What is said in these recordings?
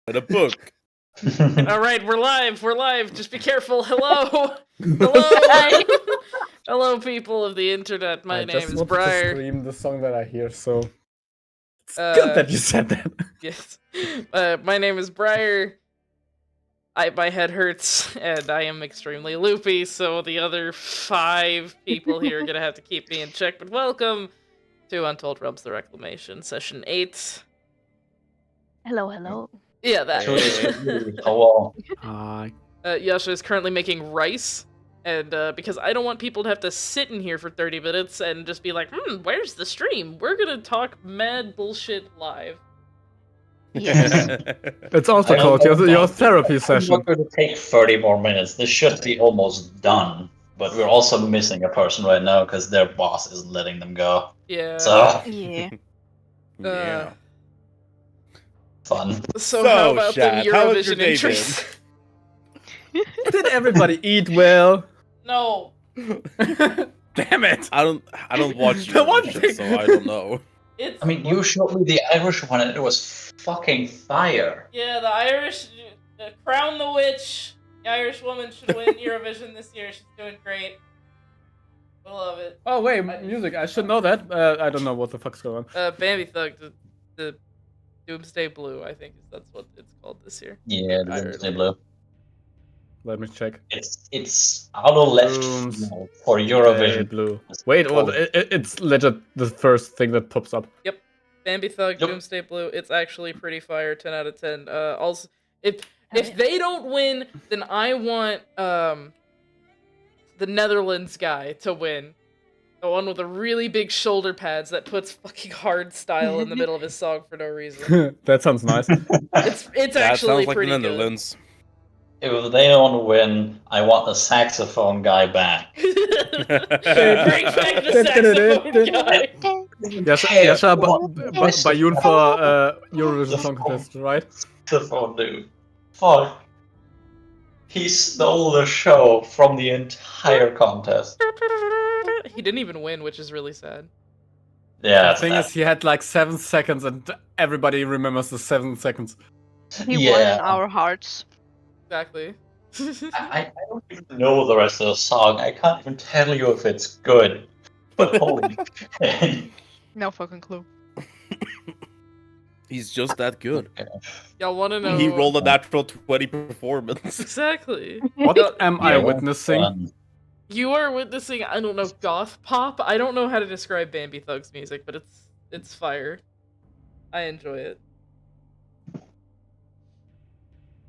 And a book. All right, we're live. Just be careful. Hello. Hello. Hello, people of the internet. My name is I Briar. just scream the song that I hear, so it's good that you said that. Yes. My name is Briar. My head hurts, and I am extremely loopy, so the other 5 people here are gonna have to keep me in check. But welcome to Untold Realms, the Reclamation, Session 8. Hello. Yeah, that. Hello. Yasha is currently making rice, and because I don't want people to have to sit in here for 30 minutes and just be like, where's the stream? We're gonna talk mad bullshit live. Yes. It's also called your therapy It's session. not going to take 30 more minutes. This should be almost done. But we're also missing a person right now because their boss isn't letting them go. Yeah. So, Yeah. Yeah. fun. So how about Shad, the how was your Eurovision day entries? Did everybody eat well? No. Damn it! I don't watch The one Eurovision, thing- so I don't know. It's I mean, you showed me the Irish one and it was fucking fire. yeah, the Irish crown the witch. The Irish woman should win Eurovision this year. She's doing great. I love it. Oh wait, music. I should know that. I don't know what the fuck's going on. Bambi Thug, the Doomsday Blue, I think that's what it's called this year. Yeah, I the heard Disney it. Blue. Let me check. It's out of left Rooms. field for Hey, Eurovision. blue. Wait, well, it's legit the first thing that pops up. Bambi Thug, Yep. Doomsday Blue. It's actually pretty fire. 10 out of 10. Also, if they don't win, then I want the Netherlands guy to win. The one with the really big shoulder pads that puts fucking hard style in the middle of his song for no reason. That sounds nice. It's That actually sounds like pretty the good. Netherlands. If they don't win, I want the saxophone guy back. Bring back the saxophone guy. Yasha, Bayun for Eurovision Song Contest, right? Saxophone dude. Fuck. He stole the show from the entire contest. He didn't even win, which is really sad. Yeah, The thing is, he had like 7 seconds, and everybody remembers the 7 seconds. He won Yeah. in our hearts. Exactly. I don't even know the rest of the song. I can't even tell you if it's good. But holy shit. No fucking clue. He's just that good. Y'all want to know? He rolled a natural 20 performance. Exactly. What am I Yeah. witnessing? You are witnessing, I don't know, goth pop? I don't know how to describe Bambi Thug's music, but it's fire. I enjoy it.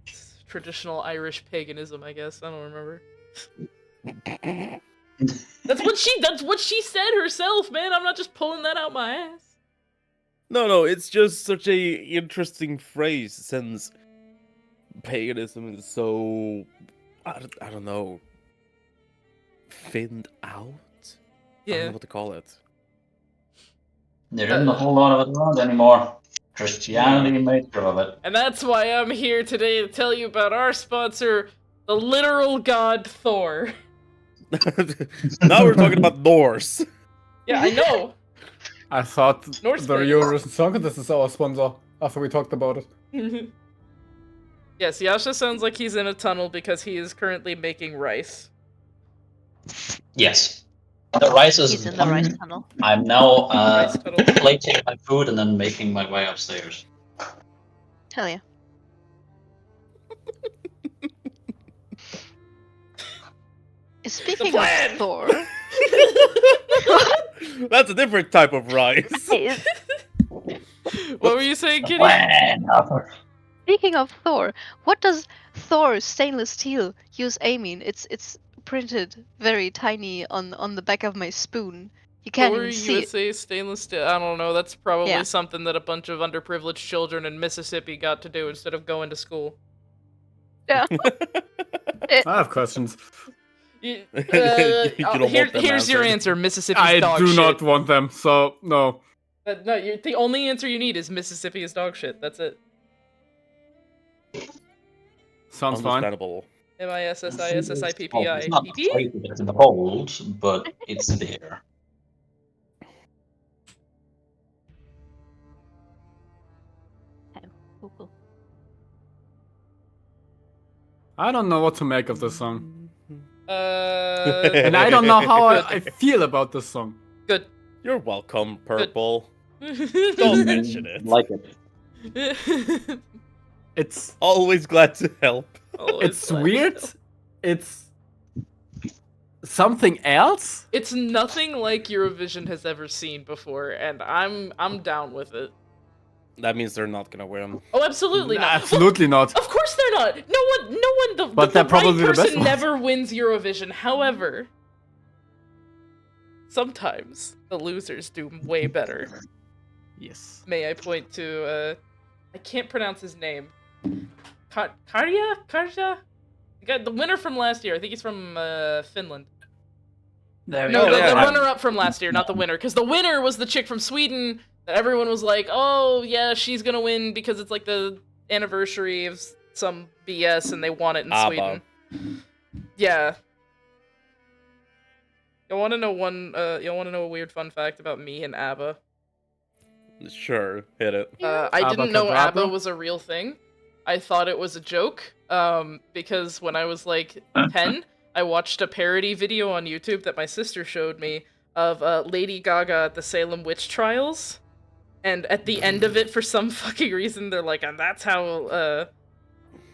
It's traditional Irish paganism, I guess. I don't remember. That's what she said herself, man. I'm not just pulling that out my ass. No, it's just such a interesting phrase since paganism is so I don't know, thinned out. I don't Yeah. know what to call it. There isn't a whole lot of it around anymore. Christianity made sure of it. And that's why I'm here today to tell you about our sponsor, the literal god Thor. Now we're talking about Norse. Yeah, I know. I thought North the Face. Eurovision Song Contest is our sponsor after we talked about it. Yes, Yasha sounds like he's in a tunnel because he is currently making rice. Yes. The rice is He's in the done. rice tunnel. I'm now Rice tunnel. plating my food and then making my way upstairs. Hell yeah. Speaking of plan! Thor, That's a different type of rice. What were you saying, Kitty? speaking of Thor, what does Thor stainless steel use aiming? It's printed very tiny on the back of my spoon. You can't Thor even see it. USA stainless steel. I don't know. That's probably Yeah. something that a bunch of underprivileged children in Mississippi got to do instead of going to school. Yeah. I have questions. You don't want them Here's your answered. answer. Mississippi's I dog do shit. not want them, so no. No, the only answer you need is Mississippi is dog shit. That's it. Sounds fine. Understandable. MISSISSIPPI. It's not plated as in the hold, but it's there. Cool. I don't know what to make of this song. And And I don't know how Good. I feel about this song. Good. You're welcome, Purple. Don't Don't mention it. Like it. It's Always glad to help. it's weird. It's something else. It's nothing like Eurovision has ever seen before, and I'm down with it. That means they're not gonna win. Oh, absolutely not. Absolutely not. Of course they're not. No one. But The they're probably the right best person ones. never wins Eurovision. However, sometimes the losers do way better. Yes. May I point to I can't pronounce his name. Karja? The winner from last year. I think he's from Finland. There we No, go. the yeah. runner-up from last year, not the winner. Because the winner was the chick from Sweden that everyone was like, oh, yeah, she's gonna win because it's like the anniversary of some BS and they want it in ABBA. Sweden. Yeah. You want to know a weird fun fact about me and ABBA? Sure, hit it. I didn't know Abracadabra? ABBA was a real thing. I thought it was a joke, because when I was like 10, I watched a parody video on YouTube that my sister showed me of Lady Gaga at the Salem witch trials. And at the end of it, for some fucking reason, they're like, and that's how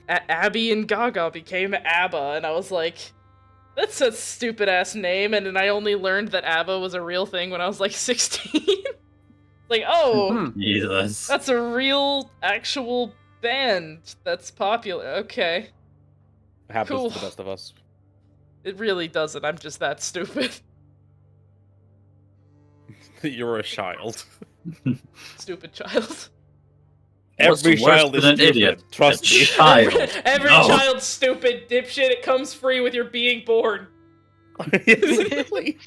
Abby and Gaga became ABBA. And I was like, that's a stupid-ass name. And then I only learned that ABBA was a real thing when I was like 16. Like, oh, Hmm. Jesus. that's a real, actual band that's popular. Okay. Happens Cool. to the best of us. It really doesn't. I'm just that stupid. You're a child. Stupid child. What's Every worse child than is an stupid. idiot? Trust A me. child. Every No. child's stupid, dipshit. It comes free with your being born. Really?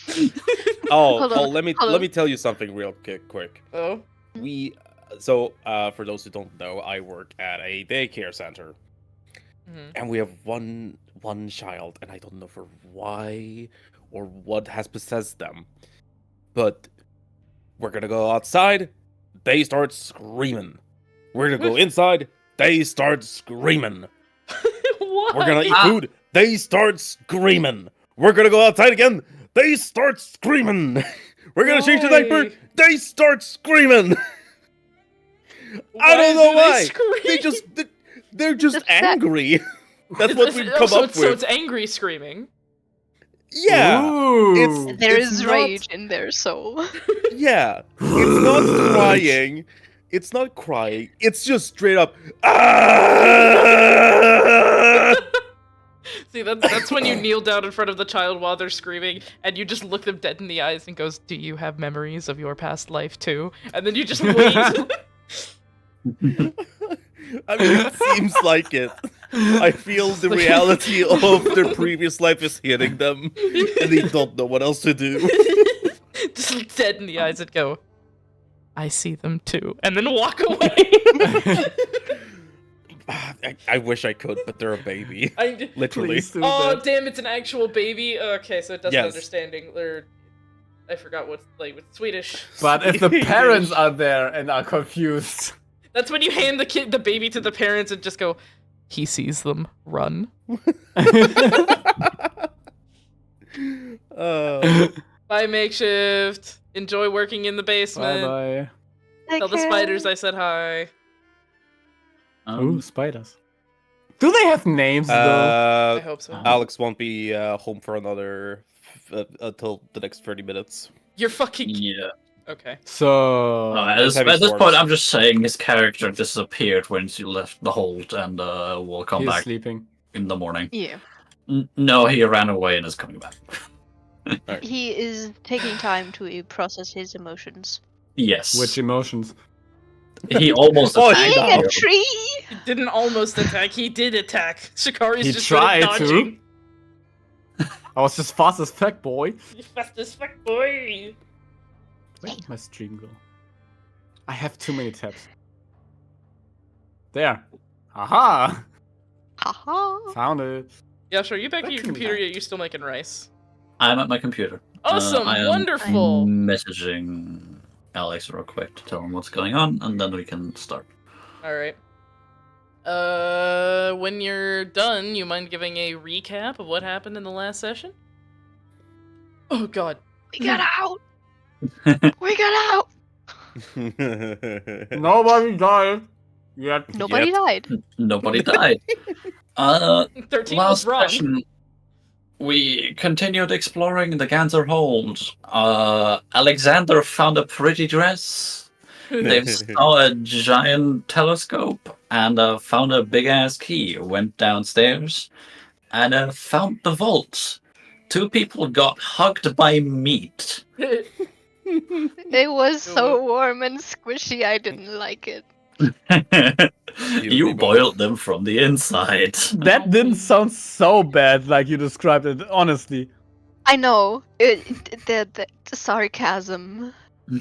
Oh, Hold on, let me hold on. tell you something real quick. Oh. For those who don't know, I work at a daycare center, Mhm. and we have one child, and I don't know for why or what has possessed them, but we're gonna go outside. They start screaming. We're gonna go inside. They start screaming. Why? We're gonna eat food. They start screaming. We're gonna go outside again. They start screaming. We're gonna change the diaper. Why? They start screaming. I don't know do why. scream? They're just That's sad. angry. That's what we've come so up So with. it's angry screaming. Yeah. Ooh. It's- There is not- rage in their soul. Yeah. It's not crying. It's not crying. It's just straight up. "Ah!" See, that's when you kneel down in front of the child while they're screaming, and you just look them dead in the eyes and goes, "Do you have memories of your past life too?" And then you just wait. I mean, it seems like it. I feel the reality of their previous life is hitting them, and they don't know what else to do. Just look dead in the eyes and go, "I see them too," and then walk away. I wish I could, but they're a baby. Literally. Please do Oh, that. damn, it's an actual baby. Okay, so it doesn't Yes. understanding. I forgot what language. Swedish. But if the parents are there and are confused. That's when you hand the baby to the parents and just go, "He sees them. Run." Bye, makeshift. Enjoy working in the basement. Bye bye. Tell the spiders I said hi. Ooh, spiders. Do they have names though? I Uh, hope so. Alex won't be home for another until the next 30 minutes. You're fucking Yeah. okay. So At It's this, heavy at this swords. point, I'm just saying his character disappeared once you left the hold, and will come he's back sleeping. in the morning. Yeah. No, he ran away and is coming back. He is taking time to process his emotions. Yes. Which emotions? he almost Oh, attacked stop. Being you. a tree! He didn't almost attack. He did attack. Shikari's He just good at tried to. dodging. I was just fast as fuck, boy. You fast as fuck, boy. Where did my stream go? I have too many tabs. There. Aha! Haha. Found it. Yeah, sure. You back at That your can be computer done. yet? You still making rice? I'm at my computer. Awesome, I am wonderful. Messaging Alex real quick to tell him what's going on, and then we can start. All right. when you're done, you mind giving a recap of what happened in the last session? Oh god. We got out. We got out. Nobody died yet. Nobody Yep. died. Nobody died. 13 was Last wrong. session, we continued exploring the Ganser Hold. Alexander found a pretty dress. They saw a giant telescope and found a big ass key. Went downstairs and found the vault. 2 people got hugged by meat. It was so warm and squishy. I didn't like it. You boiled them from the inside. That didn't sound so bad like you described it, honestly. I know. The sarcasm.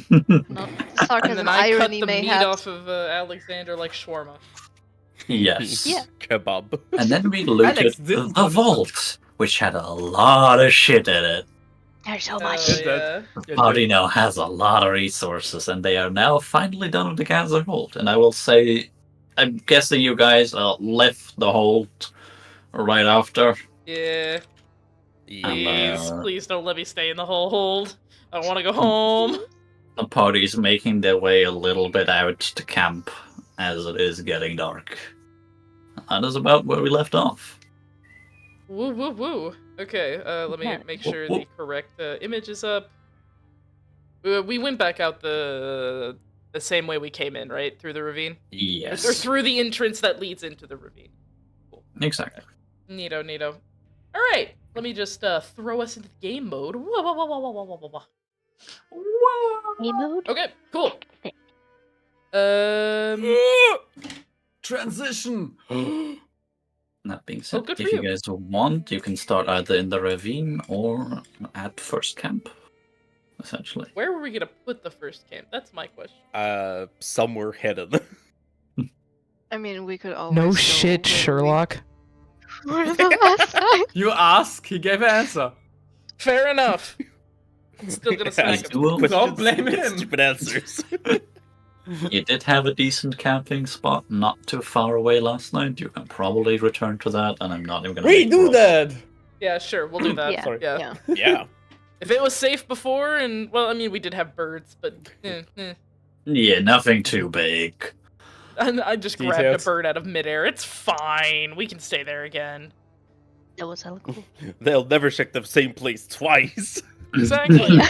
Not the And sarcasm, then I cut irony the meat mayhaps. off of Alexander like shawarma. Yes. Yeah. Kebab. And then we Alex looted didn't the put it- vault, which had a lot of shit in it. There's so Oh, much. yeah. The party now has a lot of resources, and they are now finally done with the Ganser Hold. And I will say, I'm guessing you guys left the hold right after. Yeah. Yeah. Please don't let me stay in the hold. I want to go home. The party is making their way a little bit out to camp as it is getting dark. That is about where we left off. Woo woo woo. Okay, let me make sure the correct image is up. We went back out the same way we came in, right? Through the ravine? Or Yes. through the entrance that leads into the ravine. Exactly. Neato, neato. Alright, let me just throw us into the game mode. Whoa, whoa, whoa, whoa, whoa, whoa, whoa, whoa. Game mode? Okay, cool. Transition. That being said, good if for you you. guys want, you can start either in the ravine or at first camp, essentially. Where were we gonna put the first camp? That's my question. Somewhere hidden. I mean, we could always. No go shit, where we Sherlock. were the last time. You ask, he gave an answer. Fair enough. Still gonna smack him. Well, Don't blame Stupid- him. Stupid answers. You did have a decent camping spot not too far away last night. You can probably return to that, and I'm not even gonna We make do rules. that. Yeah, sure, we'll do that. Yeah, Sorry. Yeah. yeah. Yeah. If it was safe before, and well, I mean, we did have birds, but Yeah, nothing too big. and I just grabbed a Details. bird out of midair. It's fine. We can stay there again. That was hella cool. They'll never check the same place twice. Exactly.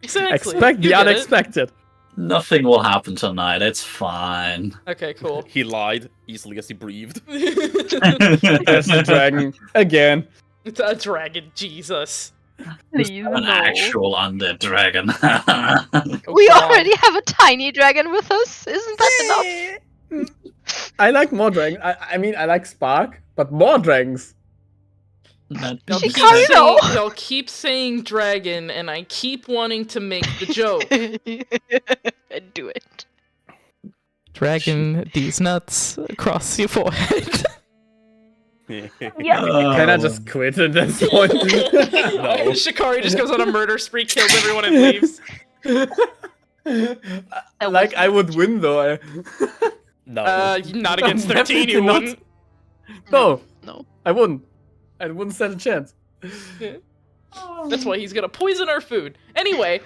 Exactly. Expect the You get it. unexpected. Nothing will happen tonight. It's fine. Okay, cool. He lied easily as he breathed. There's the dragon again. It's a dragon, Jesus. Please, An no. actual undead dragon. Oh, We God. already have a tiny dragon with us. Isn't that enough? I like more dragon. I mean, I like Spark, but more dragons. That They'll being keep, Hikaru, said, no. they'll keep saying dragon, and I keep wanting to make the joke. Do it. Dragging these nuts across your forehead. Yeah. Can I Oh. just quit at this point? Shikari just goes on a murder spree, kills everyone, and leaves. Like I would win though. No. Not against 13, Definitely you not. wouldn't. No, No. I wouldn't. I wouldn't stand a chance. That's why he's gonna poison our food. Anyway,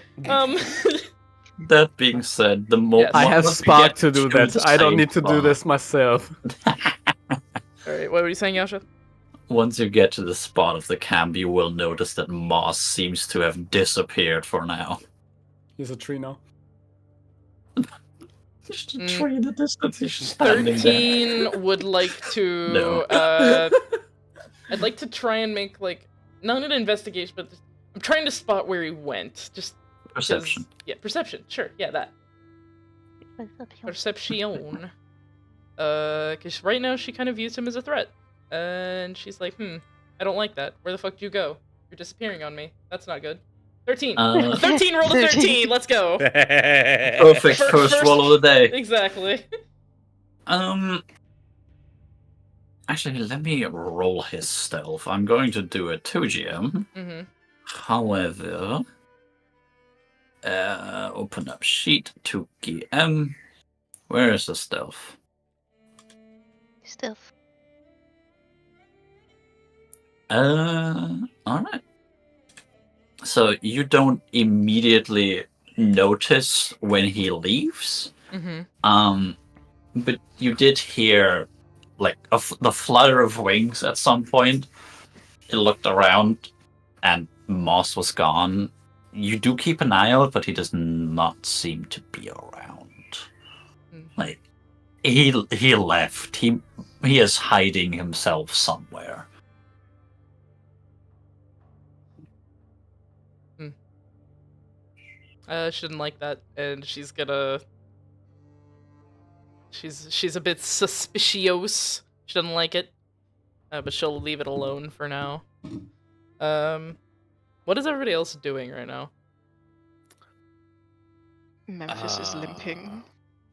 That being said, the more Yes. I have once we Spark get to do to that. the I don't same need to do spot- this myself. alright, what were you saying, Yasha? Once you get to the spot of the camp, you will notice that Moss seems to have disappeared for now. He's a tree now. Just a Mm. tree in the distance. He's just standing there. 13 would like to, No. I'd like to try and make, like, not an investigation, but I'm trying to spot where he went. Just 'cause- Perception. Yeah, perception. Sure, yeah, that. Perception. Because right now she kind of views him as a threat. And she's like, I don't like that. Where the fuck do you go? You're disappearing on me. That's not good. 13. 13 rolled a 13. Let's go. Perfect first roll of the day. Exactly. Actually, let me roll his stealth. I'm going to do it 2GM. hmm However, open up sheet 2GM. Where is the stealth? Stealth. All right. So you don't immediately notice when he leaves. Mm-hmm. But you did hear like the flutter of wings at some point. He looked around, and Moss was gone. You do keep an eye out, but he does not seem to be around. Like he left. He is hiding himself somewhere. She didn't like that, and she's gonna. She's a bit suspicious. She doesn't like it, but she'll leave it alone for now. What is everybody else doing right now? Memphis is limping,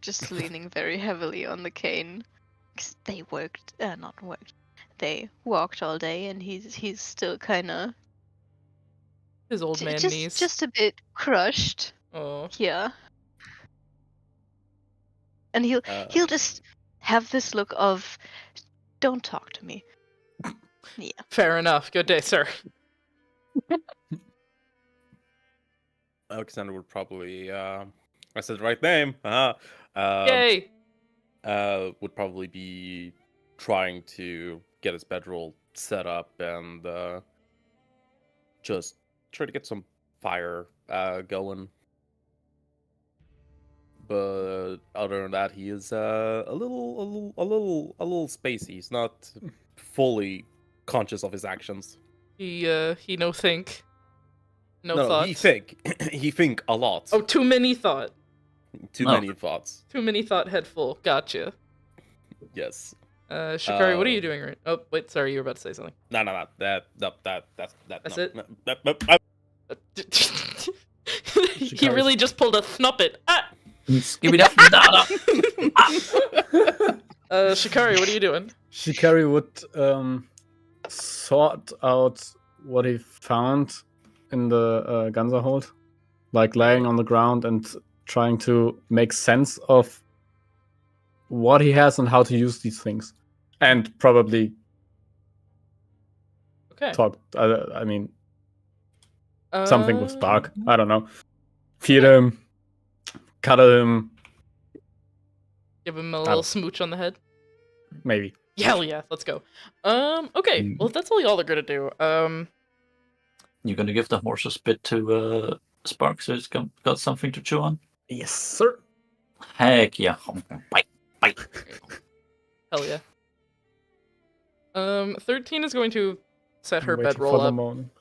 just leaning very heavily on the cane. 'Cause they They walked all day, and he's still kind of His old man knees. just a bit crushed. Oh. Yeah. And he'll just have this look of, don't talk to me. Yeah. Fair enough. Good day, sir. Alexander would probably, I said the right name. Yay! Would probably be trying to get his bedroll set up and just try to get some fire going. But other than that, he is a little spacey. He's not fully conscious of his actions. He no think. No No, thoughts. he think he think a lot. Oh, too many thought. Too many thoughts. Too many thought head full. Gotcha. Yes. Shikari, what are you doing right? Oh, wait, sorry, you were about to say something. No. That's it? It. He really just pulled a snuppet. Ah! Give it up, Dada. Shikari, what are you doing? Shikari would sort out what he found in the Ganser hold, like laying on the ground and trying to make sense of what he has and how to use these things, and probably talk. I mean, something with Spark. I don't know. Feed him, cuddle him. Give him a little smooch on the head. Maybe. Hell yeah, let's go. Okay, well if that's all y'all are gonna do, You're gonna give the horse a spit to Spark so it's got something to chew on? Yes, sir. Heck yeah. Bite. Hell yeah. 13 is going to set her I'm waiting bedroll for the up. morning.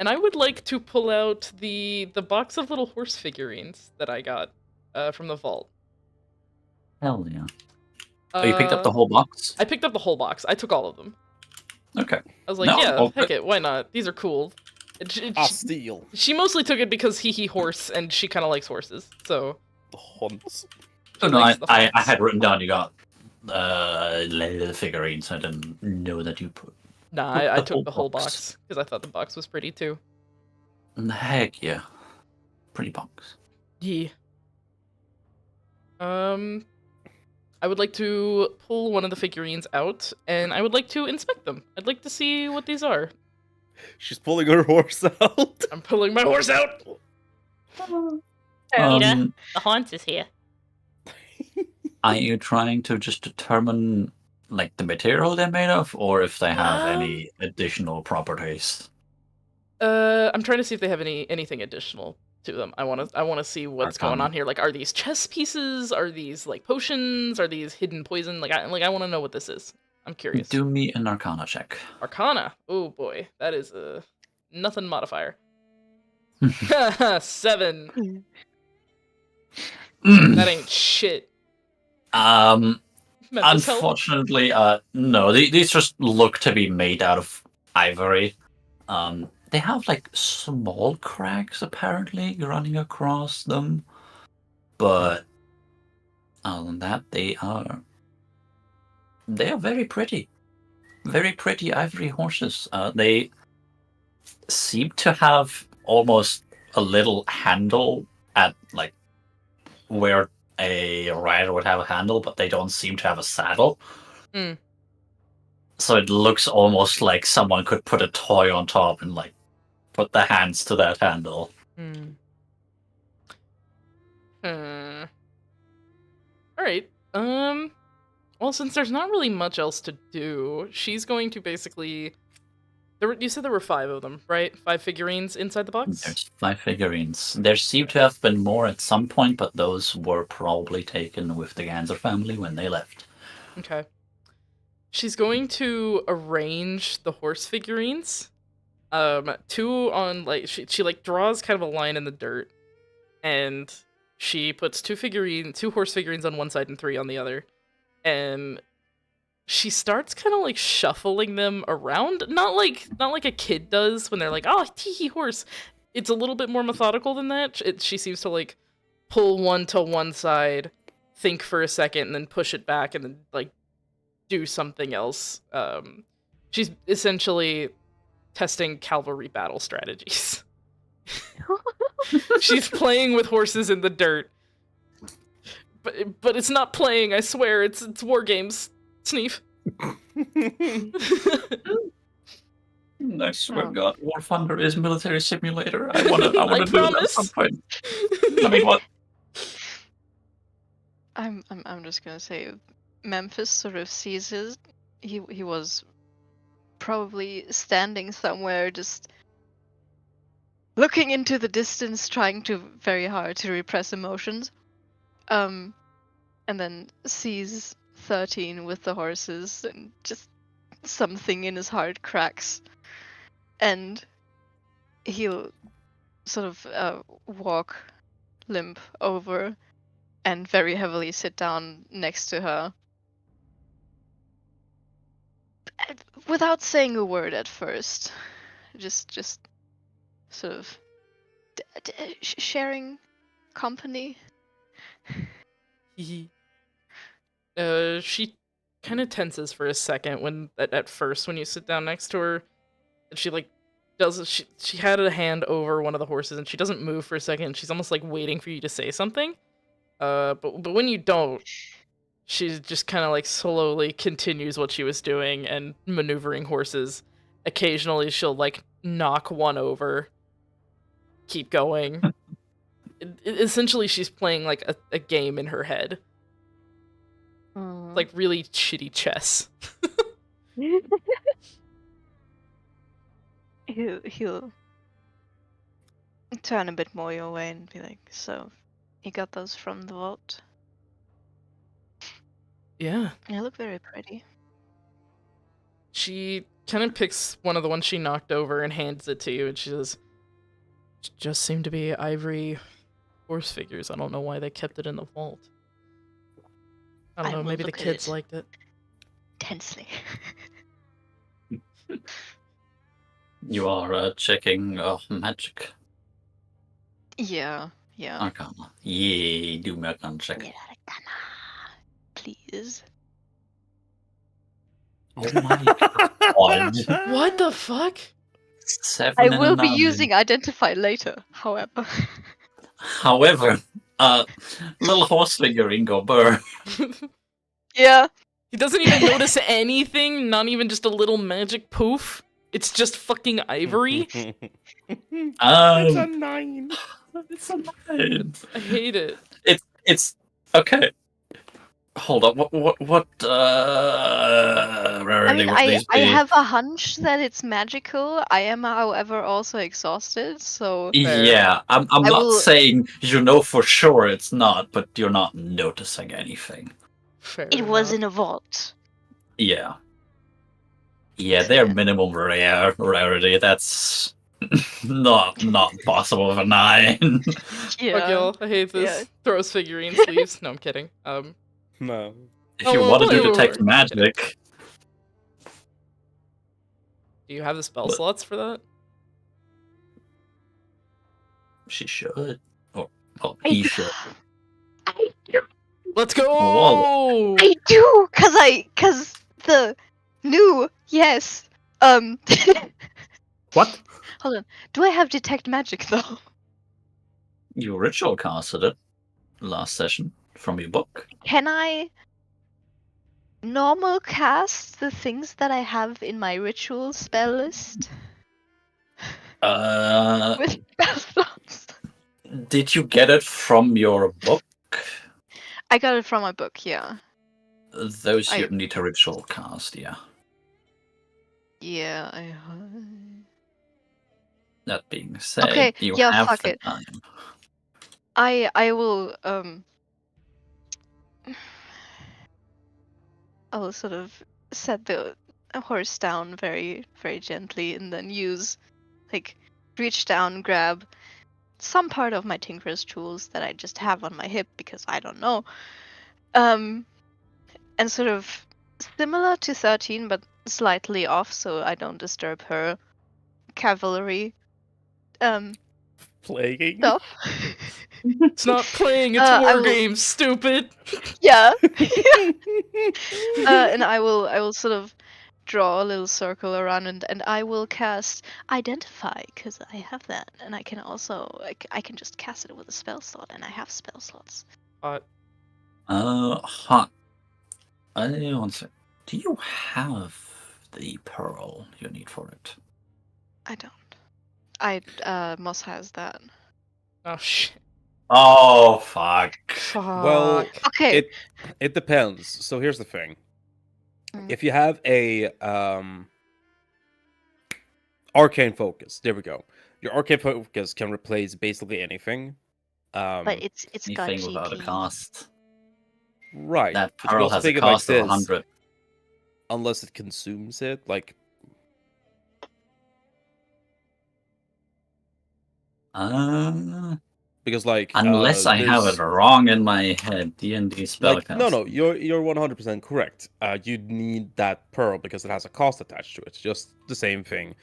And I would like to pull out the box of little horse figurines that I got from the vault. Hell yeah. Oh, you picked up the whole box? I picked up the whole box. I took all of them. Okay. I was like, heck it, why not? These are cool. I'll steal. She mostly took it because he horse, and she kind of likes horses, so... The hunts. Oh, no, I had written down you got the figurines. I didn't know that you put... Nah, I took the whole box, because I thought the box was pretty, too. Heck yeah. Pretty box. Yeah. I would like to pull one of the figurines out, and I would like to inspect them. I'd like to see what these are. She's pulling her horse out. I'm pulling my horse out! The haunt is here. Are you trying to just determine like the material they're made of, or if they have any additional properties? I'm trying to see if they have anything additional to them. I want to see what's going on here. Like, are these chess pieces? Are these like potions? Are these hidden poison? I want to know what this is. I'm curious. Do me an Arcana check. Arcana. Oh boy, that is a nothing modifier. 7. That ain't shit. Unfortunately, no. These just look to be made out of ivory. They have like small cracks apparently running across them, but other than that, they are very pretty ivory horses. They seem to have almost a little handle at like where a rider would have a handle, but they don't seem to have a saddle. So it looks almost like someone could put a toy on top and like put the hands to that handle. Alright. Well, since there's not really much else to do, she's going to basically... You said there were 5 of them, right? 5 figurines inside the box? There's 5 figurines. There seem to have been more at some point, but those were probably taken with the Ganser family when they left. Okay. She's going to arrange the horse figurines. 2 on, like, she like draws kind of a line in the dirt, and she puts 2 horse figurines on one side and 3 on the other, and she starts kind of like shuffling them around, not like a kid does when they're like, oh, tee horse. It's a little bit more methodical than that. She seems to like pull one to one side, think for a second, and then push it back, and then like do something else. She's essentially testing cavalry battle strategies. She's playing with horses in the dirt. But it's not playing, I swear. It's war games. Sneef. I swear to God, War Thunder is military simulator. I wanna do that at some point. I mean, what? I'm just gonna say, Memphis sort of sees his. He was probably standing somewhere, just looking into the distance, trying very hard to repress emotions. And then sees 13 with the horses, and just something in his heart cracks, and he'll sort of walk limp over and very heavily sit down next to her without saying a word at first, just sort of sharing company. She kind of tenses for a second when at first when you sit down next to her, and she like she had a hand over one of the horses, and she doesn't move for a second. She's almost like waiting for you to say something. But when you don't, she just kind of like slowly continues what she was doing and maneuvering horses. Occasionally, she'll like knock one over, keep going. Essentially, she's playing like a game in her head. Like really shitty chess. He'll turn a bit more your way and be like, so, you got those from the vault? Yeah. They look very pretty. She kind of picks one of the ones she knocked over and hands it to you, and she says, just seem to be ivory horse figures. I don't know why they kept it in the vault. I don't know, maybe the kids liked it. Tensely. You are checking magic. Yeah. Arcana. Yay, do me Arcana check. Yeah, Arcana. Please. Oh my God. What the fuck? 7 I and will a be 9. using Identify later, however. However, little horse figurine go burr. Yeah. He doesn't even notice anything, not even just a little magic poof. It's just fucking ivory. It's a 9. It's a 9. I hate it. It's okay. Hold on. What I rarity mean, would these I be? have a hunch that it's magical. I am, however, also exhausted, so Yeah, I'm I not will- saying you know for sure it's not, but you're not noticing anything. Fair it was enough. in a vault. Yeah. Yeah, they're minimum rarity. That's not possible with a 9. Fuck y'all, I hate this. Yeah. Throws figurines, leaves. No, I'm kidding. No. If Oh, you well, want to do wait, detect wait. magic, Do you have the spell What? slots for that? she should. Or well, I he do. should. I do. Let's go! Whoa. I do, cause the new yes. What? Hold on. Do I have detect magic though? You ritual casted it last session from your book. Can I normal cast the things that I have in my ritual spell list with spell slots? Did you get it from your book? I got it from my book, yeah. Those you need to ritual cast, yeah. Yeah, That being said, okay, you yeah, have fuck the it. time. I will I will sort of set the horse down very, very gently and then reach down, grab some part of my Tinker's tools that I just have on my hip because I don't know. And sort of similar to 13, but slightly off so I don't disturb her cavalry Plaguing. stuff. It's not playing, it's I war will- games, stupid. Yeah. And I will sort of draw a little circle around and I will cast Identify because I have that, and I can also I can just cast it with a spell slot, and I have spell slots. Hot. Hot. One sec. Do you have the pearl you need for it? I don't. Moss has that. Oh shit. Oh, fuck. Fuck. Well, Okay. it depends. So here's the thing. Mm. If you have a arcane focus, there we go. Your arcane focus can replace basically anything. But it's got Anything without a GP. cost. Right. That but you pearl also has a think it like cost of this, 100. unless it consumes it, like because like Unless I have it there's wrong in my head, D&D spellcast. no, you're 100% correct. You need that pearl because it has a cost attached to it. It's just the same thing.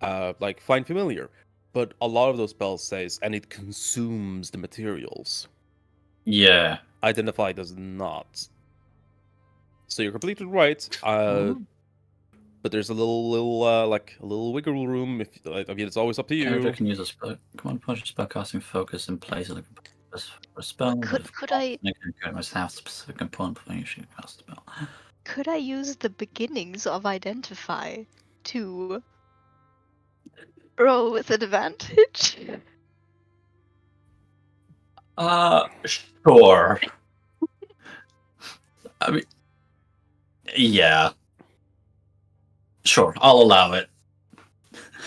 Like find familiar, but a lot of those spells says and it consumes the materials. Yeah. Identify does not. So you're completely right. But there's a little wiggle room. If I mean, it's always up to Character you. can use a spell. Command punch spellcasting focus in place of the for a spell. Could I must have specific component before you should cast a spell. could I use the beginnings of Identify to roll with advantage? Sure. I mean, yeah. Sure, I'll allow it.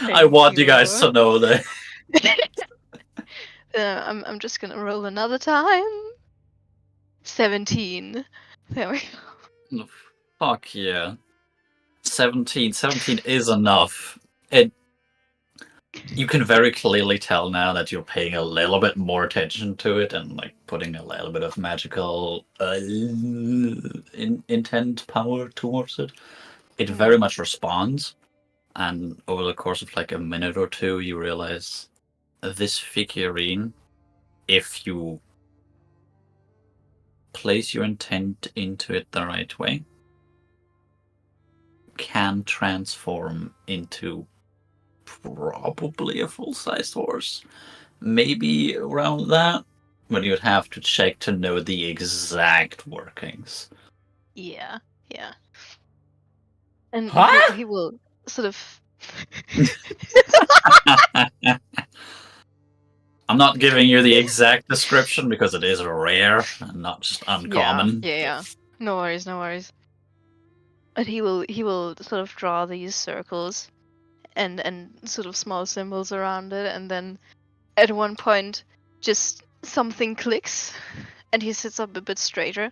I want you guys to know that. I'm just gonna roll another time. 17. There we go. Fuck yeah. 17 is enough. You can very clearly tell now that you're paying a little bit more attention to it and like putting a little bit of magical intent power towards it. It very much responds, and over the course of like a minute or two, you realize this figurine, if you place your intent into it the right way, can transform into probably a full-sized horse. Maybe around that, but you'd have to check to know the exact workings. Yeah. And Huh? he will sort of. I'm not giving you the exact description because it is rare and not just uncommon. Yeah. No worries. But he will sort of draw these circles and sort of small symbols around it, and then at one point just something clicks and he sits up a bit straighter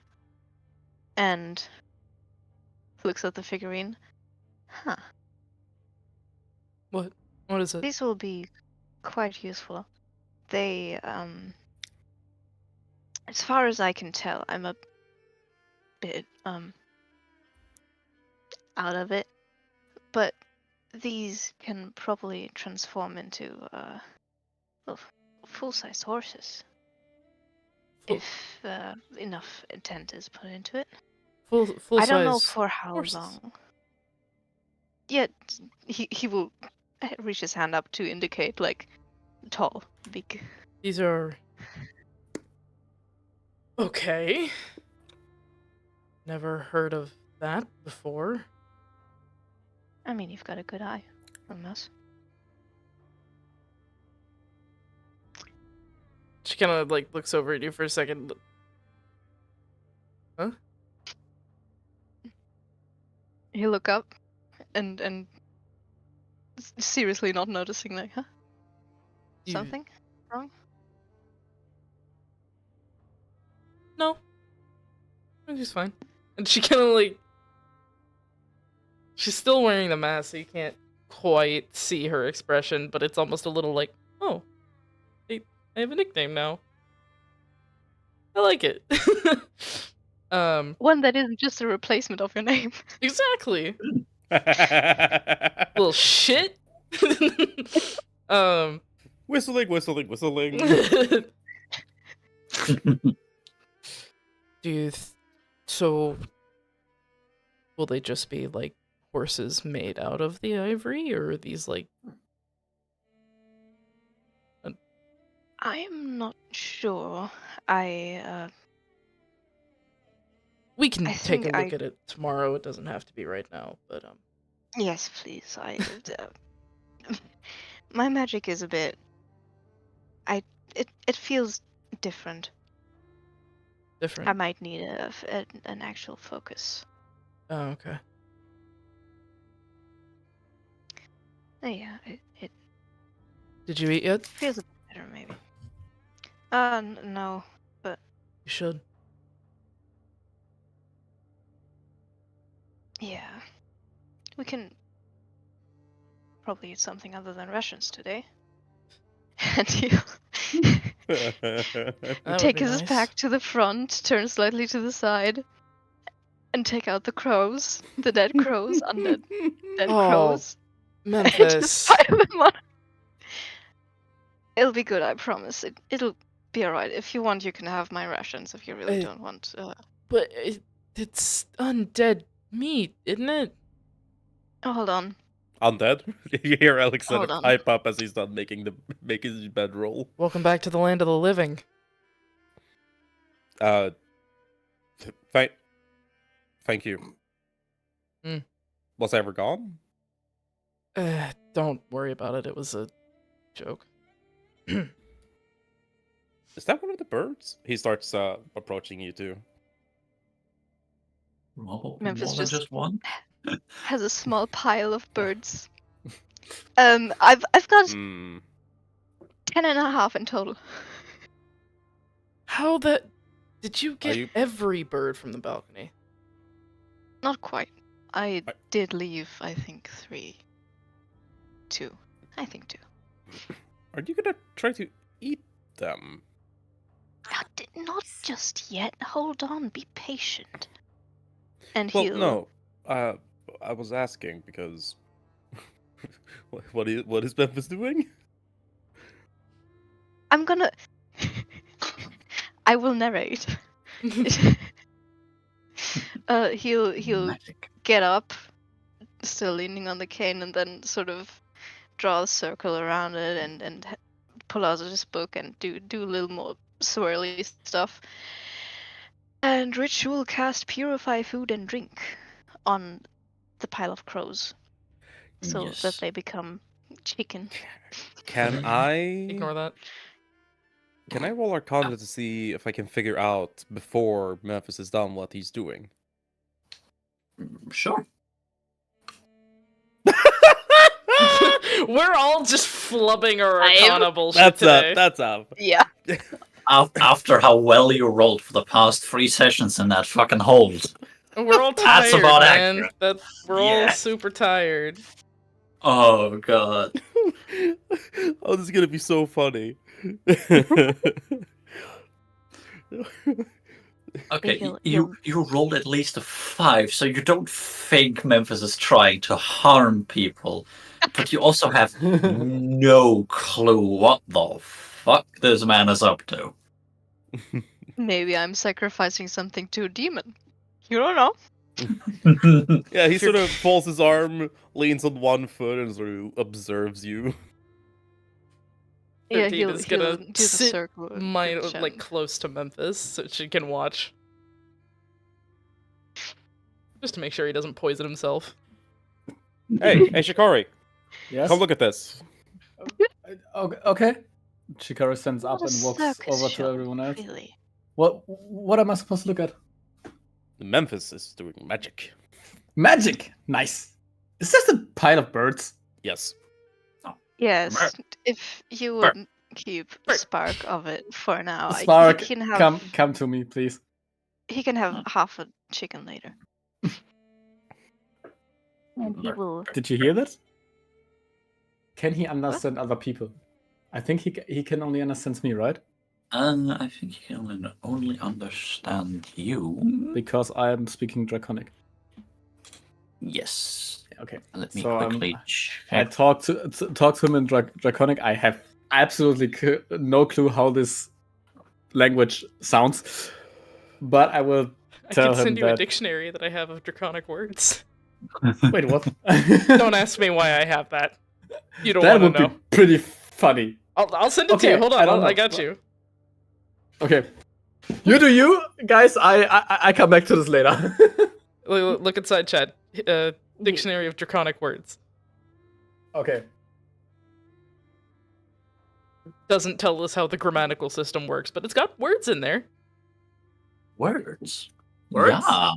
and looks at the figurine. Huh. What is it? These will be quite useful. They as far as I can tell, I'm a bit out of it, but these can probably transform into full-size horses if enough intent is put into it. Full I don't know size for how horses. long. Yet he will reach his hand up to indicate like tall, big. These are okay. Never heard of that before. I mean, you've got a good eye on us. She kind of like looks over at you for a second. Huh? You look up, and seriously not noticing, like, huh? You- Something wrong? No. She's fine. And she kind of like... She's still wearing the mask, so you can't quite see her expression, but it's almost a little like, oh, I have a nickname now. I like it. One that isn't just a replacement of your name. Exactly. Little shit. Whistling, whistling, whistling. Do you so will they just be like horses made out of the ivory, or are these like I'm not sure. we can I take a think look at it tomorrow. It doesn't have to be right now, but Yes, please. My magic is a bit. It feels different. different. I might need an actual focus. Oh, okay. Yeah, it Did you eat yet? feels a bit better, maybe. No. You should. Yeah. We can probably eat something other than rations today. And he'll That would take be his nice. back to the front, turn slightly to the side, and take out the crows. The dead crows, undead dead Oh, crows. And just Memphis. pile them on. It'll be good, I promise. It'll be alright. If you want, you can have my rations if you really don't want. But it's undead meat, isn't it? Oh, hold on. Undead? You hear Alexander Hold on. pipe up as he's done making his bedroll. Welcome back to the land of the living. Thank you. Hmm. Was I ever gone? Don't worry about it. It was a joke. Is that one of the birds? He starts approaching you two. More Memphis than just- just one? Has a small pile of birds. I've got Hmm. 10.5 in total. How that? Did you get you- every bird from the balcony? Not quite. I did leave, I think, 3. 2. I think 2. Are you gonna try to eat them? Not just yet. Hold on. Be patient. And Well, he'll. no. I was asking because what is Memphis doing? I'm gonna. I will narrate. He'll Magic. get up, still leaning on the cane, and then sort of draw a circle around it and pull out his book and do a little more swirly stuff. And ritual cast purify food and drink on the pile of crows, so that Yes. they become chicken. Can I Ignore that. can I roll Arcana to see if I can figure out before Memphis is done what he's doing? Sure. We're all just flubbing our I am- Arcana bullshit today. That's up. Yeah. After how well you rolled for the past 3 sessions in that fucking hold. We're all tired, That's about man. accurate. We're all Yeah. super tired. Oh god. Oh, this is gonna be so funny. Okay, He'll- you rolled at least a 5, so you don't think Memphis is trying to harm people, but you also have no clue what the fuck this man is up to. Maybe I'm sacrificing something to a demon. You don't know. Yeah, he sort of folds his arm, leans on one foot, and sort of observes you. Yeah, 13 he'll is gonna do the sit circle. and like pretend. close to Memphis so she can watch. Just to make sure he doesn't poison himself. Hey, Shikari, Yes. come look at this. Okay. Chikara stands up Not a and walks circus over show, to everyone else. Really. What am I supposed to look at? Memphis is doing magic. Magic. Nice. Is this a pile of birds? Yes. Yes, if you Bert. would keep Spark of it for now, Spark, he can have come to me, please. he can have half a chicken later. And he will. Did you hear that? Can he understand other people? I think he can only understand me, right? I think he can only understand you. Because I am speaking Draconic. Yes. Okay. Let me So, quickly I check. talk to him in Draconic. I have absolutely no clue how this language sounds, but I will I tell can him send you a that. dictionary that I have of draconic words. Wait, what? Don't ask me why I have that. You don't That want would to know. be pretty funny. I'll send it to Okay, you. Hold I on, don't I know. got you. Okay. You do you, guys. I come back to this later. Look inside chat. Dictionary of draconic words. Okay. Doesn't tell us how the grammatical system works, but it's got words in there. Words. Words? Yeah.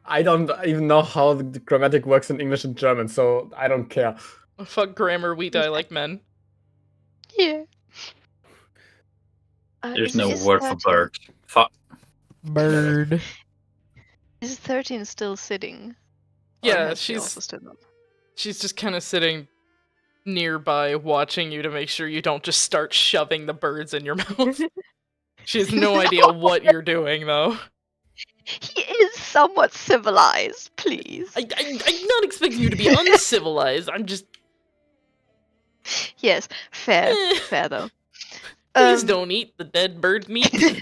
I don't even know how the grammatic works in English and German, so I don't care. Fuck grammar, we die like men. Yeah. There's no word for bird. Fuck. Bird. Is 13 still sitting? Or Yeah, has she also stood up? she's just kind of sitting nearby, watching you to make sure you don't just start shoving the birds in your mouth. She has no idea what you're doing, though. He is somewhat civilized, please. I'm not expecting you to be uncivilized. I'm just. Yes, fair, Eh. fair though. Please don't eat the dead bird meat.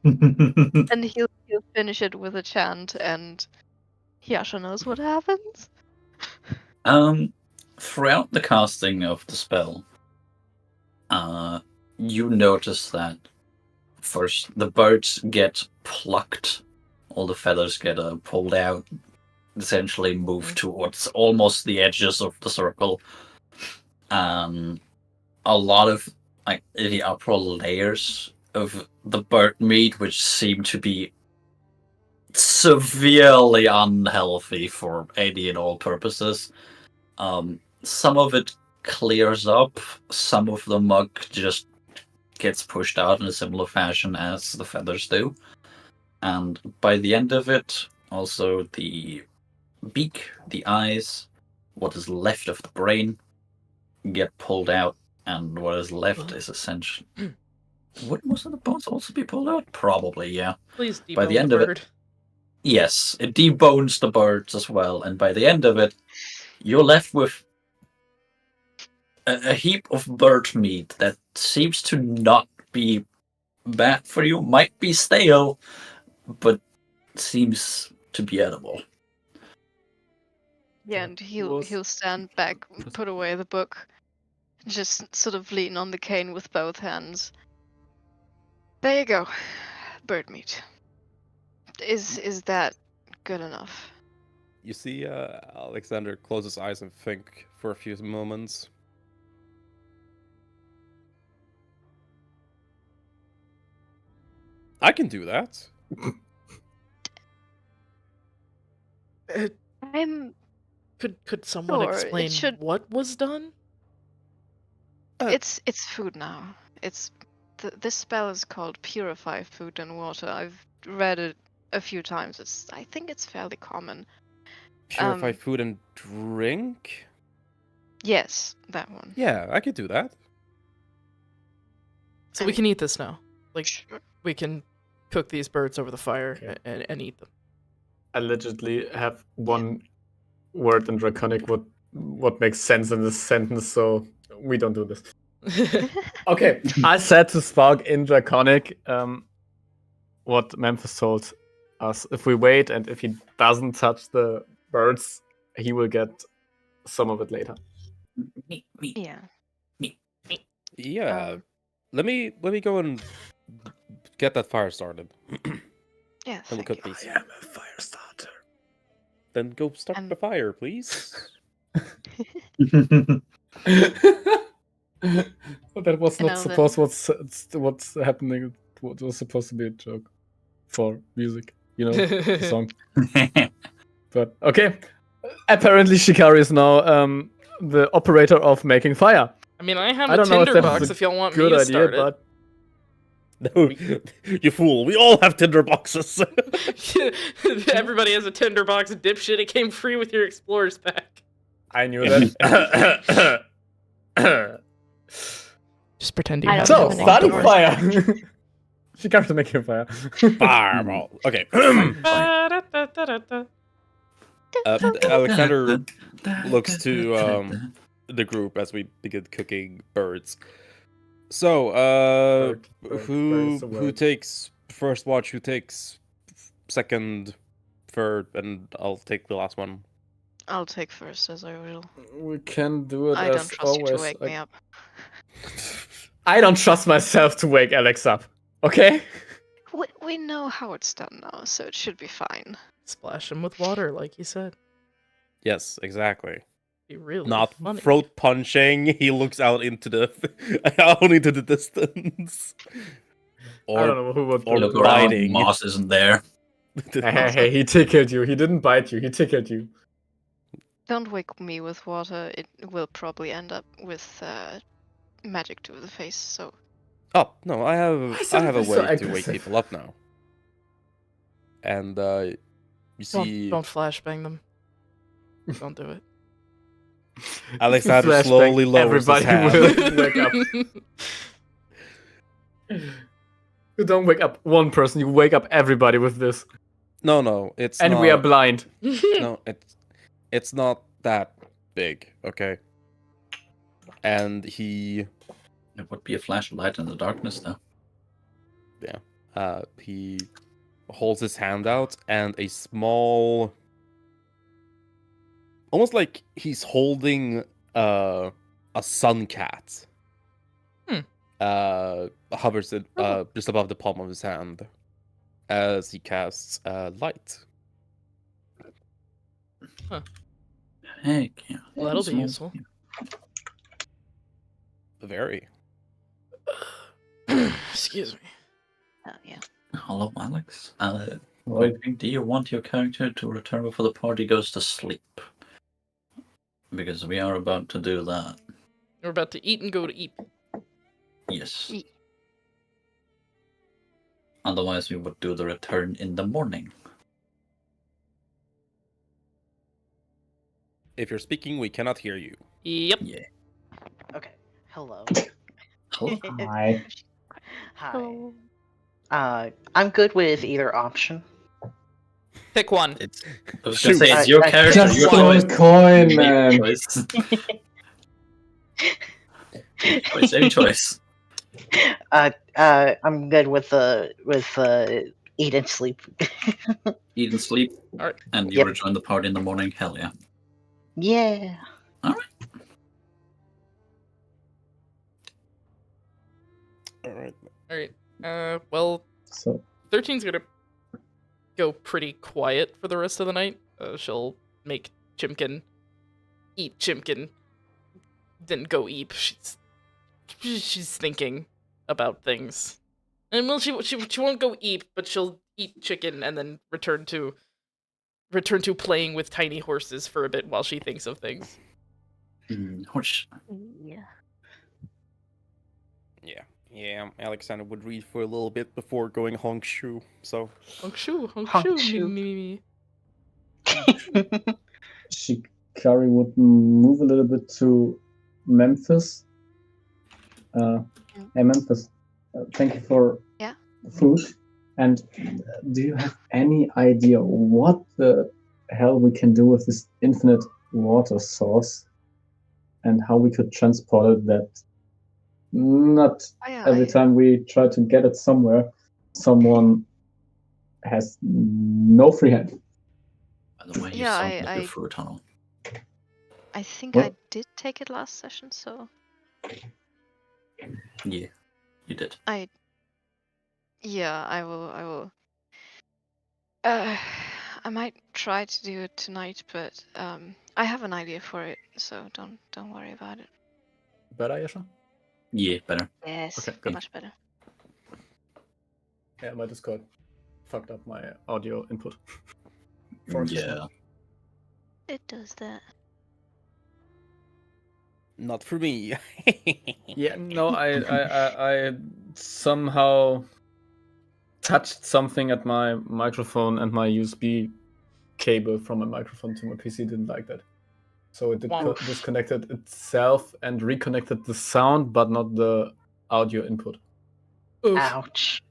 And he'll finish it with a chant, and Yasha knows what happens. Throughout the casting of the spell, you notice that first the birds get plucked, all the feathers get pulled out, essentially moved towards almost the edges of the circle. A lot of the upper layers of the bird meat, which seem to be severely unhealthy for any and all purposes. Some of it clears up, some of the muck just gets pushed out in a similar fashion as the feathers do. And by the end of it, also the beak, the eyes, what is left of the brain get pulled out, and what is left is essentially. Would most of the bones also be pulled out? Probably, yeah. Please debone By the end of bird. it, yes, it debones the birds as well, and by the end of it, you're left with a heap of bird meat that seems to not be bad for you. Might be stale, but seems to be edible. Yeah, and he'll stand back, put away the book, just sort of lean on the cane with both hands. There you go, bird meat. Is that good enough? You see Alexander close his eyes and think for a few moments. I can do that. I'm. Could someone Sure, it explain should- what was done? It's food now. This spell is called Purify Food and Water. I've read it a few times. I think it's fairly common. Purify food and drink? Yes, that one. Yeah, I could do that. So we can eat this now. Like, Sure. we can cook these birds over the fire Okay. and eat them. Allegedly have one word in Draconic what makes sense in this sentence, so we don't do this. Okay, I said to Spark in Draconic what Memphis told us. If we wait and if he doesn't touch the birds, he will get some of it later. Me. Yeah. Yeah. Let me go and get that fire started. Yeah. And we'll thank cook you. these. am a fire starter. Then go start And- the fire, please. But that was You not know, supposed. What's happening? What was supposed to be a joke for music, the song. But okay, apparently Shikari is now the operator of making fire. I mean, I have I a don't know if that is tinderbox a if y'all want me Good to idea, start it. but No, you fool. We all have tinder boxes. Everybody has a tinderbox, dipshit. It came free with your explorer's pack. I knew that. Just pretend you I have don't So, have an starting explorer's fire. Shikari's making fire. Fireball. Okay. Ba-da-da-da-da-da. Alexander looks to the group as we begin cooking birds. So, Bird who is the who word. takes first watch? Who takes second, third, and I'll take the last one. I'll take first as I will. We can do it I as don't trust you always. to wake me up. I don't trust myself to wake Alex up. Okay? We know how it's done now, so it should be fine. Splash him with water, like you said. Yes, exactly. Be really Not funny. throat punching. He looks out into the distance. I don't know who would or do Look it. around, biting. Moss isn't there. Hey, he tickled you. He didn't bite you. He tickled you. Don't wake me with water. It will probably end up with magic to the face. So Oh no, I have a that's so way to wake aggressive? people up now. And you see Don't flashbang them. Don't do it. Alexander Flashback, slowly lowers his everybody hand. will wake up. You don't wake up one person. You wake up everybody with this. No, it's And not. we are blind. No, it's not that big, okay? And he It would be a flashlight in the darkness, though. he holds his hand out, and a small, almost like he's holding a sun cat. Hovers it just above the palm of his hand as he casts light. Heck yeah. Well, that'll be Small- useful. Very. Excuse me. oh yeah. Hello, Alex. Do you want your character to return before the party goes to sleep? Because we are about to do that. We're about to eat and go to eat. Yes. Ye- Otherwise, we would do the return in the morning. If you're speaking, we cannot hear you. Yep. Yeah. Okay. Hello. Hello. Hi. Hi. I'm good with either option. Pick one. It's. I was gonna say Shoot. it's your I- character. Just Your one choice. coin, Make man. your choice. Any choice. I'm good with eat and sleep. Eat and sleep. Alright. And you Yep. rejoin the party in the morning. Hell yeah. Yeah. Alright. Alright. Well, So 13's gonna go pretty quiet for the rest of the night. She'll make Chimkin eat Chimkin, then go eat. She's thinking about things. And well, she won't go eat, but she'll eat chicken and then return to playing with tiny horses for a bit while she thinks of things. Horse. Yeah. Yeah, Alexander would read for a little bit before going honk shoe. So Honk shoo, honk Honk shoo, shoo. me. Shikari would move a little bit to Memphis. Hey, Memphis, thank you for Yeah? the food. And do you have any idea what the hell we can do with this infinite water source and how we could transport it that not Oh, yeah, every time we try to get it somewhere, someone has no free hand? By the way, you Yeah, sound like I- you're through a tunnel. I think What? I did take it last session, so Yeah, you did. yeah, I will. I might try to do it tonight, but I have an idea for it, so don't worry about it. Better, Yasha? Yeah, better. Yes, Okay, good. much better. Yeah, my Discord fucked up my audio input. For a second. Yeah. It does that. Not for me. Yeah, no, I somehow touched something at my microphone, and my USB cable from my microphone to my PC didn't like that. So it disconnected itself and reconnected the sound, but not the audio input. Oof. Ouch.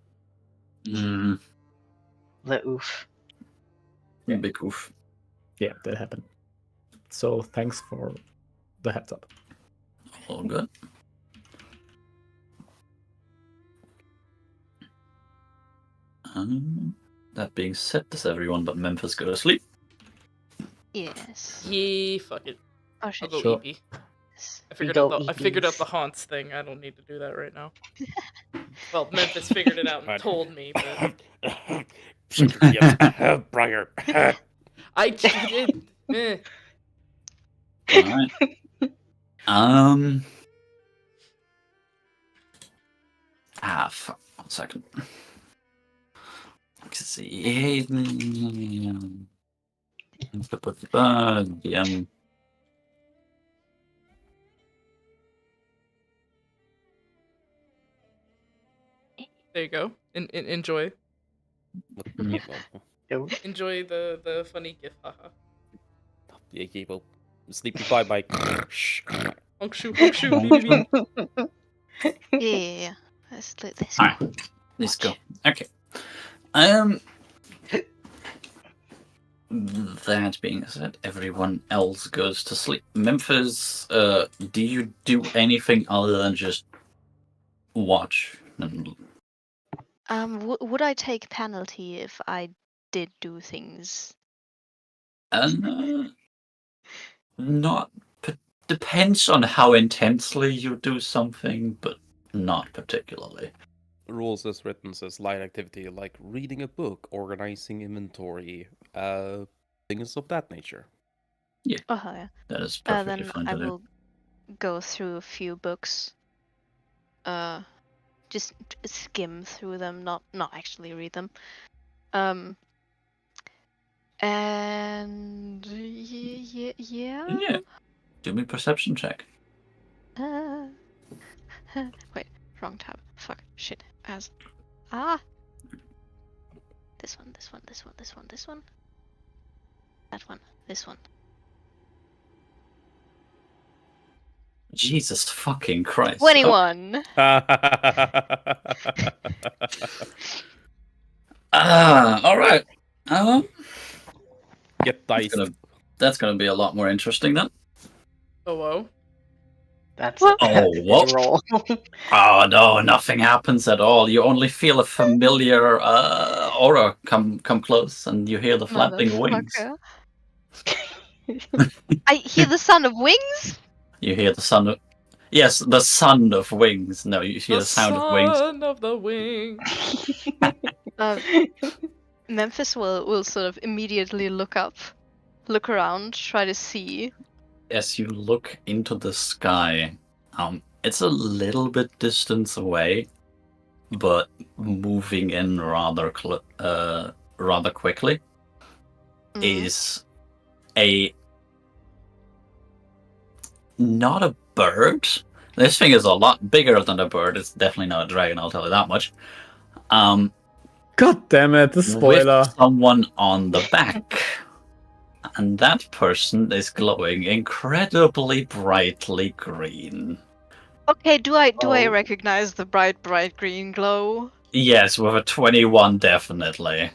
Mm, The oof. Yeah. Big oof. Yeah, that happened. So thanks for the heads up. All good. That being said, does everyone but Memphis go to sleep? Yes. Yeah, fuck it. Oh I'll shit. go Sure. EP. Yes. I go figured out EPs. the haunts thing. I don't need to do that right now. Well, Memphis figured it out and Right. told me, but Briar. I did. Alright. Fuck. 1 second. Let's see. There you go. Enjoy. Yeah, well, Enjoy the funny gif. Haha. yeah, well, sleepy bye bye. Honk shoe, BBB. Yeah. Let's do this. Alright. Let's go. Okay. That being said, everyone else goes to sleep. Memphis, do you do anything other than just watch? Would I take penalty if I did do things? Not. Depends on how intensely you do something, but not particularly. Rules as written says light activity like reading a book, organizing inventory, things of that nature. Oh yeah. That is perfectly Then fine I to do. will go through a few books. Just skim through them, not actually read them. And yeah. Yeah. Do me a perception check. Wait, wrong tab. Fuck, shit. This one. That one. This one. Jesus fucking Christ. 21. Alright. Get diced. That's gonna be a lot more interesting then. Hello. That's What? a what? roll. Oh no, nothing happens at all. You only feel a familiar aura come close, and you hear the flapping wings. Motherfucker. I hear the sound of wings? You hear the sound of the sound of wings. No, you hear the sound of wings. Son of the wing. Memphis will sort of immediately look around, try to see. As you look into the sky, it's a little bit distance away, but moving in rather quickly. Is not a bird. This thing is a lot bigger than a bird. It's definitely not a dragon, I'll tell you that much. God damn it, the spoiler. With someone on the back. And that person is glowing incredibly brightly green. Okay, do I recognize the bright green glow? Yes, with a 21 definitely.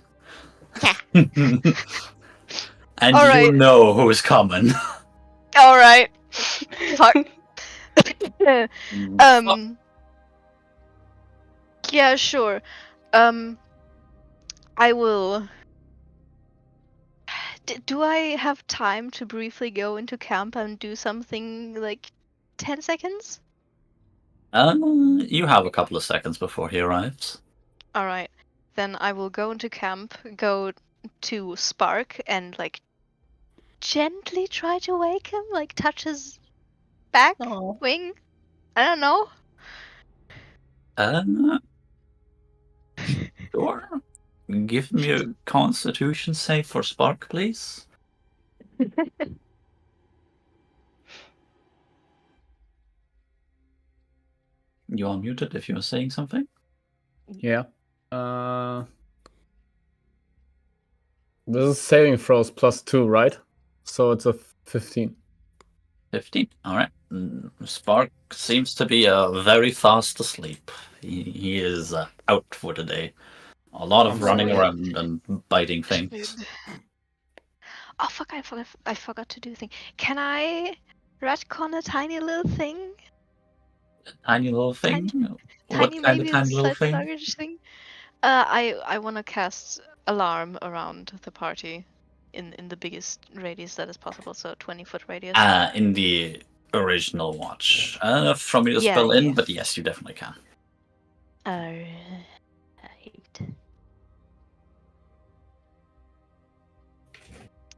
And All right. you know who's coming. Alright. Fuck. Yeah, sure. I will. Do I have time to briefly go into camp and do something like 10 seconds? You have a couple of seconds before he arrives. Alright. Then I will go into camp, go to Spark and like gently try to wake him, like touch his back wing. I don't know. Sure. Give me a Constitution save for Spark, please. You are muted if you're saying something. Yeah. This is saving throws +2, right? So it's a 15. 15. All right. Spark seems to be very fast asleep. He is out for the day. A lot of I'm running sorry. around and biting things. Oh fuck! I forgot to do a thing. Can I retcon a tiny little thing? Tiny little thing? What Tiny, kind of maybe a tiny little slight thing? sluggish thing. I want to cast alarm around the party in the biggest radius that is possible, so 20-foot radius. In the original watch. From your Yeah, spell in, yeah. but yes, you definitely can.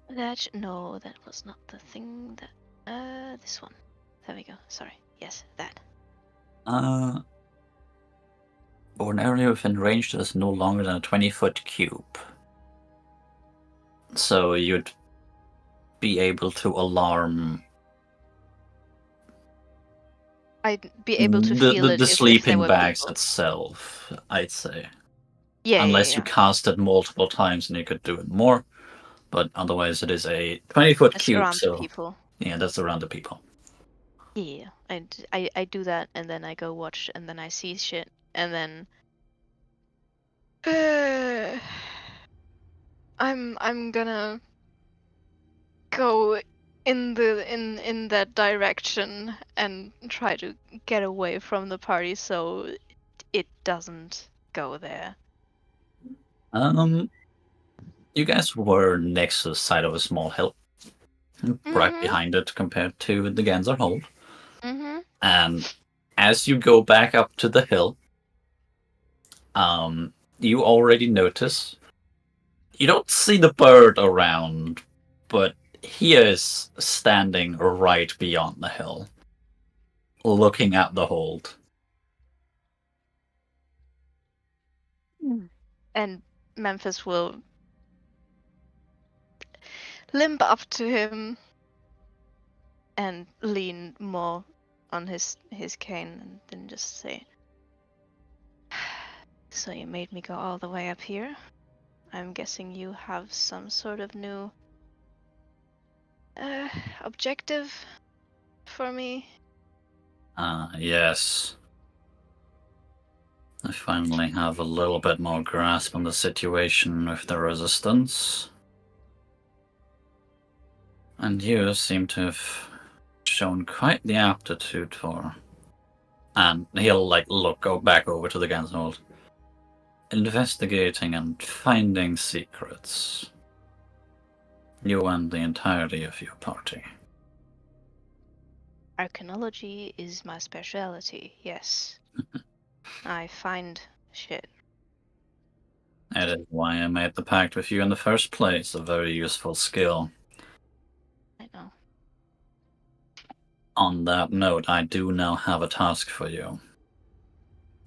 Right. No, that was not the thing. That this one. There we go. Sorry. Yes, that. Or an area within range that is no longer than a 20-foot cube. So you'd be able to alarm I'd be able to feel it the if there sleeping were bags people. itself, I'd say. Yeah, Unless yeah, you cast it multiple times and you could do it more. But otherwise it is a 20-foot It's cube, around so people. yeah, that's around the people. Yeah, I do that, and then I go watch, and then I see shit, and then I'm gonna go in that direction and try to get away from the party so it doesn't go there. You guys were next to the side of a small hill, right Mhm. behind it compared to the Ganser Hold. Mhm. And as you go back up to the hill, you already notice you don't see the bird around, but he is standing right beyond the hill, looking at the hold. And Memphis will limp up to him and lean more on his cane and then just say, "So you made me go all the way up here? I'm guessing you have some sort of new objective for me?" Yes. I finally have a little bit more grasp on the situation with the resistance. And you seem to have shown quite the aptitude for. And he'll go back over to the Ganshold. Investigating and finding secrets. You and the entirety of your party. Archaeology is my specialty, yes. I find shit. It is why I made the pact with you in the first place, a very useful skill. I know. On that note, I do now have a task for you.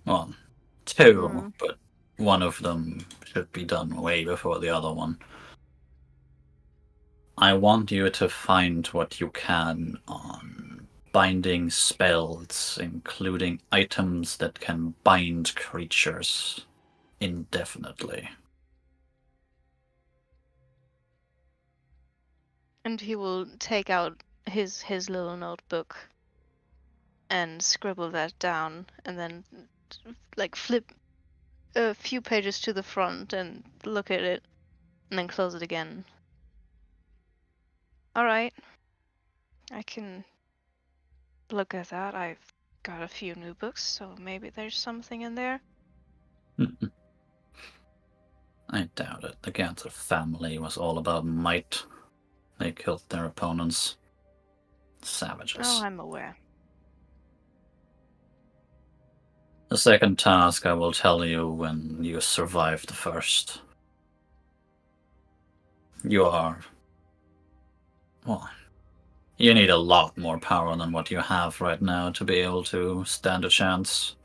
Well, two, but one of them should be done way before the other one. I want you to find what you can on binding spells, including items that can bind creatures indefinitely. And he will take out his little notebook and scribble that down and then like flip a few pages to the front and look at it and then close it again. All right. I can look at that. I've got a few new books, so maybe there's something in there. I doubt it. The Ganser family was all about might. They killed their opponents. Savages. Oh, I'm aware. The second task I will tell you when you survive the first. You are. Well, you need a lot more power than what you have right now to be able to stand a chance.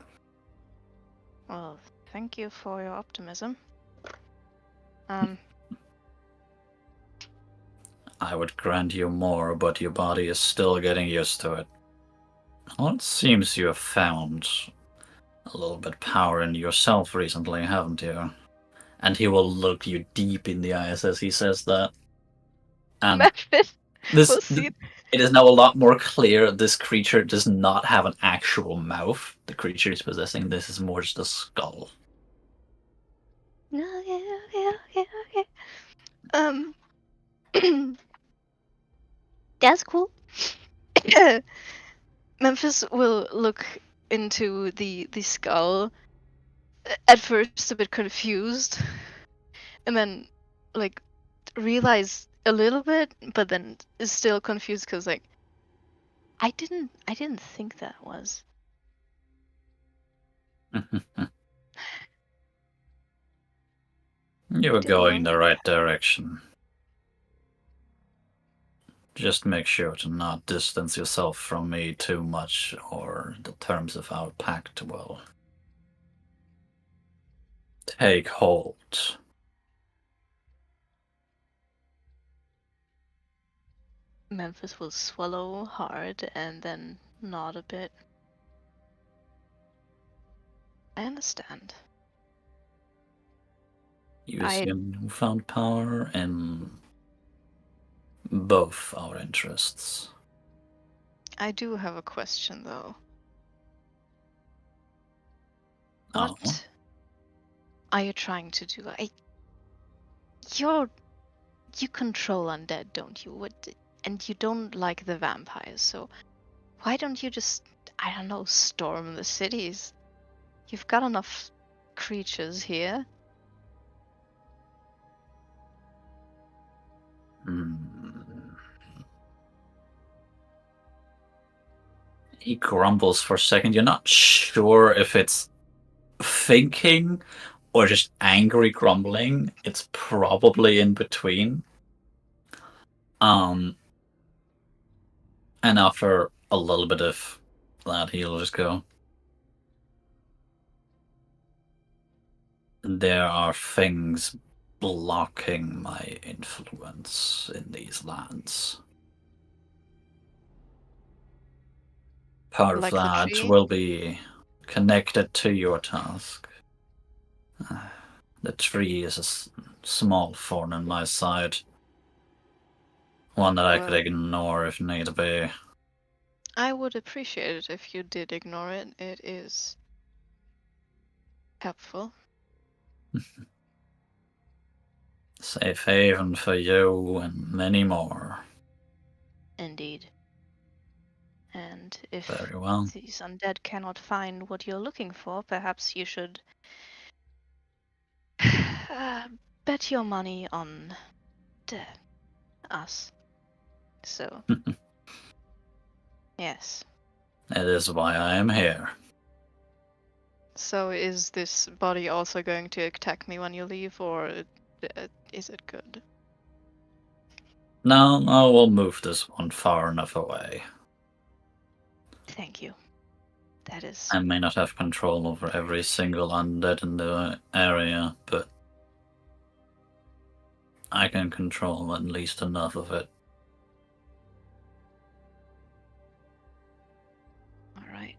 Well, thank you for your optimism. I would grant you more, but your body is still getting used to it. Well, it seems you have found a little bit power in yourself recently, haven't you? And he will look you deep in the eyes as he says that. And Memphis, this, we'll see. it is now a lot more clear this creature does not have an actual mouth. The creature is possessing this is more just a skull. No, yeah. That's cool. Memphis will look into the skull, at first a bit confused, and then like realize a little bit, but then is still confused because like I didn't think that was. You were Didn't going know the right direction. Just make sure to not distance yourself from me too much, or the terms of our pact will take hold. Memphis will swallow hard and then nod a bit. I understand. You I- see a newfound power in both our interests. I do have a question though. Oh. What are you trying to do? You control undead, don't you? And you don't like the vampires, so why don't you just, I don't know, storm the cities? You've got enough creatures here. He grumbles for a second. You're not sure if it's thinking or just angry grumbling. It's probably in between. And after a little bit of that, he'll just go, there are things blocking my influence in these lands. Part Like of the that tree? will be connected to your task. The tree is a small thorn in my side. One that I could Well, ignore if need be. I would appreciate it if you did ignore it. It is helpful. Safe haven for you and many more. Indeed. And if Very well. these undead cannot find what you're looking for, perhaps you should bet your money on us. So, yes. It is why I am here. So is this body also going to attack me when you leave, or is it good? No, I will move this one far enough away. Thank you. That is... I may not have control over every single undead in the area, but I can control at least enough of it. Alright.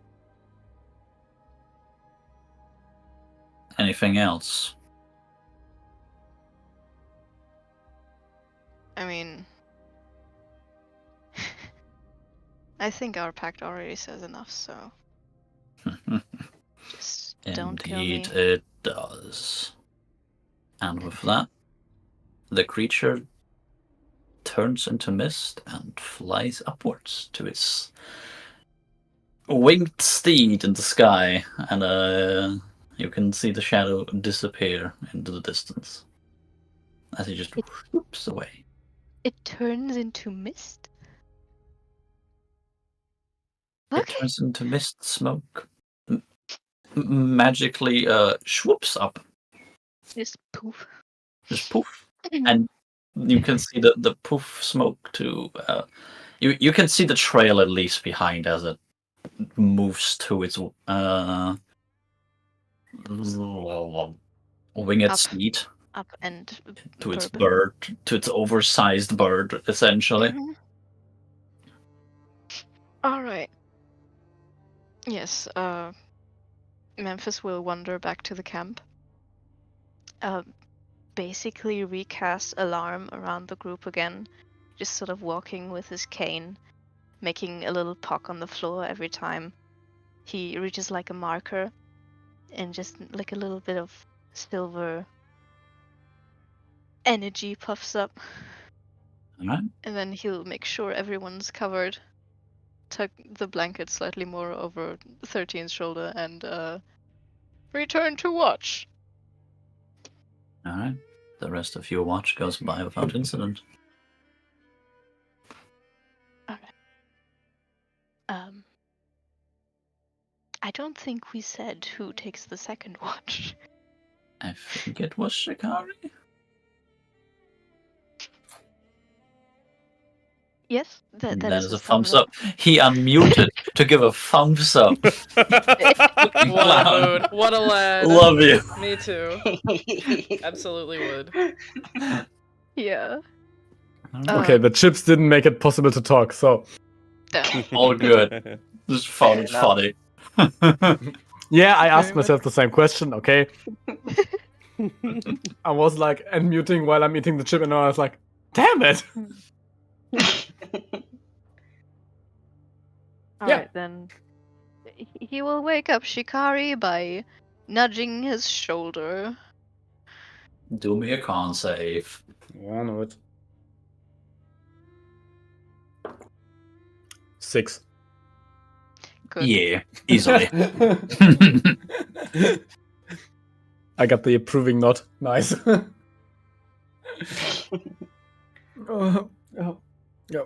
Anything else? I mean... I think our pact already says enough, so... Just don't kill me. Indeed, it does. And with that, the creature turns into mist and flies upwards to its winged steed in the sky, and you can see the shadow disappear into the distance as he just whoops away. It turns into mist? It Okay. turns into mist, smoke, magically swoops up, Just poof. just poof, and You can see the poof smoke too. You can see the trail at least behind as it moves to its winged Up. steed, Up and to its bourbon. bird, to its oversized bird, essentially. Mhm. All right. Yes. Memphis will wander back to the camp. Basically recast alarm around the group again, just sort of walking with his cane, making a little pock on the floor every time he reaches like a marker, and just like a little bit of silver energy puffs up. Alright. And then he'll make sure everyone's covered, tuck the blanket slightly more over 13's shoulder, and return to watch. Alright. The rest of your watch goes by without incident. I don't think we said who takes the second watch. I think it was Shikari. Yes, that That is a his thumbs up. He unmuted to give a thumbs up. What a Clown. mood. What a lad. Love you. Me too. Absolutely would. Yeah. Okay, the chips didn't make it possible to talk, so All good. Just found it Fair funny. yeah, I asked Very myself the same question. Okay, I was like unmuting while I'm eating the chip, and I was like, "Damn it!" All Yeah. right, then. He will wake up Shikari by nudging his shoulder. Do me a con save. Yeah, I know it. 6. Good. Yeah, easily. I got the approving nod. Nice. Oh, yeah.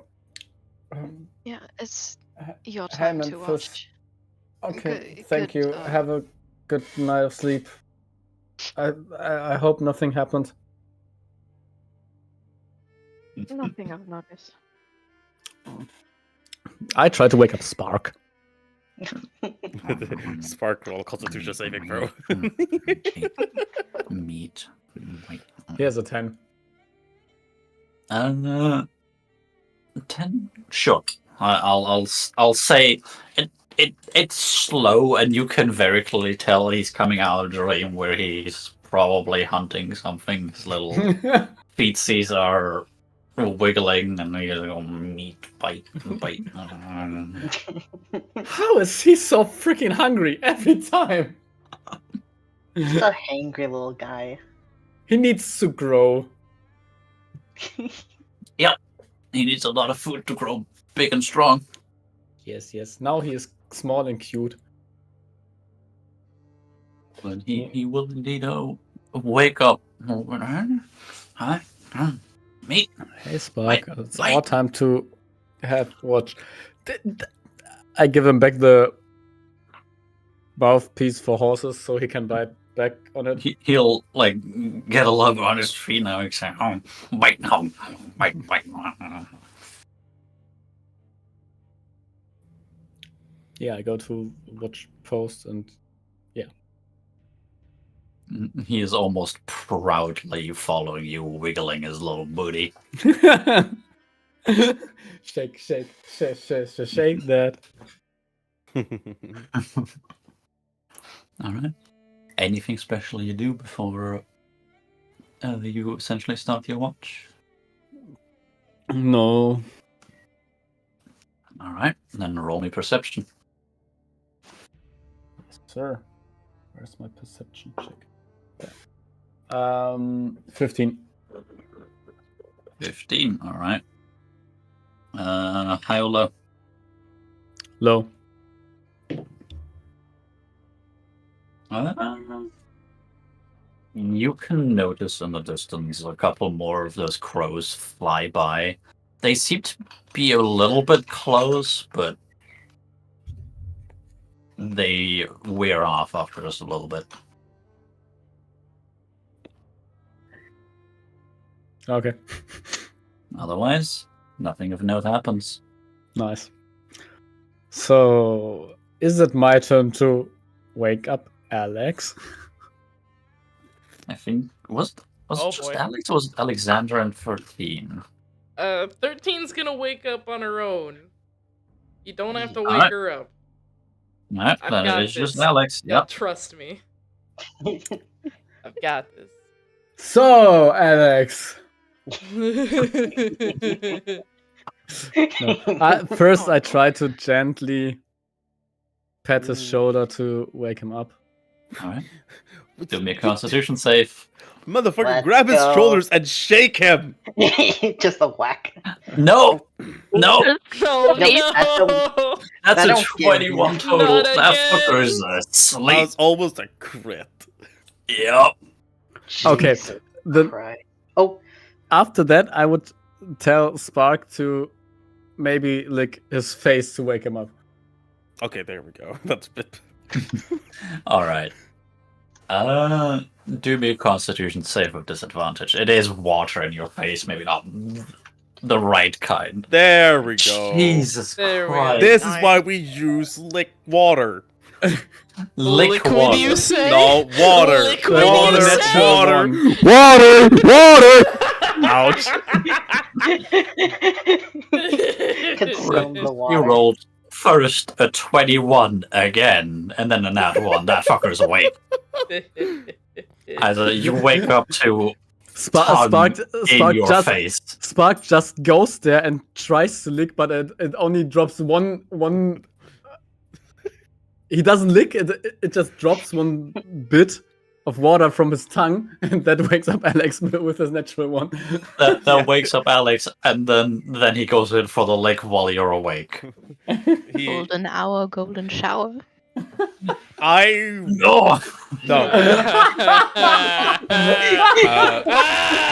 Yeah, it's H- your hey, time to Memphis. watch. Okay, Good- thank good, you. Have a good night of sleep. I hope nothing happened. Nothing I've noticed. I tried to wake up Spark. Spark roll Constitution saving throw. Meat. Wait. Here's a 10. 10. Sure. I'll say it's slow, and you can very clearly tell he's coming out of a dream where he's probably hunting something. His little feetsies are wiggling, and he's going meat bite. How is he so freaking hungry every time? Just a hangry little guy. He needs to grow. He needs a lot of food to grow big and strong. Yes. Now he is small and cute. But he will indeed wake up. Hi, meat. Hey, Spark. It's wait. our time to have watch. I give him back the mouthpiece for horses so he can bite back on it. He'll like get a lug on his feet now. He's saying, "Oh, bite now, bite." Yeah, I go to watch post and He is almost proudly following you, wiggling his little booty. shake that. All right. Anything special you do before you essentially start your watch? No. All right. Then roll me perception. Sir. Where's my perception check? There. 15. 15. All right. High or low? Low. You can notice in the distance a couple more of those crows fly by. They seem to be a little bit close, but they wear off after just a little bit. Okay. Otherwise, nothing of note happens. Nice. So, is it my turn to wake up Alex? I think was Oh, it just boy. Alex or was it Alexander and 13? 13's gonna wake up on her own. You don't have to wake Alright. her up. No, I've then got it is just this. Alex. Yeah, Yep. trust me. I've got this. So, Alex. First, I try to gently pat his shoulder to wake him up. Alright. Do me a constitution save. Motherfucker, Let's grab his go. shoulders and shake him. Just a whack. No! No! No, Nope, no. That's That a don't give 21 me- total. Not That again. fucker is a That sleep. was almost a crit. Yep. Okay, Jesus the- Christ. Oh, After that, I would tell Spark to maybe lick his face to wake him up. Okay, there we go. That's a bit. Alright. Do me a constitution save with disadvantage. It is water in your face, maybe not the right kind. There we go. Jesus There we go. Christ. This is why we use lick water. Lick Liquid, water. you say? No, water. Liquid, Water. you Natural Water. one. Water! Ouch. consume the You water. rolled first a 21 again, and then a nat 1. That fucker's awake. Either you wake up to Spark in your face. Spark just goes there and tries to lick, but it only drops one. He doesn't lick it. It just drops one bit of water from his tongue, and that wakes up Alex with his natural one. That wakes up Alex, and then he goes in for the lick while you're awake. He, Golden hour, golden shower. I No! no.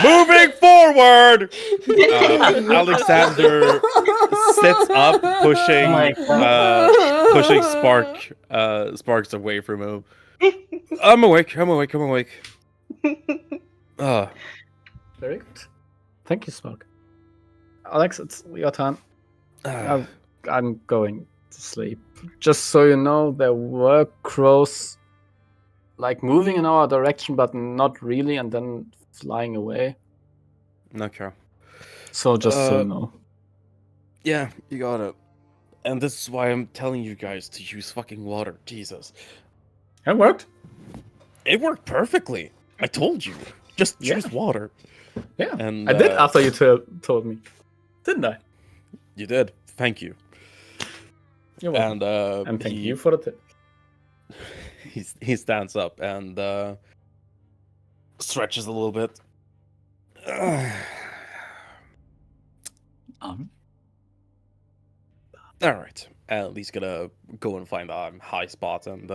Moving forward, Alexander sits up, pushing my pushing Sparks away from him. I'm awake. Very good. Thank you, Spark. Alex, it's your turn. I'm going to sleep. Just so you know, there were crows like moving in our direction, but not really, and then flying away. Okay. So just so you know. Yeah, you got it. And this is why I'm telling you guys to use fucking water. Jesus. It worked. It worked perfectly. I told you. Just choose water. Yeah, And I did after you told me, didn't I? You did. Thank you. You're welcome. And thank you for the tip. he stands up and stretches a little bit. All right. And he's gonna go and find a high spot and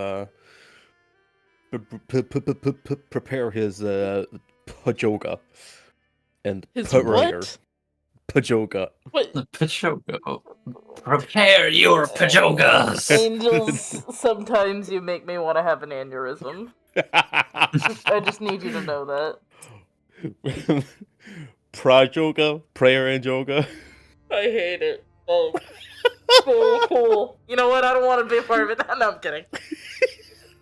prepare his pajoga and His prayer. what? Pajoga. What? The Pajoga. Prepare your Pajogas! Angels, sometimes you make me want to have an aneurysm. I just need you to know that. Prajoga, prayer and yoga. I hate it. Oh, so cool. You know what? I don't want to be a part of it. No, I'm kidding.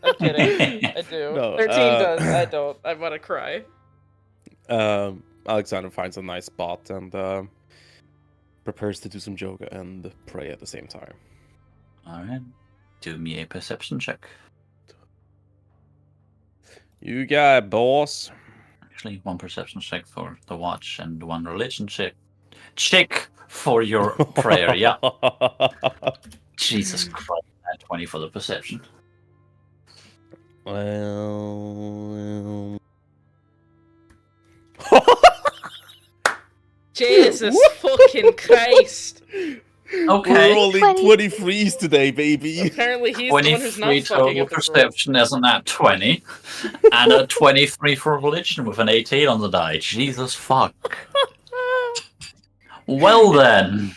I'm kidding. I do. No, 13 does. I don't. I want to cry. Alexander finds a nice spot and prepares to do some yoga and pray at the same time. Alright. Do me a perception check. You got it, boss. Actually, one perception check for the watch and one religion check. Check for your prayer, yeah. Jesus Christ, I had 20 for the perception. Well... Jesus fucking Christ. Okay. We're rolling 23s today, baby. Apparently he's the one who's 23 not fucking total at the room. perception as an at 20. And a 23 for religion with an 18 on the die. Jesus fuck. Well then.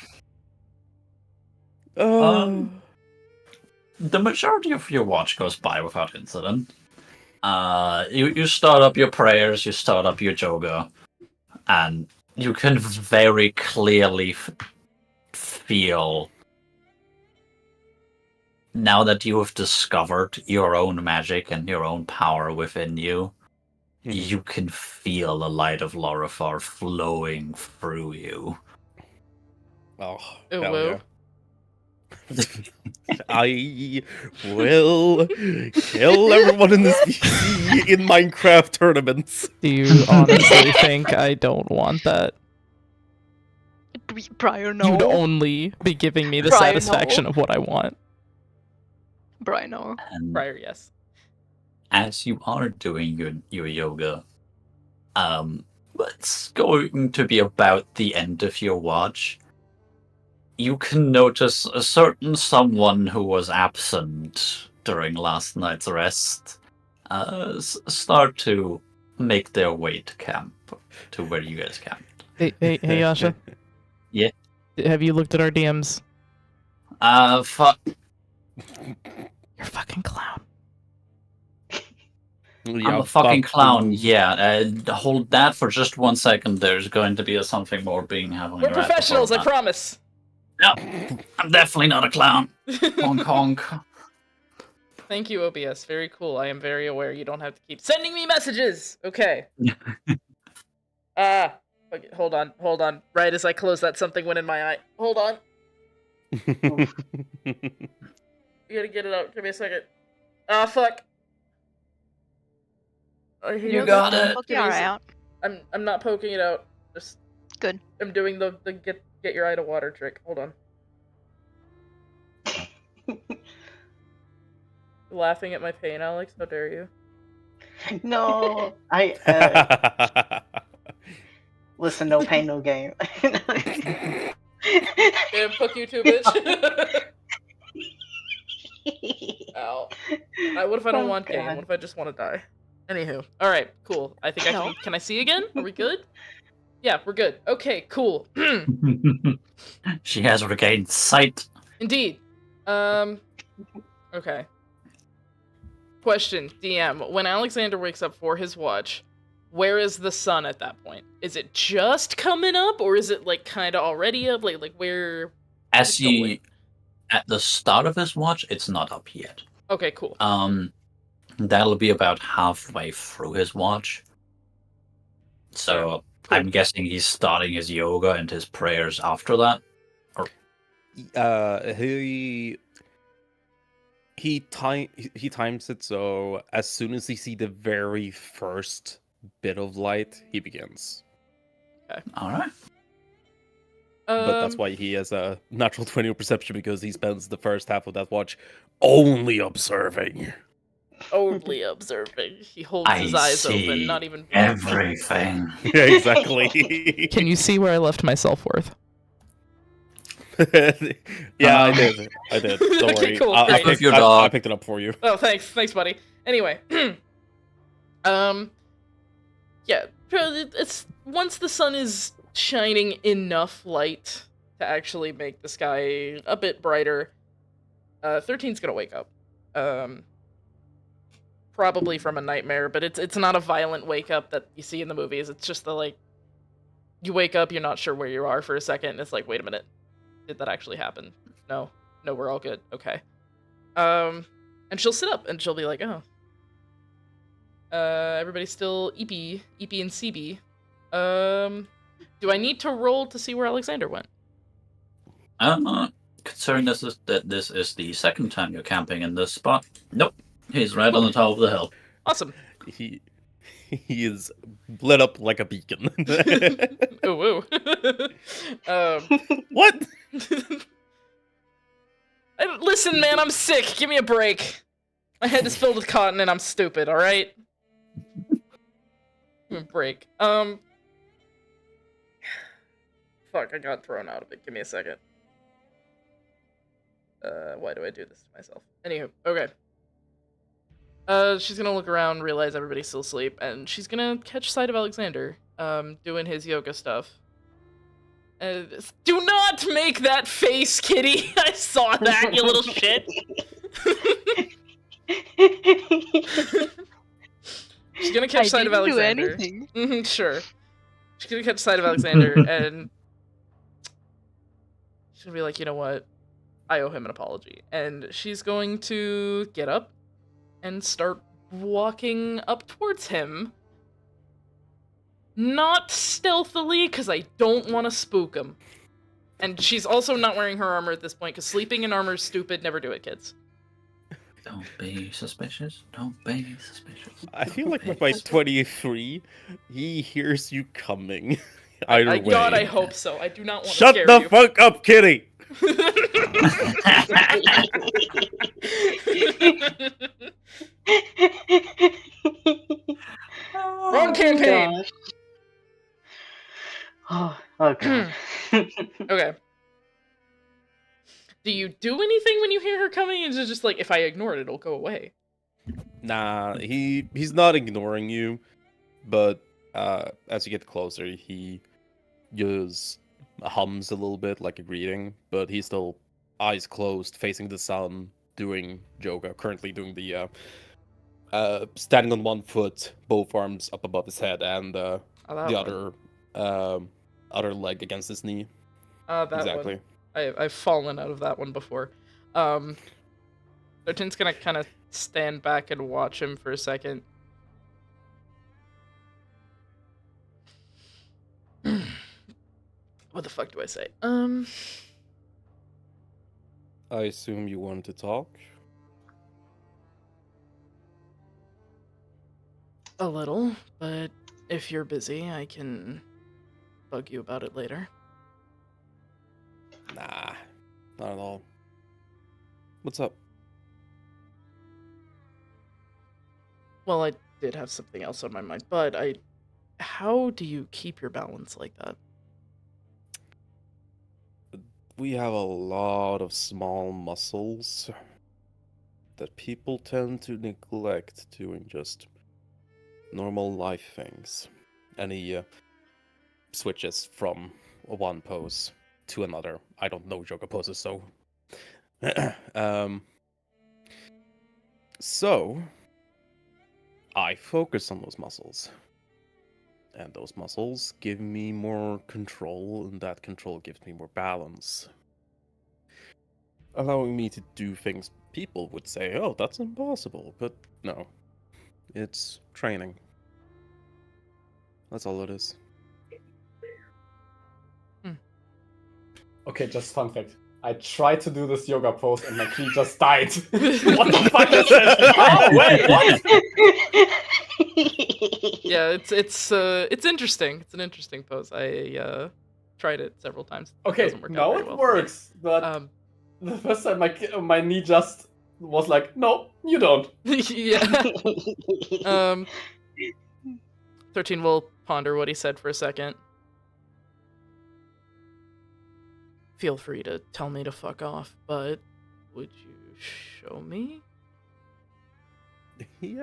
The majority of your watch goes by without incident. You start up your prayers, you start up your yoga, and you can very clearly feel, now that you have discovered your own magic and your own power within you, you can feel the light of Lorifar flowing through you. Oh, Ooh, hell woo. yeah. I will kill everyone in this VC in Minecraft tournaments. Do you honestly think I don't want that? Briar, no. You'd only be giving me the Briar, no. satisfaction of what I want. Briar, no. And Prior, yes. as you are doing your yoga, it's going to be about the end of your watch. You can notice a certain someone who was absent during last night's rest start to make their way to camp, to where you guys camped. Hey, Yasha. Yeah? Have you looked at our DMs? Fuck. You're a fucking clown. I'm a fucking clown, yeah. Hold that for just 1 second. There's going to be something more being happening. We're right professionals, I before that. promise. No, I'm definitely not a clown. Honk honk. Thank you, OBS. Very cool. I am very aware you don't have to keep sending me messages. Okay. Okay, hold on. Right as I close that, something went in my eye. Hold on. You gotta get it out. Give me a second. Ah, fuck. You got it. Poke your eye out. I'm not poking it out. Just Good. I'm doing the get your eye to water trick. Hold on. Laughing at my pain, Alex. How dare you? No, I listen. No pain, no gain. Damn, fuck you too, bitch. Ow. What if I don't Oh, want game? God. What if I just want to die? Anywho. Alright, cool. I think I can... Can I see again? Are we good? Yeah, we're good. Okay, cool. She has regained sight. Indeed. Okay. Question, DM. When Alexander wakes up for his watch, where is the sun at that point? Is it just coming up, or is it, like, kind of already up? Like where... As he... At the start of his watch, it's not up yet. Okay, cool. That'll be about halfway through his watch. So Cool. I'm guessing he's starting his yoga and his prayers after that. He times it so as soon as he see the very first bit of light, he begins. All right. But that's why he has a natural 20 perception, because he spends the first half of that watch only observing. Only observing. He holds his eyes open, not even... everything. Yeah, exactly. Can you see where I left my self-worth? Yeah, I did. Don't Okay, worry. cool, I great. picked it up for you. Oh, thanks, buddy. Anyway, yeah, it's once the sun is shining enough light to actually make the sky a bit brighter, 13's gonna wake up. Probably from a nightmare, but it's not a violent wake up that you see in the movies. It's just the, like, you wake up, you're not sure where you are for a second, and it's like, wait a minute, did that actually happen? No, we're all good. Okay. And she'll sit up and she'll be like, oh. Everybody's still EP and CB. Do I need to roll to see where Alexander went? Considering this is the second time you're camping in this spot, nope. He's right on the top of the hill. Awesome. He is lit up like a beacon. Ooh, woo. What? Listen, man, I'm sick. Give me a break. My head is filled with cotton and I'm stupid, alright? Give me a break. Fuck, I got thrown out of it. Give me a second. Why do I do this to myself? Anywho, okay. She's gonna look around, realize everybody's still asleep, and she's gonna catch sight of Alexander, doing his yoga stuff. Do not make that face, kitty! I saw that, you little shit! She's gonna catch sight of Alexander. I didn't do anything. Sure. She's gonna catch sight of Alexander, and she's gonna be like, you know what? I owe him an apology. And she's going to get up and start walking up towards him. Not stealthily, because I don't want to spook him. And she's also not wearing her armor at this point, because sleeping in armor is stupid. Never do it, kids. Don't be suspicious. Don't be suspicious. I feel Don't like be with my suspicious. 23, he hears you coming. Either way. God, I hope so. I do not want to Shut scare the you. fuck up, Kitty! Wrong campaign! Gosh. Oh god. Okay. Do you do anything when you hear her coming? Is it just like, if I ignore it, it'll go away? Nah, he's not ignoring you, but as you get closer, he just hums a little bit like a greeting, but he's still eyes closed, facing the sun, doing yoga, currently doing the standing on one foot, both arms up above his head, and Oh, that the one. other leg against his knee. That Exactly. one. I've fallen out of that one before. 13's gonna kind of stand back and watch him for a second. What the fuck do I say? I assume you want to talk? A little, but if you're busy, I can bug you about it later. Nah, not at all. What's up? Well, I did have something else on my mind, but how do you keep your balance like that? We have a lot of small muscles that people tend to neglect doing just normal life things. And he switches from one pose to another. I don't know yoga poses, so... So, I focus on those muscles. And those muscles give me more control, and that control gives me more balance. Allowing me to do things people would say, oh, that's impossible. But no. It's training. That's all it is. Okay, just fun fact. I tried to do this yoga pose and my key just died. What the fuck is this? Oh, wait, what? Yeah, it's interesting. It's an interesting pose. I tried it several times. Okay, doesn't work out now very it well for me. works, but the first time my knee just was like, no, you don't. Yeah. 13 will ponder what he said for a second. Feel free to tell me to fuck off, but would you show me? He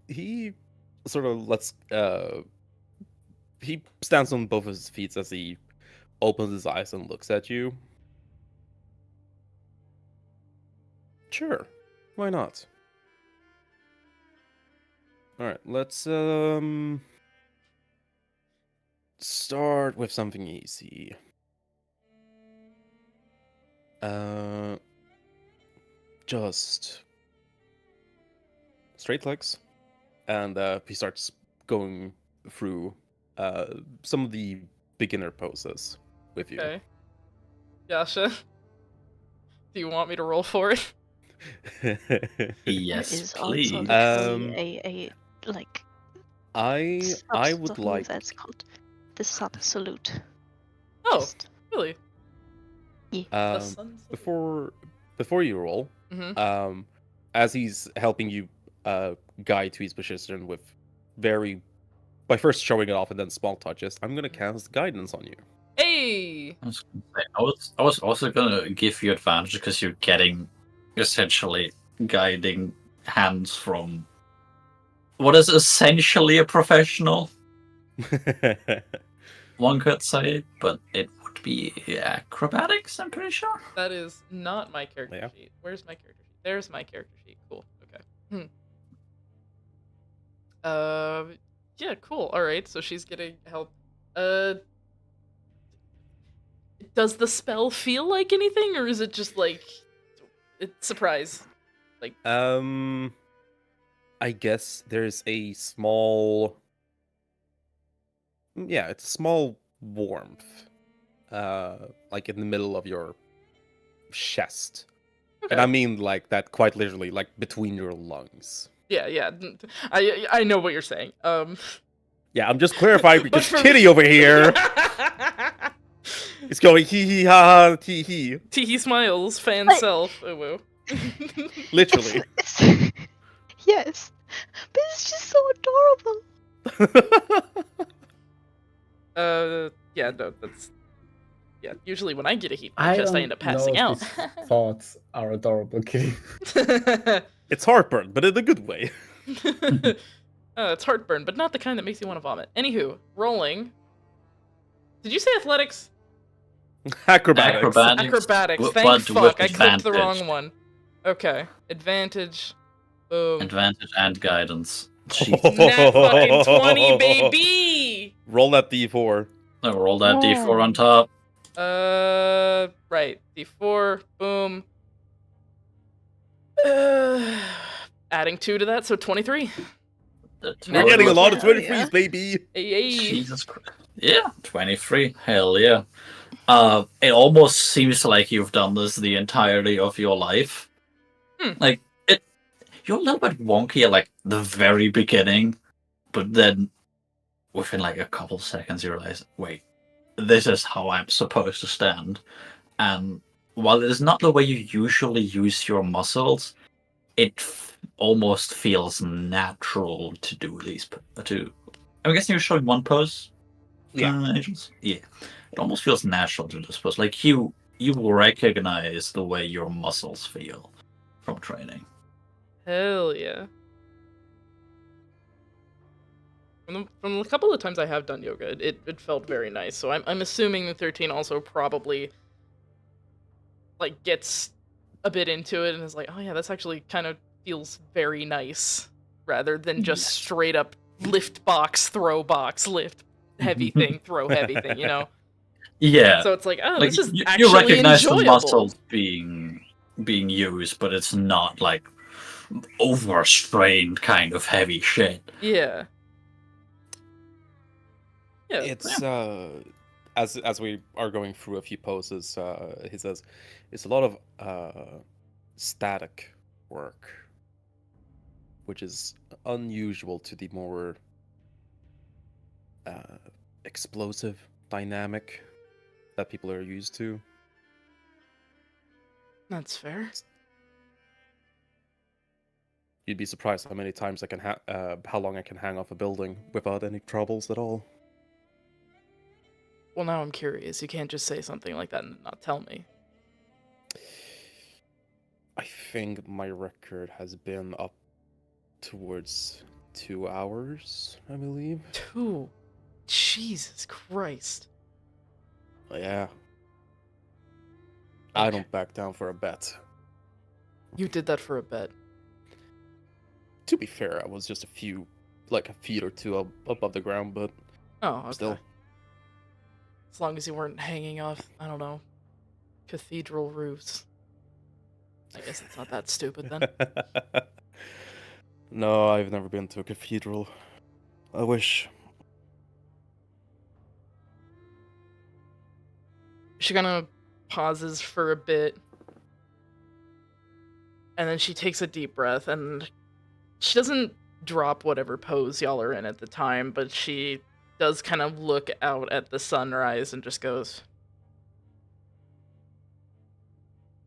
he sort of lets he stands on both of his feet as he opens his eyes and looks at you. Sure, why not? All right, let's start with something easy. Just straight legs, and he starts going through some of the beginner poses with you. Okay. Yasha, do you want me to roll for it? Yes, There is please. also literally a like I would something like that's called the sun salute. Oh, Just- really? The sun's before you roll, Mhm. As he's helping you guide to his position with by first showing it off and then small touches, I'm gonna cast guidance on you. Hey! I was gonna say, I was also gonna give you advantage because you're getting essentially guiding hands from what is essentially a professional, one could say, but it would be acrobatics, I'm pretty sure. That is not my character Yeah. sheet. Where's my character sheet? There's my character sheet. Cool. Okay. Yeah, cool. All right, so she's getting help. Does the spell feel like anything, or is it just like it's surprise? Like, I guess there's a small, yeah, it's a small warmth, like in the middle of your chest, and I okay. mean like that quite literally, like between your lungs. Yeah. I know what you're saying. Yeah, I'm just clarifying But because for Kitty over here is going hee hee ha ha tee hee, Teehee smiles, fan Like- self. Oh woo. literally. Yes, but it's just so adorable. Yeah, no, that's yeah. Usually when I get a heat in I my chest, I don't end up know passing if out. these thoughts are adorable, Kitty. It's heartburn, but in a good way. It's heartburn, but not the kind that makes you want to vomit. Anywho, rolling. Did you say athletics? Acrobatics. Acrobatics. But Thank with fuck. I clicked the advantage. wrong one. Okay. Advantage. Boom. Advantage and guidance. Nat fucking 20, baby! Roll that d4. So roll that d4 on top. Right. D4. Boom. Adding 2 to that, so 23. The We're getting a total- lot of Hell 23s, yeah. baby. Hey. Jesus Christ. Yeah, 23. Hell yeah. It almost seems like you've done this the entirety of your life. Like, you're a little bit wonky at like the very beginning, but then within like a couple seconds you realize, wait, this is how I'm supposed to stand. And while it is not the way you usually use your muscles, it almost feels natural to do these. I'm guessing you're showing one pose. Yeah. Agents? Yeah. It almost feels natural to this pose. Like you recognize the way your muscles feel from training. Hell yeah. From the couple of times I have done yoga, it felt very nice. So I'm assuming the 13 also probably like gets a bit into it and is like, oh yeah, that's actually kind of feels very nice, rather than just straight up lift box, throw box, lift heavy thing, throw heavy thing, you know? Yeah. So it's like, oh, Like this is you actually recognize the enjoyable. muscles being used, but it's not like overstrained kind of heavy shit. Yeah. Yeah. It's as we are going through a few poses, he says it's a lot of static work, which is unusual to the more explosive dynamic that people are used to. That's fair. You'd be surprised how many times I can how long I can hang off a building without any troubles at all. Well, now I'm curious. You can't just say something like that and not tell me. I think my record has been up towards 2 hours, I believe. 2. Jesus Christ. Yeah. I don't back down for a bet. You did that for a bet. To be fair, I was just a feet or two above the ground, but Oh, okay. still. As long as you weren't hanging off, I don't know, cathedral roofs. I guess it's not that stupid then. No, I've never been to a cathedral. I wish. She kind of pauses for a bit. And then she takes a deep breath, and she doesn't drop whatever pose y'all are in at the time, but she does kind of look out at the sunrise and just goes,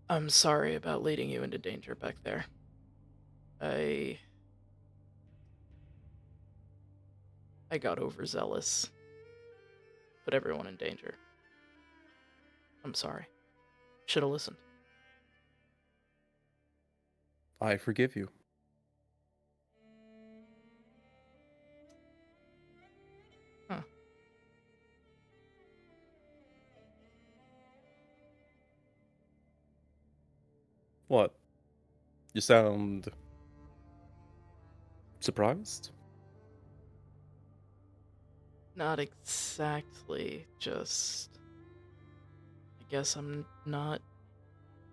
I'm sorry about leading you into danger back there. I got overzealous. Put everyone in danger. I'm sorry. Should have listened. I forgive you. Huh. What? You sound surprised? Not exactly, just... I guess I'm not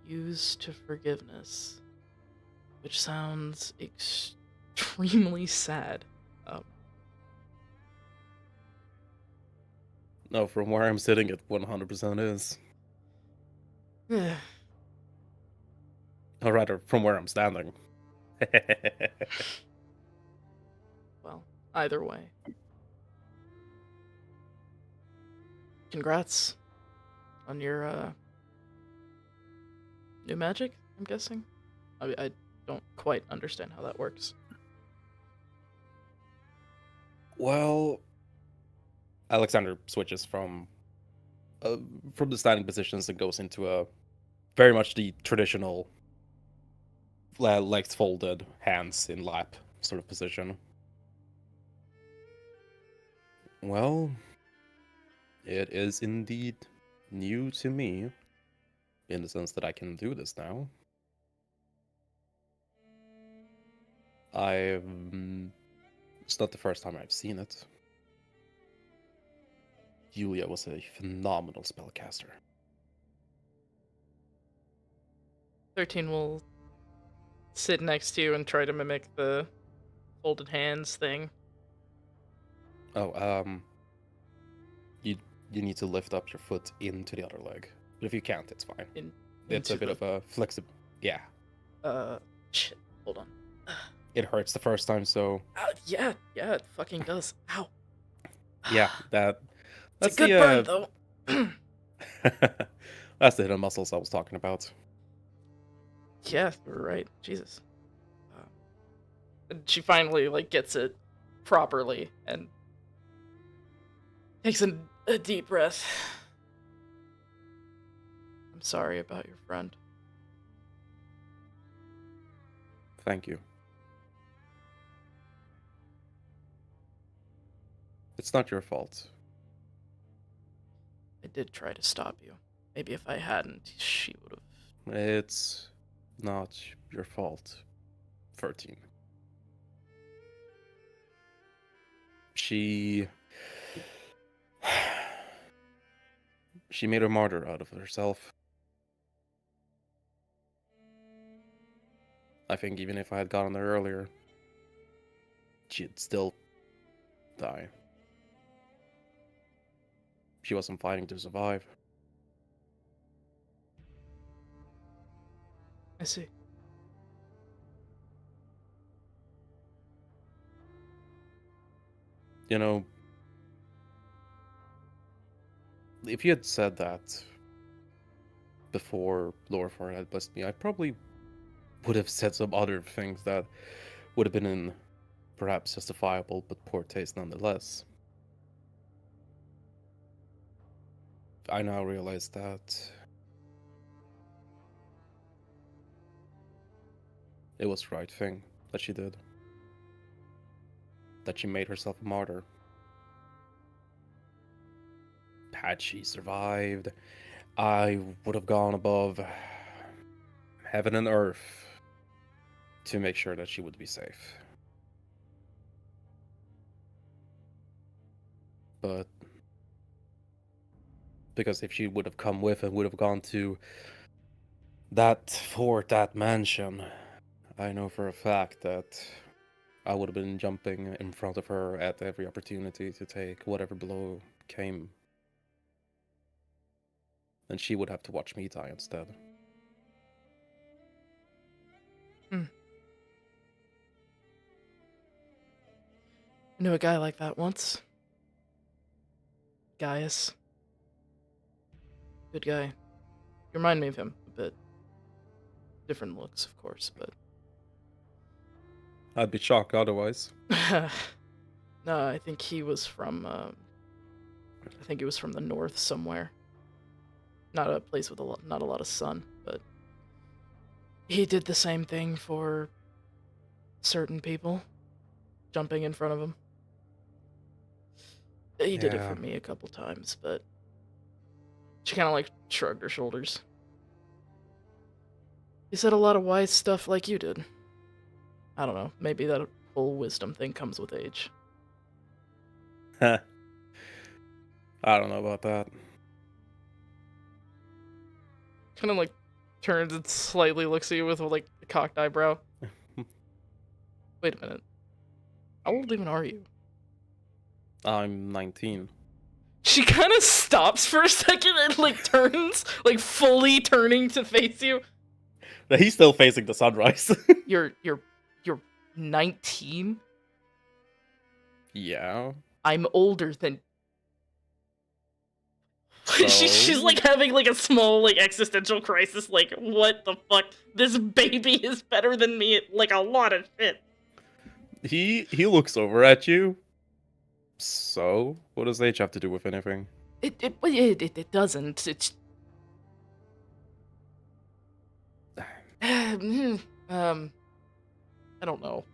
used to forgiveness. Which sounds extremely sad. No, from where I'm sitting, it 100% is. Or rather, from where I'm standing. Well, either way. Congrats on your new magic, I'm guessing? I don't quite understand how that works. Well, Alexander switches from the standing positions and goes into a very much the traditional legs folded, hands in lap sort of position. Well, it is indeed new to me, in the sense that I can do this now. It's not the first time I've seen it. Julia was a phenomenal spellcaster. 13 will sit next to you and try to mimic the folded hands thing. Oh, you need to lift up your foot into the other leg. But if you can't, it's fine. It's a bit of a flexible. Yeah. Shit. Hold on. It hurts the first time, so Yeah, it fucking does. Ow. yeah, that's It's a good burn, though. that's the hidden muscles I was talking about. Yeah, you're right. Jesus. And she finally, gets it properly and takes a deep breath. I'm sorry about your friend. Thank you. It's not your fault. I did try to stop you. Maybe if I hadn't, she would have. It's not your fault, 13. She made a martyr out of herself. I think even if I had gotten there earlier, she'd still die. She wasn't fighting to survive. I see. You know, if you had said that before Lorifar had blessed me, I probably would have said some other things that would have been in perhaps justifiable but poor taste nonetheless. I now realize that it was the right thing that she did. That she made herself a martyr. Had she survived, I would have gone above heaven and earth to make sure that she would be safe. But because if she would have come with and would have gone to that fort, that mansion, I know for a fact that I would have been jumping in front of her at every opportunity to take whatever blow came. And she would have to watch me die instead. I knew a guy like that once. Gaius. Good guy. You remind me of him a bit. Different looks, of course, but... I'd be shocked otherwise. No, I think he was from, I think he was from the north somewhere. Not a place with not a lot of sun, but... He did the same thing for certain people. Jumping in front of him. He did it for me a couple times, but... She kind of, shrugged her shoulders. He said a lot of wise stuff like you did. I don't know, maybe that whole wisdom thing comes with age. I don't know about that. Kind of like turns and slightly looks at you with like a cocked eyebrow. Wait a minute. How old even are you? I'm 19. She kind of stops for a second and like turns, like fully turning to face you. He's still facing the sunrise. You're 19? Yeah. I'm older than. So? She's like having like a small like existential crisis. Like, what the fuck? This baby is better than me at like a lot of shit. He looks over at you. So, what does age have to do with anything? It doesn't. It's I don't know.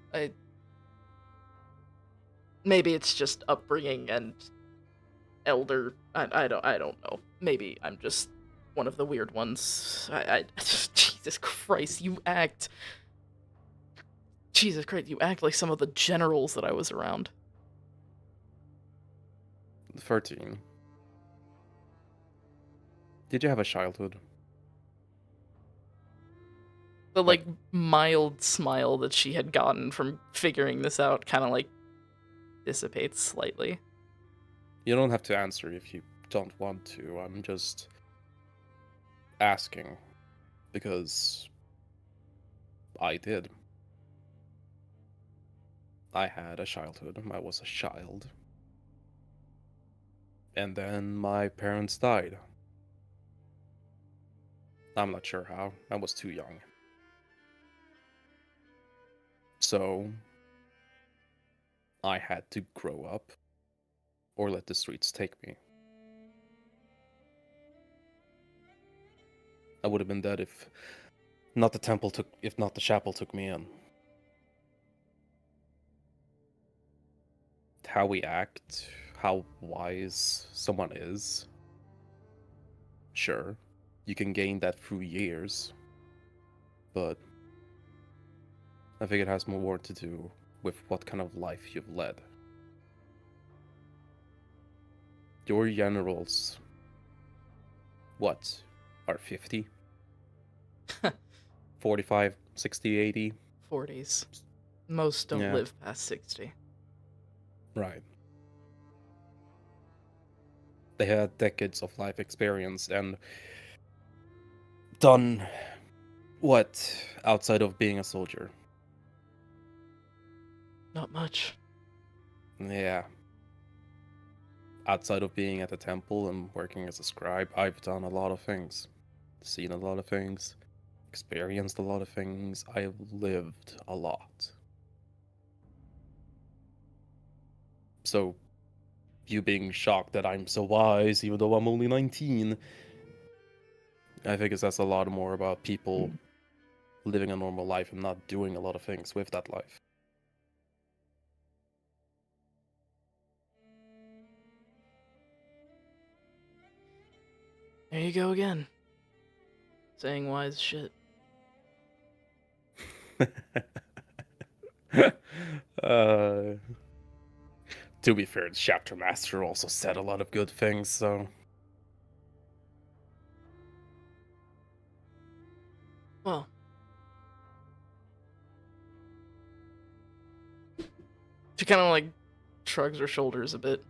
Maybe it's just upbringing and elder. I don't know. Maybe I'm just one of the weird ones. Jesus Christ, you act. Jesus Christ, you act like some of the generals that I was around. 13. Did you have a childhood? The like mild smile that she had gotten from figuring this out kind of like dissipates slightly. You don't have to answer if you don't want to. I'm just asking because I did. I had a childhood. I was a child. And then my parents died. I'm not sure how. I was too young. So I had to grow up or let the streets take me. I would have been dead if not the chapel took me in. How we act, how wise someone is. Sure, you can gain that through years, but I think it has more to do with what kind of life you've led. Your generals, what, are 50? 45, 60, 80? 40s. Most don't Yeah. live past 60. Right. They had decades of life experience and done what outside of being a soldier? Not much. Yeah. Outside of being at the temple and working as a scribe, I've done a lot of things. Seen a lot of things. Experienced a lot of things. I've lived a lot. So, you being shocked that I'm so wise, even though I'm only 19, I think it says a lot more about people living a normal life and not doing a lot of things with that life. There you go again. Saying wise shit. To be fair, the chapter master also said a lot of good things, so Well. She kind of like shrugs her shoulders a bit.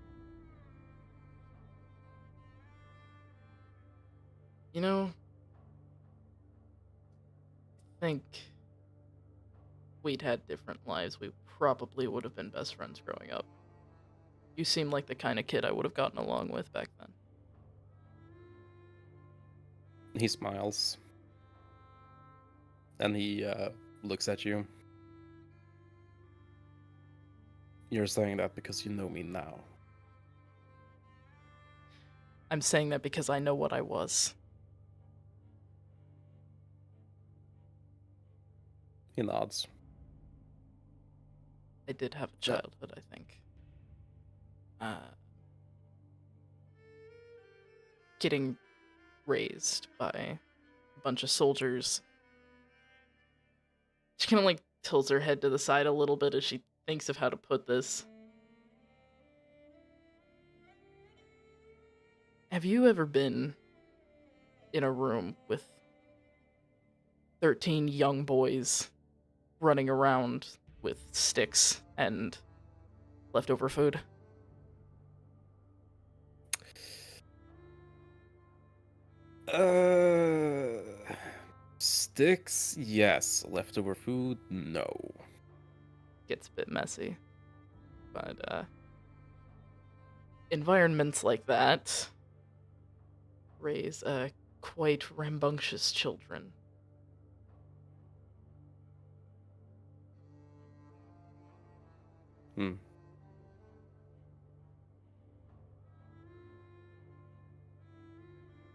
You know, I think we'd had different lives. We probably would have been best friends growing up. You seem like the kind of kid I would have gotten along with back then. he smiles. And he looks at you. You're saying that because you know me now. I'm saying that because I know what I was. He nods. I did have a childhood, I think. Getting raised by a bunch of soldiers. She kind of like tilts her head to the side a little bit as she thinks of how to put this. Have you ever been in a room with 13 young boys running around with sticks and leftover food? Sticks, yes. Leftover food, no. Gets a bit messy. But, environments like that raise, quite rambunctious children. Hmm.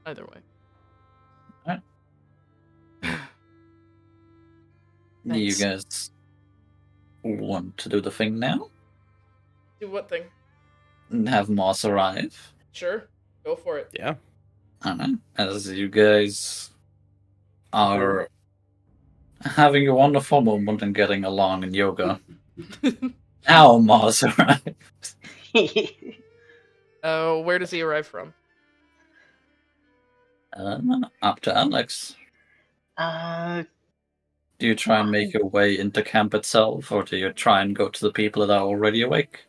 Either way. Alright. Do you Thanks. guys want to do the thing now? Do what thing? And have Moss arrive? Sure. Go for it. Yeah. Alright. As you guys are having a wonderful moment and getting along in yoga. Now Moss arrives. Where does he arrive from? Up to Alex. uh, Do you try and make your way into camp itself, or do you try and go to the people that are already awake?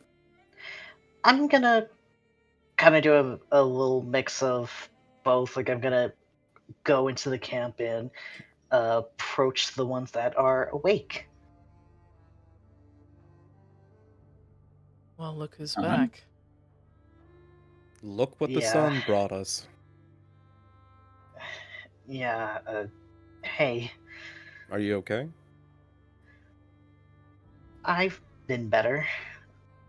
I'm gonna kind of do a little mix of both. Like, I'm gonna go into the camp and approach the ones that are awake. Well, look who's Uh-huh. back. Look what the Yeah. sun brought us. Yeah, hey, Are you okay? I've been better.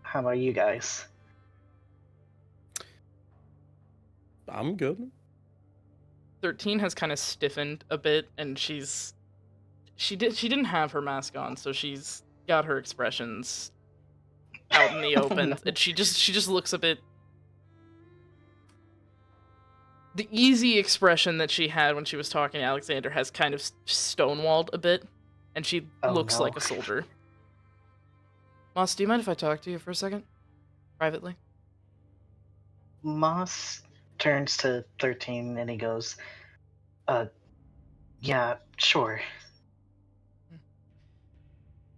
How about you guys? I'm good. 13 has kind of stiffened a bit, and she didn't have her mask on, so she's got her expressions out in the Oh, open, no. and she just looks a bit. The easy expression that she had when she was talking to Alexander has kind of stonewalled a bit, and she Oh, looks no. like a soldier. Moss, do you mind if I talk to you for a second? Privately? Moss turns to 13 and he goes, yeah, sure.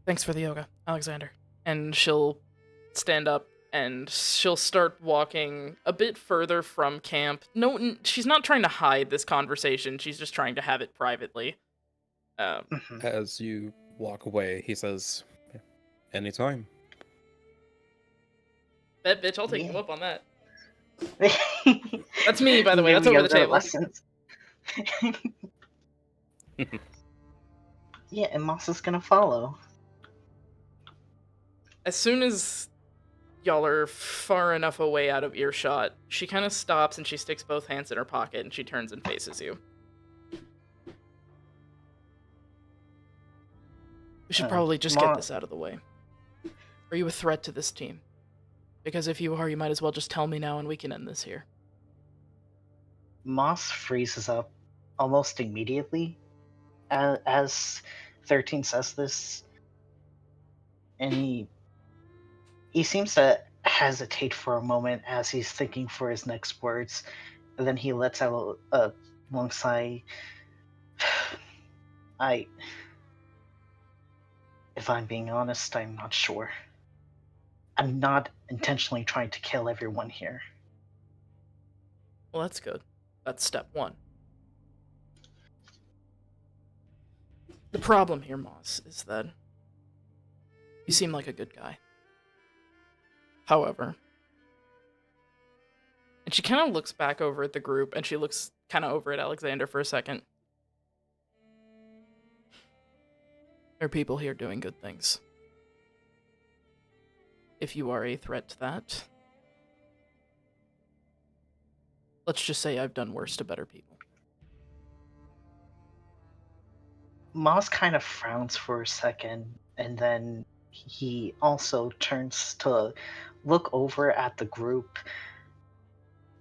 Thanks for the yoga, Alexander. And she'll stand up and she'll start walking a bit further from camp. No, she's not trying to hide this conversation. She's just trying to have it privately. Mhm. As you walk away, he says, anytime. Bet, bitch, I'll take Yeah. you up on that. That's me, by the way. Maybe That's we over the gotta learn table. lessons. Yeah, and Moss is gonna follow. As soon as y'all are far enough away out of earshot, she kind of stops and she sticks both hands in her pocket and she turns and faces you. We should probably just get this out of the way. Are you a threat to this team? Because if you are, you might as well just tell me now and we can end this here. Moss freezes up almost immediately as 13 says this, and he seems to hesitate for a moment as he's thinking for his next words, and then he lets out a long sigh. If I'm being honest, I'm not sure. I'm not intentionally trying to kill everyone here. Well, that's good. That's step one. The problem here, Moss, is that you seem like a good guy. However, and she kind of looks back over at the group and she looks kind of over at Alexander for a second. There are people here doing good things. If you are a threat to that, let's just say I've done worse to better people. Moss kind of frowns for a second, and then he also turns to look over at the group,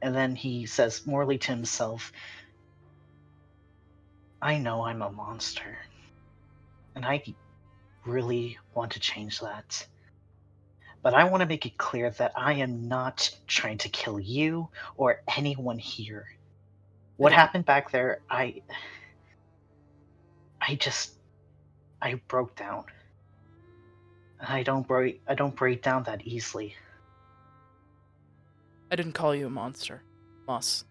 and then he says morely to himself, I know I'm a monster, and I really want to change that. But I want to make it clear that I am not trying to kill you or anyone here. What happened back there, I broke down. I don't break down that easily. I didn't call you a monster, Moss.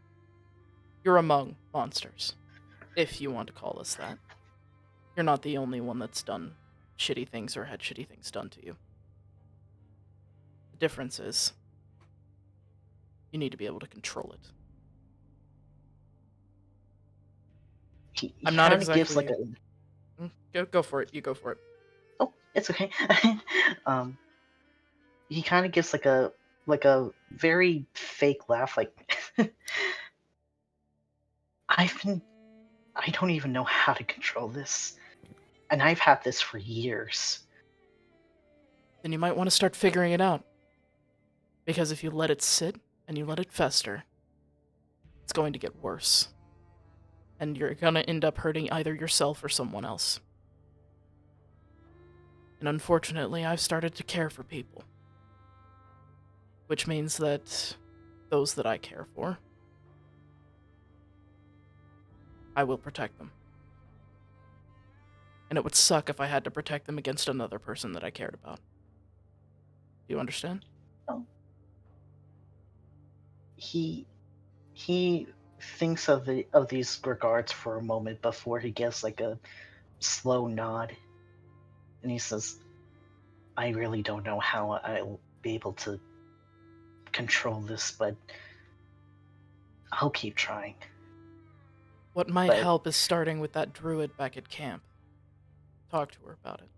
You're among monsters, if you want to call us that. You're not the only one that's done shitty things or had shitty things done to you. The difference is, you need to be able to control it. He I'm not kinda gives exactly- Go for it. You go for it. Oh, it's okay. He kind of gives like a very fake laugh, like I don't even know how to control this, and I've had this for years. Then you might want to start figuring it out. Because if you let it sit and you let it fester, it's going to get worse. And you're going to end up hurting either yourself or someone else. And unfortunately, I've started to care for people. Which means that those that I care for, I will protect them. And it would suck if I had to protect them against another person that I cared about. Do you understand? Oh. He thinks of these regards for a moment before he gives like a slow nod, and he says, "I really don't know how I'll be able to control this, but I'll keep trying." What might But- help is starting with that druid back at camp. Talk to her about it.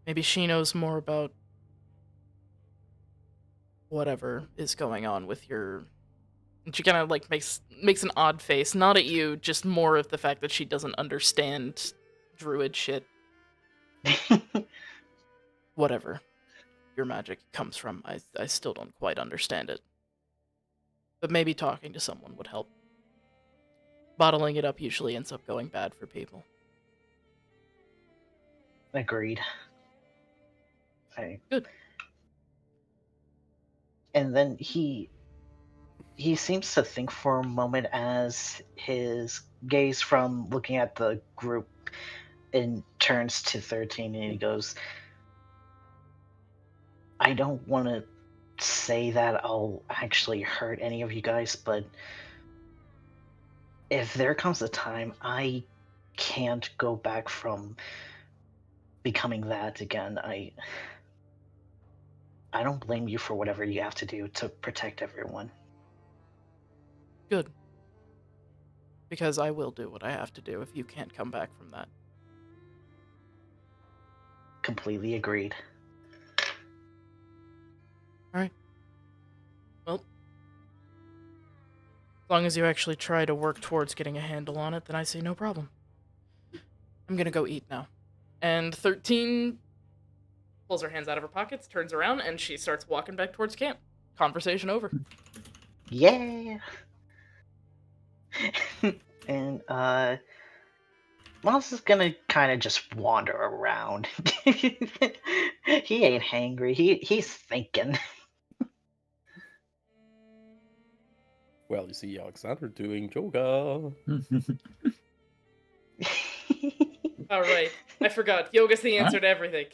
Maybe she knows more about whatever is going on with your... And she kind of like makes an odd face, not at you, just more of the fact that she doesn't understand druid shit. Whatever your magic comes from, I still don't quite understand it. But maybe talking to someone would help. Bottling it up usually ends up going bad for people. Agreed. Good. And then he seems to think for a moment as his gaze from looking at the group and turns to 13, and he goes, "I don't want to say that I'll actually hurt any of you guys, but if there comes a time I can't go back from becoming that again, I don't blame you for whatever you have to do to protect everyone." Good. Because I will do what I have to do if you can't come back from that. Completely agreed. Alright. Well, as long as you actually try to work towards getting a handle on it, then I see no problem. I'm gonna go eat now. And 13 pulls her hands out of her pockets, turns around, and she starts walking back towards camp. Conversation over. Yeah. And Moss is gonna kind of just wander around. He ain't hangry. He's thinking. Well, you see Alexander doing yoga. Alright, I forgot. Yoga's the answer to everything.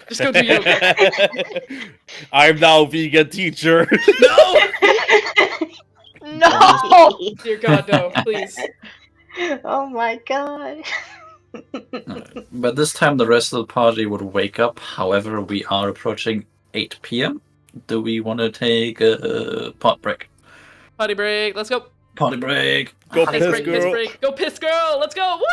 Just go do yoga. I'm now vegan teacher. No! No! Dear God, no, please. Oh my god. But this time the rest of the party would wake up. However, we are approaching 8 p.m. Do we want to take a pot break? Potty break, let's go. Potty break. Go Piss piss, break, piss girl. break. Go piss girl, let's go. Wah!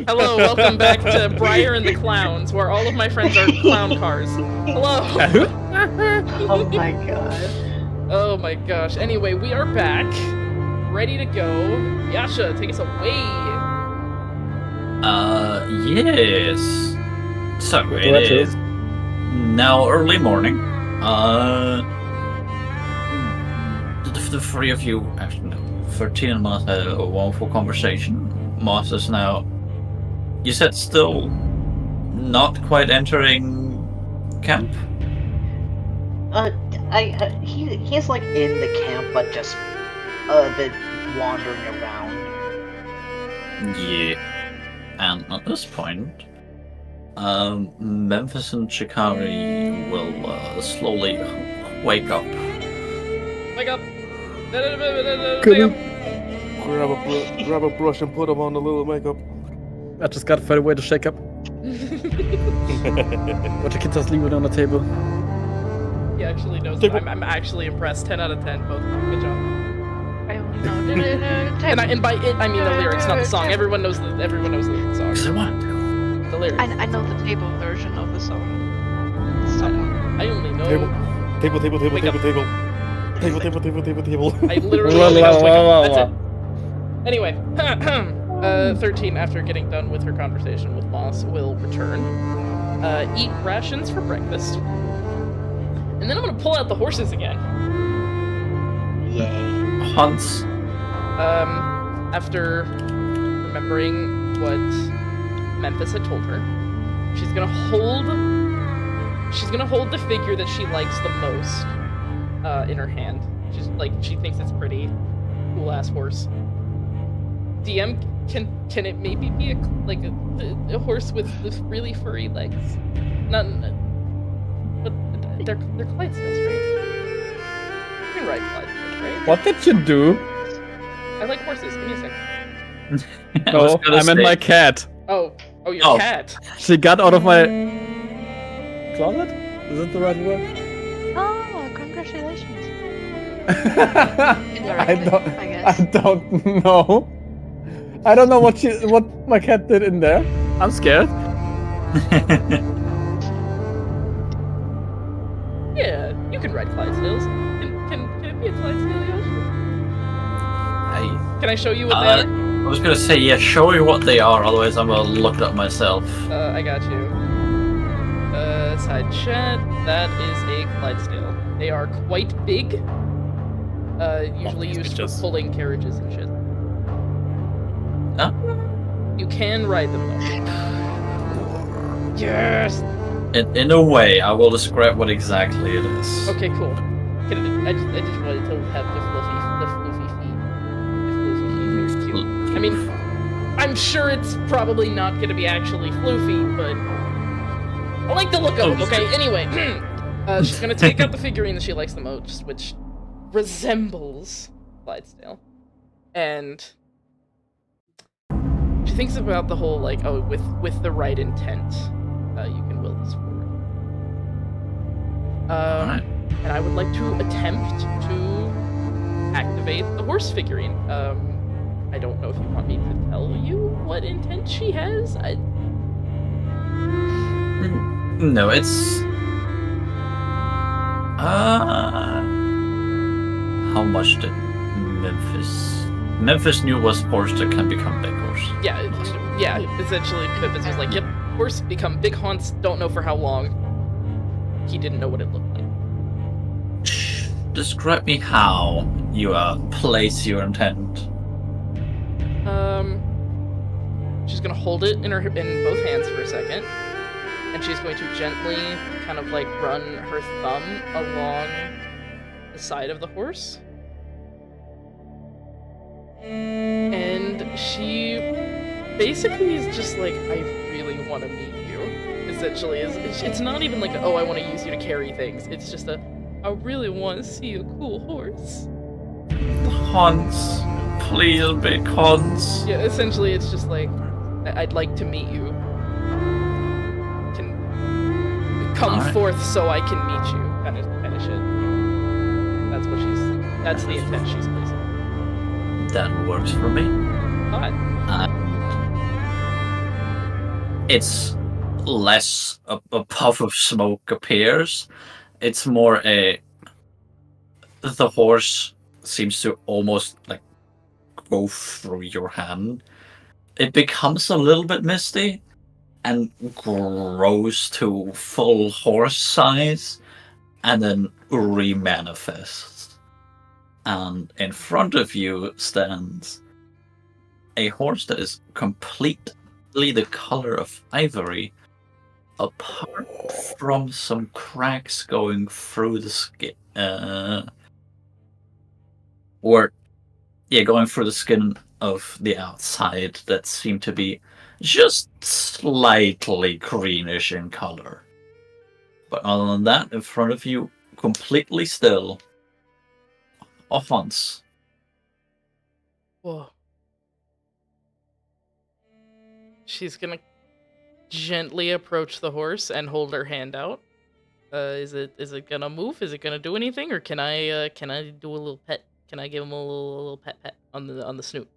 Hello, welcome back to Briar and the Clowns, where all of my friends are clown cars. Hello! Oh my god. Oh my gosh. Anyway, we are back, ready to go. Yasha, take us away! Yes. So What it do I do? is now early morning. The three of you, actually, no, 13 and Moss had a wonderful conversation. Moss is now, you said, still not quite entering camp? He's like in the camp, but just a bit wandering around. Yeah. And at this point, Memphis and Shikari will slowly wake up. Wake up! Couldn't- Wake Grab a brush and put them on the little makeup. I just got to find a way to shake up. up! But you can just leave it on the table. He actually knows. Table. I'm actually impressed. 10 out of 10, both. Good job. I only know. And by it, I mean the lyrics, not the song. Everyone knows the song. Because I want to. The lyrics. I know the table version of the song. I only know. Table. Wake up. Table. I literally only know wake up. That's it. Anyway, 13, after getting done with her conversation with Moss, will return, eat rations for breakfast, and then I'm gonna pull out the horses again. Yay. Hunts. After remembering what Memphis had told her, she's gonna hold the figure that she likes the most in her hand. She thinks it's pretty cool ass horse. DM, can it maybe be a horse with really furry legs? But they're Clydesdales, right? You can ride Clydesdales, right? What did you do? I like horses. Give me a sec. No, I meant my cat. Oh, your Oh. cat. She got out of my closet? Is that the right word? Oh, congratulations. I Indirectly, don't. I I guess. don't know. I don't know what my cat did in there. I'm scared. Yeah, you can ride Clydesdales. Can it be a Clydesdale, Yoshi? Can I show you what they I are? was gonna say, yeah, show me what they are, otherwise I'm gonna look it up myself. I got you. Side chat. That is a Clydesdale. They are quite big. Usually these used for bitches. pulling carriages and shit. Huh? You can ride them though. Yes. In a way, I will describe what exactly it is. Okay, cool. I just wanted to have the fluffy feet. The fluffy feet are cute. I mean, I'm sure it's probably not going to be actually floofy, but I like the look of it. Okay, anyway, she's going to take out the figurine that she likes the most, which resembles Clydesdale, and she thinks about the whole with the right intent, you can will this forward. Alright. And I would like to attempt to activate the horse figurine. I don't know if you want me to tell you what intent she has. No, it's... How much did Memphis... Memphis knew was horse that can become big horse. Yeah, essentially, Memphis was like, yep, horse become big haunts, don't know for how long. He didn't know what it looked like. Describe me how you place your intent. She's gonna hold it in both hands for a second, and she's going to gently kind of like run her thumb along the side of the horse. And she basically is just like, I really want to meet you. Essentially, it's not even like, oh, I want to use you to carry things. It's just I really want to see a cool horse. Hans, please, big Hans. Yeah, essentially, it's just like, I'd like to meet you. Can come Alright. forth so I can meet you. Kind of shit. That's the intent she's placing. That works for me. Hot. It's less a puff of smoke appears. It's more the horse seems to almost like go through your hand. It becomes a little bit misty and grows to full horse size and then remanifests. And in front of you stands a horse that is completely the color of ivory, apart from some cracks going through the skin. Going through the skin of the outside that seem to be just slightly greenish in color. But other than that, in front of you, completely still, Offense. Whoa. She's gonna gently approach the horse and hold her hand out. Is it gonna move? Is it gonna do anything, or can I do a little pet? Can I give him a little pet on the snoot?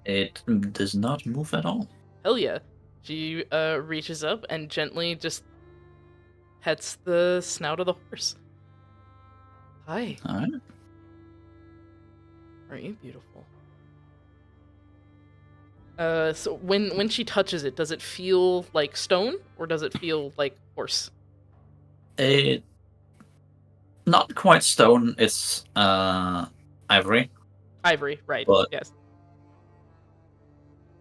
It does not move at all. Hell yeah! She reaches up and gently just pets the snout of the horse. Hi. All right. Aren't you beautiful? So when she touches it, does it feel like stone or does it feel like horse? It not quite stone. It's ivory. Ivory, right? But- Yes.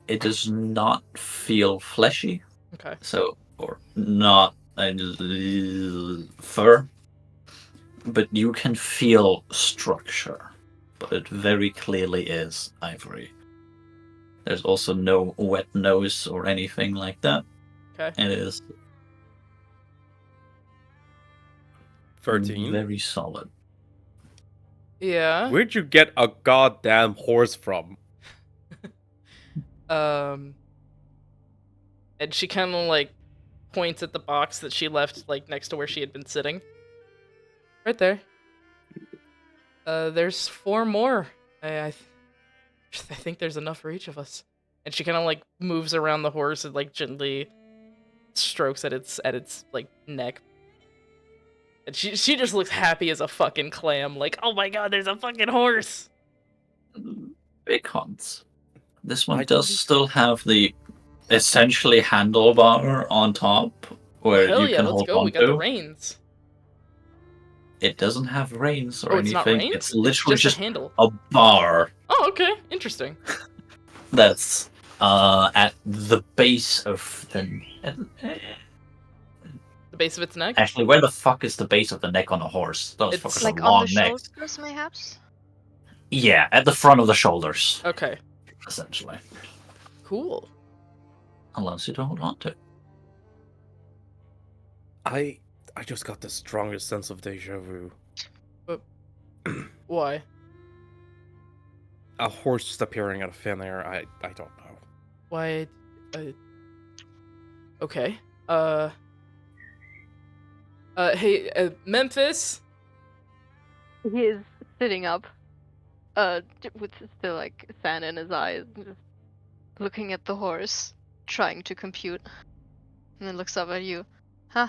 It does not feel fleshy. Okay. So or not fur, but you can feel structure. But it very clearly is ivory. There's also no wet nose or anything like that. Okay. It is 13. very solid. Yeah. Where'd you get a goddamn horse from? And she kind of like points at the box that she left like next to where she had been sitting. Right there. There's 4 more. I think there's enough for each of us. And she kind of like moves around the horse and like gently strokes at its like neck. And she just looks happy as a fucking clam. Like, oh my god, there's a fucking horse. Big hunts. This one I does don't- still have the essentially handlebar on top where Hell you yeah, can let's hold go. on We got the to. reins. It doesn't have reins or Oh, it's anything. not reins? It's literally just just a handle. a bar Oh, okay. Interesting. that's at the base of the. The base of its neck? Actually, where the fuck is the base of the neck on a horse? Those It's fuckers Like are on long the necks. shoulders, mayhaps? Yeah, at the front of the shoulders, Okay. essentially. Cool. Unless you don't hold on to it. I just got the strongest sense of deja vu. Why? A horse just appearing out of thin air. I don't know. Why? Okay. Hey, Memphis. He is sitting up, with still like sand in his eyes, just looking at the horse, trying to compute, and then looks up at you. Huh?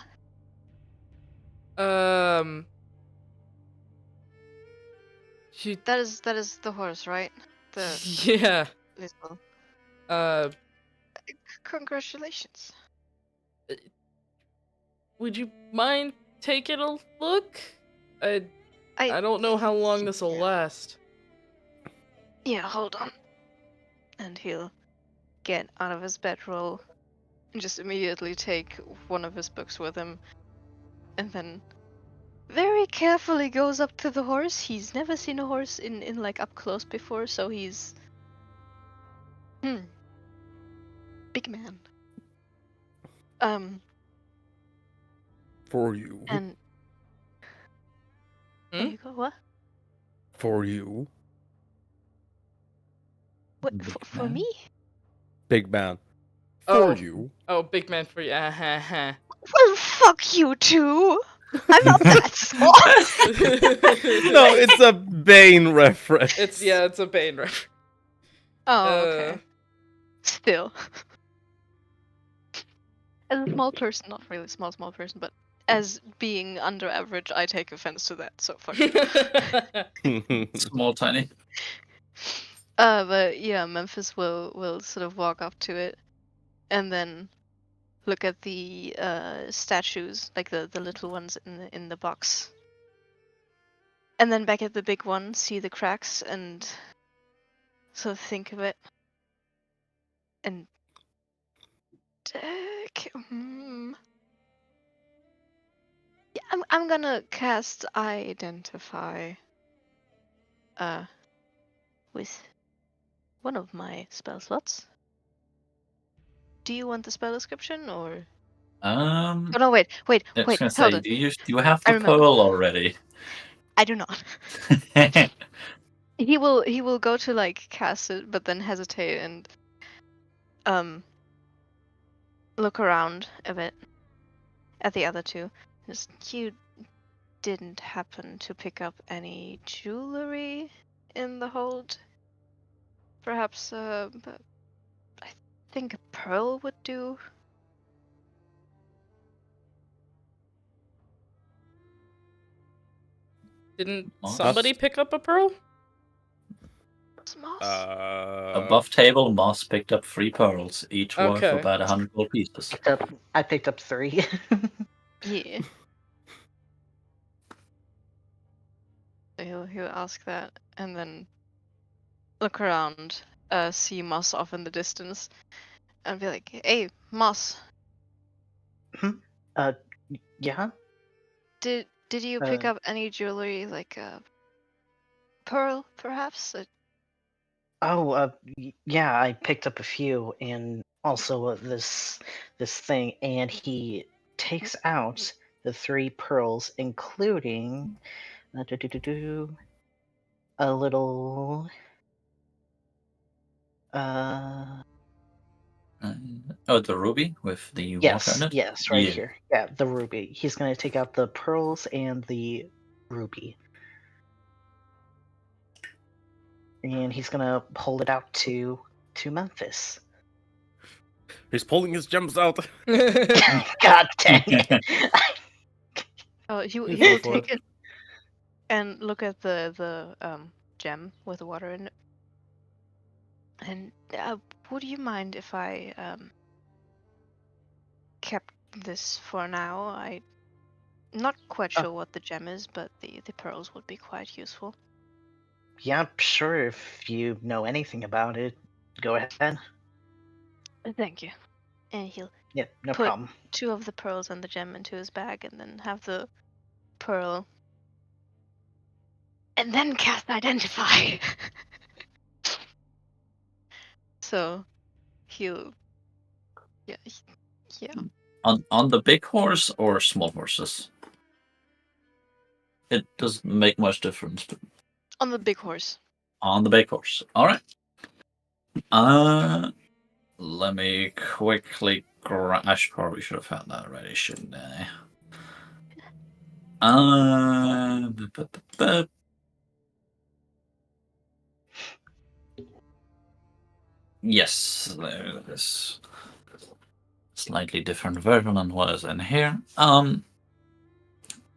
She. That is the horse, right? The Yeah. little. Congratulations. Would you mind taking a look? I don't know how long this will Yeah. last. Yeah, hold on. And he'll get out of his bedroll and just immediately take one of his books with him. And then very carefully goes up to the horse. He's never seen a horse in like up close before, so he's big man. For you. And there Hmm? you go. What? For you. What Big for man? me? Big man. Oh. For you. Oh, big man for you. Uh-huh. Well, fuck you too. I'm not that small. No, it's a Bane reference. It's a Bane reference. Oh, okay. Still. As a small person, not really small person, but as being under average, I take offense to that, so fuck you. Small, tiny. But yeah, Memphis will sort of walk up to it, and then look at the statues, like the little ones in the box, and then back at the big one, see the cracks, and sort of think of it, and yeah, I'm gonna cast Identify with one of my spell slots. Do you want the spell description or? Oh no, wait, I was gonna hold say, on. do you have I the remember. pearl already? I do not. He will go to like cast it, but then hesitate and look around a bit at the other two. Just, you didn't happen to pick up any jewelry in the hold? Perhaps but I think a pearl would do. Didn't Moss? somebody pick up a pearl? Moss? Above table, Moss picked up 3 pearls, each worth Okay. about 100 gold pieces. I picked up 3. Yeah. So he'll ask that and then look around, see Moss off in the distance, and be like, "Hey, Moss, Yeah? did you pick Uh, up any jewelry, like a pearl, perhaps?" Yeah, I picked up a few, and also this thing, and he takes out the 3 pearls, including a little The ruby with the water in it? yes, right here. Yeah, the ruby. He's gonna take out the pearls and the ruby. And he's gonna hold it out to Memphis. He's pulling his gems out. God dang it. Oh, he Go will for take it and look at the gem with the water in it. And would you mind if I kept this for now? I'm not quite Oh. sure what the gem is, but the pearls would be quite useful. Yeah, sure, if you know anything about it, go ahead. Thank you. And he'll Yeah, no put problem. 2 of the pearls and the gem into his bag, and then have the pearl, and then cast Identify. So he'll, yeah. On the big horse or small horses? It doesn't make much difference. But On the big horse. on the big horse. Alright. Let me quickly I probably should have found that already, shouldn't I? Yes, there it is. Slightly different version than what is in here.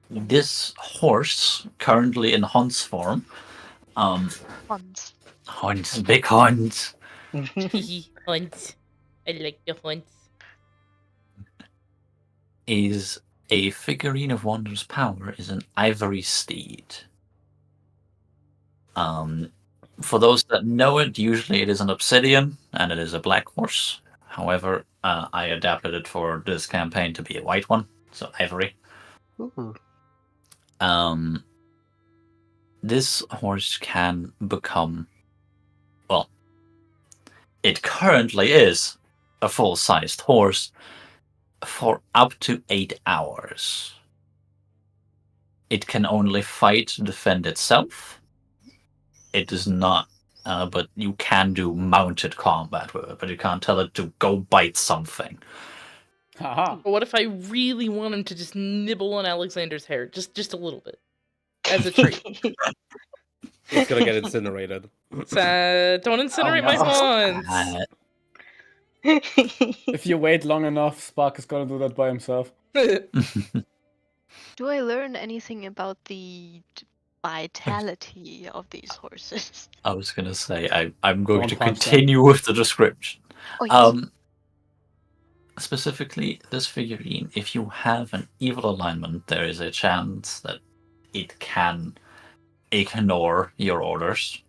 This horse, currently in Hunt's form, Hans. Hunt's big Hunt, Hunts. I like the hunts. is a figurine of wondrous power, is an ivory steed. For those that know it, usually it is an obsidian and it is a black horse. However, I adapted it for this campaign to be a white one, so ivory. Ooh. This horse can become, well, it currently is a full-sized horse for up to 8 hours. It can only fight to defend itself. It does not, but you can do mounted combat with it, but you can't tell it to go bite something. Haha. But what if I really want him to just nibble on Alexander's hair, just a little bit, as a treat? It's gonna get incinerated. Don't incinerate my no. haunts. If you wait long enough, Spark is gonna do that by himself. Do I learn anything about the vitality of these horses? I was gonna say I'm going Don't to punch them. continue with the description. Oh, yes. Specifically, this figurine, if you have an evil alignment, there is a chance that it can ignore your orders,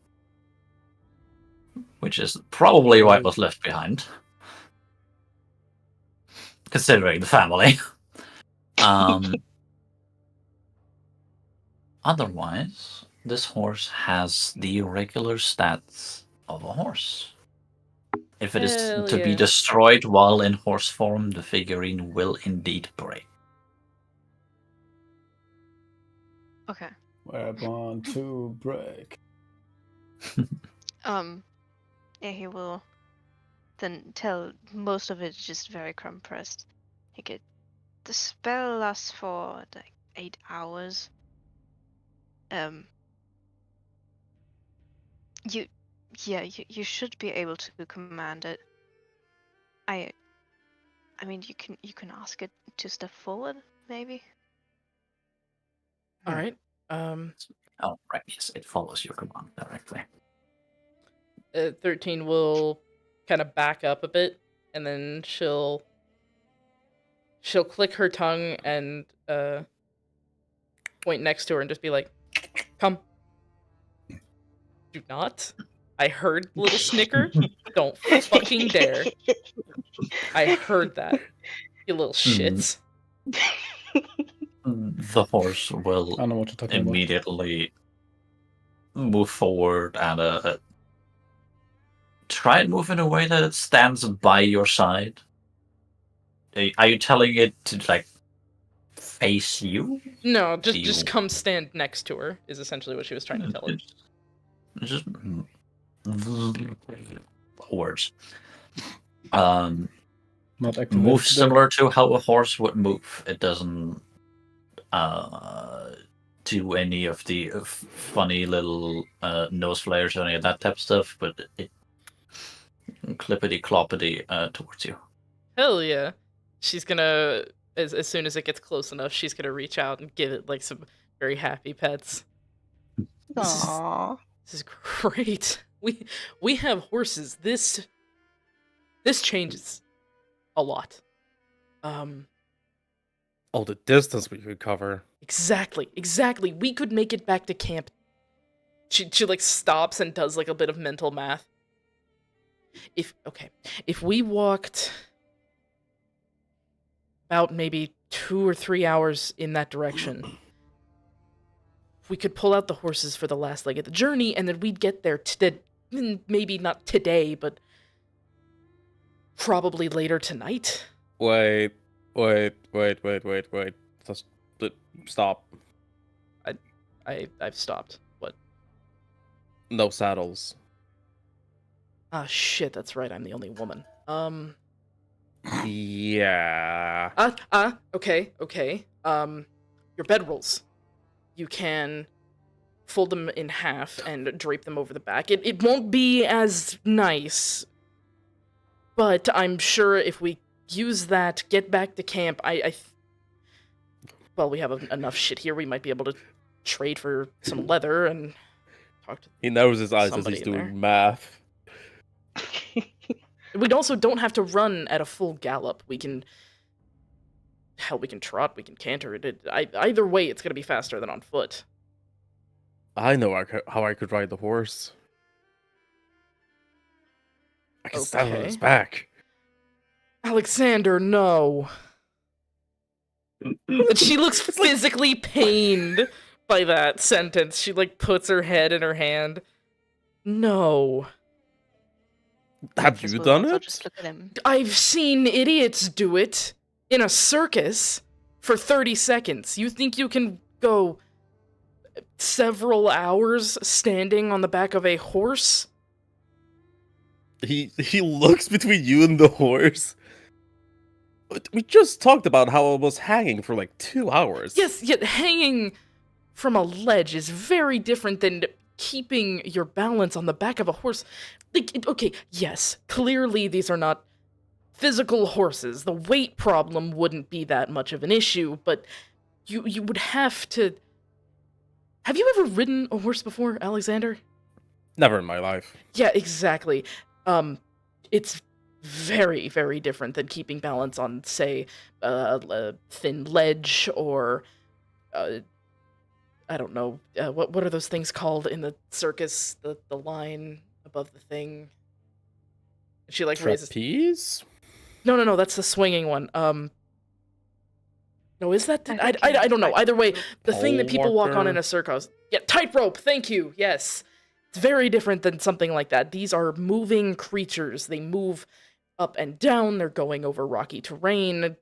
which is probably why it was left behind, considering the family. Otherwise, this horse has the regular stats of a horse. If it is Hell to be yeah. destroyed while in horse form, the figurine will indeed break. Okay. Weapon to break. Yeah, he will then tell most of it just very compressed. The spell lasts for like 8 hours. You should be able to command it. I mean, you can ask it to step forward, maybe. All right. Oh, right, yes, it follows your command directly. 13 will kind of back up a bit, and then she'll click her tongue and point next to her and just be like, "Come." Do not. I heard the little snicker. Don't fucking dare. I heard that. You little shits. The horse will I don't know what you're talking about. immediately move forward and try and move in a way that it stands by your side. Are you telling it to like face you? No, Do just you- come stand next to her is essentially what she was trying to tell it. Just words. Not activate Move the- similar to how a horse would move. It doesn't do any of the funny little nose flares or any of that type of stuff, but it clippity cloppity towards you. Hell yeah. She's gonna, as soon as it gets close enough, she's gonna reach out and give it like some very happy pets. Aww. This is great. We have horses. This changes a lot. Oh, the distance we could cover. Exactly. We could make it back to camp. She like stops and does like a bit of mental math. If we walked about maybe 2 or 3 hours in that direction, we could pull out the horses for the last leg of the journey, and then we'd get there maybe not today, but probably later tonight. Wait. Just stop. I've stopped. What? No saddles. Ah, shit, that's right, I'm the only woman. Yeah. Okay. Your bedrolls. You can fold them in half and drape them over the back. It won't be as nice, but I'm sure if we use that, get back to camp, well, we have enough shit here, we might be able to trade for some leather and talk to He knows his eyes as somebody he's in there. doing math. We also don't have to run at a full gallop. We can trot, we can canter. Either way, it's gonna be faster than on foot. I know how I could ride the horse. I can stand on his Okay. back. Alexander, no. But she looks physically pained by that sentence. She like puts her head in her hand. No. Have Memphis you will done also it? just look at him. I've seen idiots do it in a circus for 30 seconds. You think you can go several hours standing on the back of a horse? He looks between you and the horse. But we just talked about how I was hanging for like 2 hours. Yes, yet hanging from a ledge is very different than keeping your balance on the back of a horse. Like, okay, yes, clearly these are not physical horses. The weight problem wouldn't be that much of an issue, but you would have to. Have you ever ridden a horse before, Alexander? Never in my life. Yeah, exactly. It's very, very different than keeping balance on, say, a thin ledge or, I don't know, what are those things called in the circus? The line above the thing. She like raises. Trapeze? No, that's the swinging one. No, is that? I think I don't know. tightrope. Either way, the thing that Pole people walk on walker? in a circus. Yeah, tightrope. Thank you. Yes, it's very different than something like that. These are moving creatures. They move up and down. They're going over rocky terrain.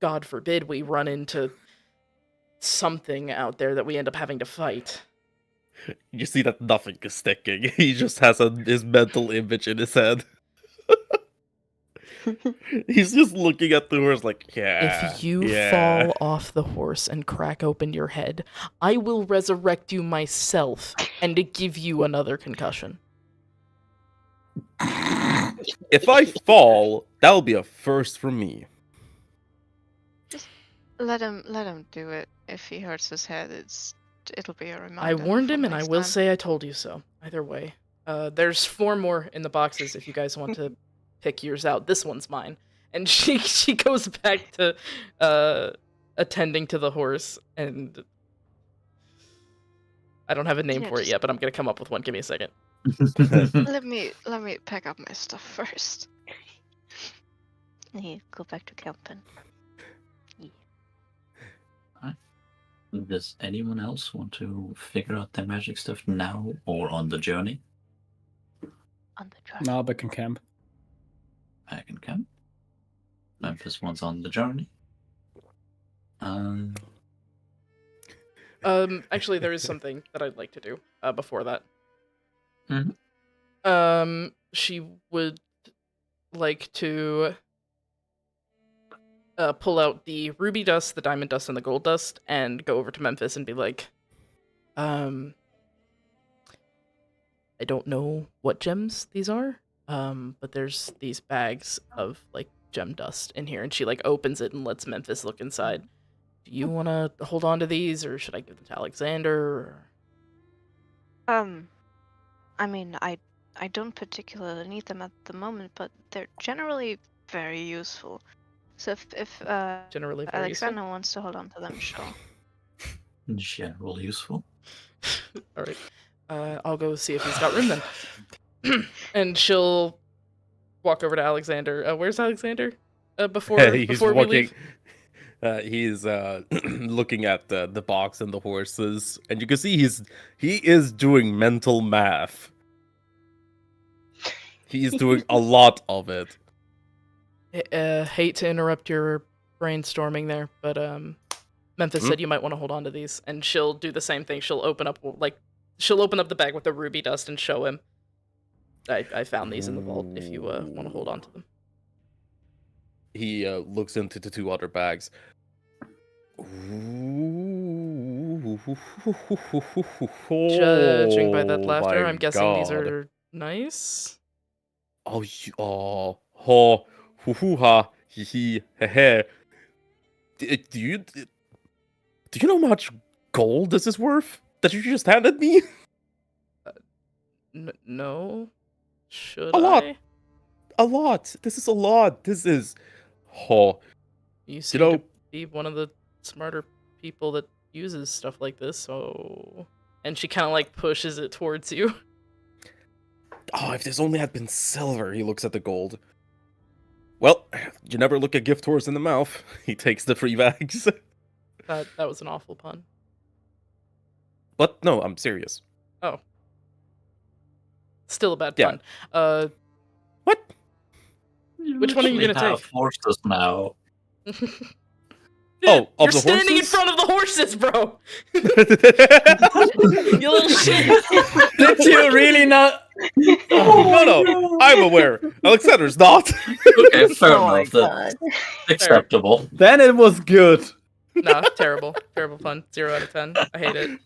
God forbid we run into something out there that we end up having to fight. You see that nothing is sticking. He just has his mental image in his head. He's just looking at the horse like, yeah. If you yeah. fall off the horse and crack open your head, I will resurrect you myself and give you another concussion. If I fall, that'll be a first for me. Let him do it. If he hurts his head, it'll be a reminder. I warned for him, and I next will time. say I told you so. Either way. There's 4 more in the boxes if you guys want to pick yours out. This one's mine. And she goes back to attending to the horse, and I don't have a name Yeah, for it just- yet, but I'm gonna come up with one. Give me a second. Let me pack up my stuff first. Yeah, go back to camping. Does anyone else want to figure out their magic stuff now or on the journey? On the truck. Now back in camp. Back in camp. Memphis wants on the journey. Actually, there is something that I'd like to do before that. Mhm. She would like to pull out the ruby dust, the diamond dust, and the gold dust, and go over to Memphis and be like, I don't know what gems these are, but there's these bags of like gem dust in here, and she like opens it and lets Memphis look inside. Do you want to hold on to these, or should I give them to Alexander? Or... I mean, I don't particularly need them at the moment, but they're generally very useful. So if Generally very Alexander wants to hold on to them, sure. General useful. All right. I'll go see if he's got room then. And she'll walk over to Alexander. Where's Alexander? Before He's we walking. leave. He's looking at the box and the horses, and you can see he is doing mental math. He's doing a lot of it. Hate to interrupt your brainstorming there, but Memphis said you might want to hold on to these, and she'll do the same thing. She'll open up the bag with the ruby dust and show him. I found these in the vault. If you want to hold on to them. He looks into the 2 other bags. Judging by that laughter, my I'm guessing these God. are nice. Oh, ho, hoo, hoo, ha, he, he, he. Do you know how much gold this is worth that you just handed me? No. Should A lot. I? A lot. This is a lot. This is, You seem know- to be one of the smarter people that uses stuff like this, so... And she kind of, like, pushes it towards you. Oh, if this only had been silver. He looks at the gold. Well, you never look a gift horse in the mouth. He takes the 3 bags. That was an awful pun. But no, I'm serious. Still a bad Yeah. pun. What? Which one are you literally gonna have take? horses now. Oh, of You're the standing in horses? front of the horses, bro. Did You little shit. you really not? no, I'm aware. Alexander's not. Okay, fair Oh my enough. That's god. acceptable. Then it was good. No, terrible. Terrible fun. 0 out of 10. I hate it.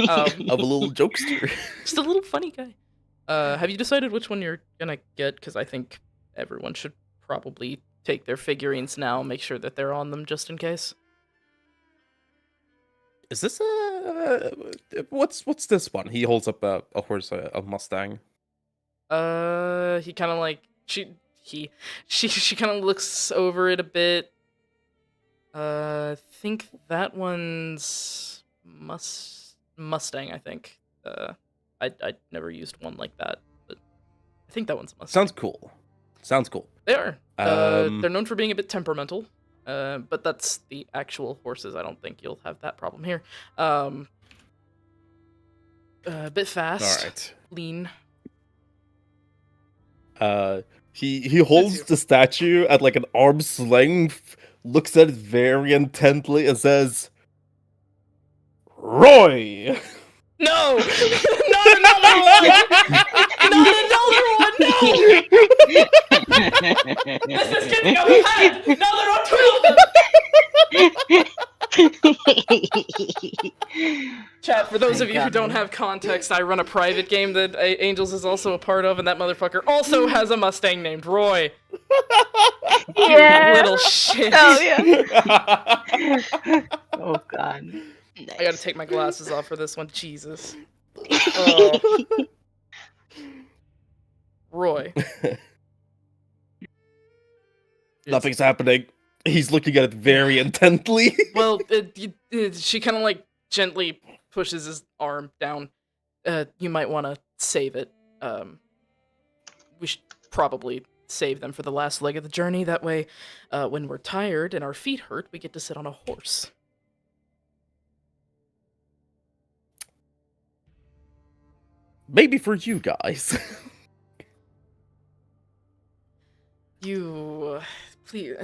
I'm a little jokester. Just a little funny guy. Have you decided which one you're gonna get? Because I think everyone should probably take their figurines now, make sure that they're on them just in case. Is this what's this one? He holds up a horse, a Mustang. He kind of like she kind of looks over it a bit. I think that one's Mustang. I think. I never used one like that, but I think that one's a Mustang. Sounds cool. They are. They're known for being a bit temperamental, but that's the actual horses. I don't think you'll have that problem here. A bit fast. All right. Lean. He holds the statue at like an arm's length, looks at it very intently, and says, "Roy." No! Not another one! Not another one! No! This is getting out of hand! Now there are two of them! Chat, for those of you who don't have context, I run a private game that Angels is also a part of, and that motherfucker also has a Mustang named Roy. Yeah. You little shit. Oh yeah. Oh god. I gotta take my glasses off for this one. Jesus. Oh. Roy. Nothing's happening. He's looking at it very intently. Well, she kind of like gently pushes his arm down. You might want to save it. We should probably save them for the last leg of the journey. That way, when we're tired and our feet hurt, we get to sit on a horse. Maybe for you guys. You, please.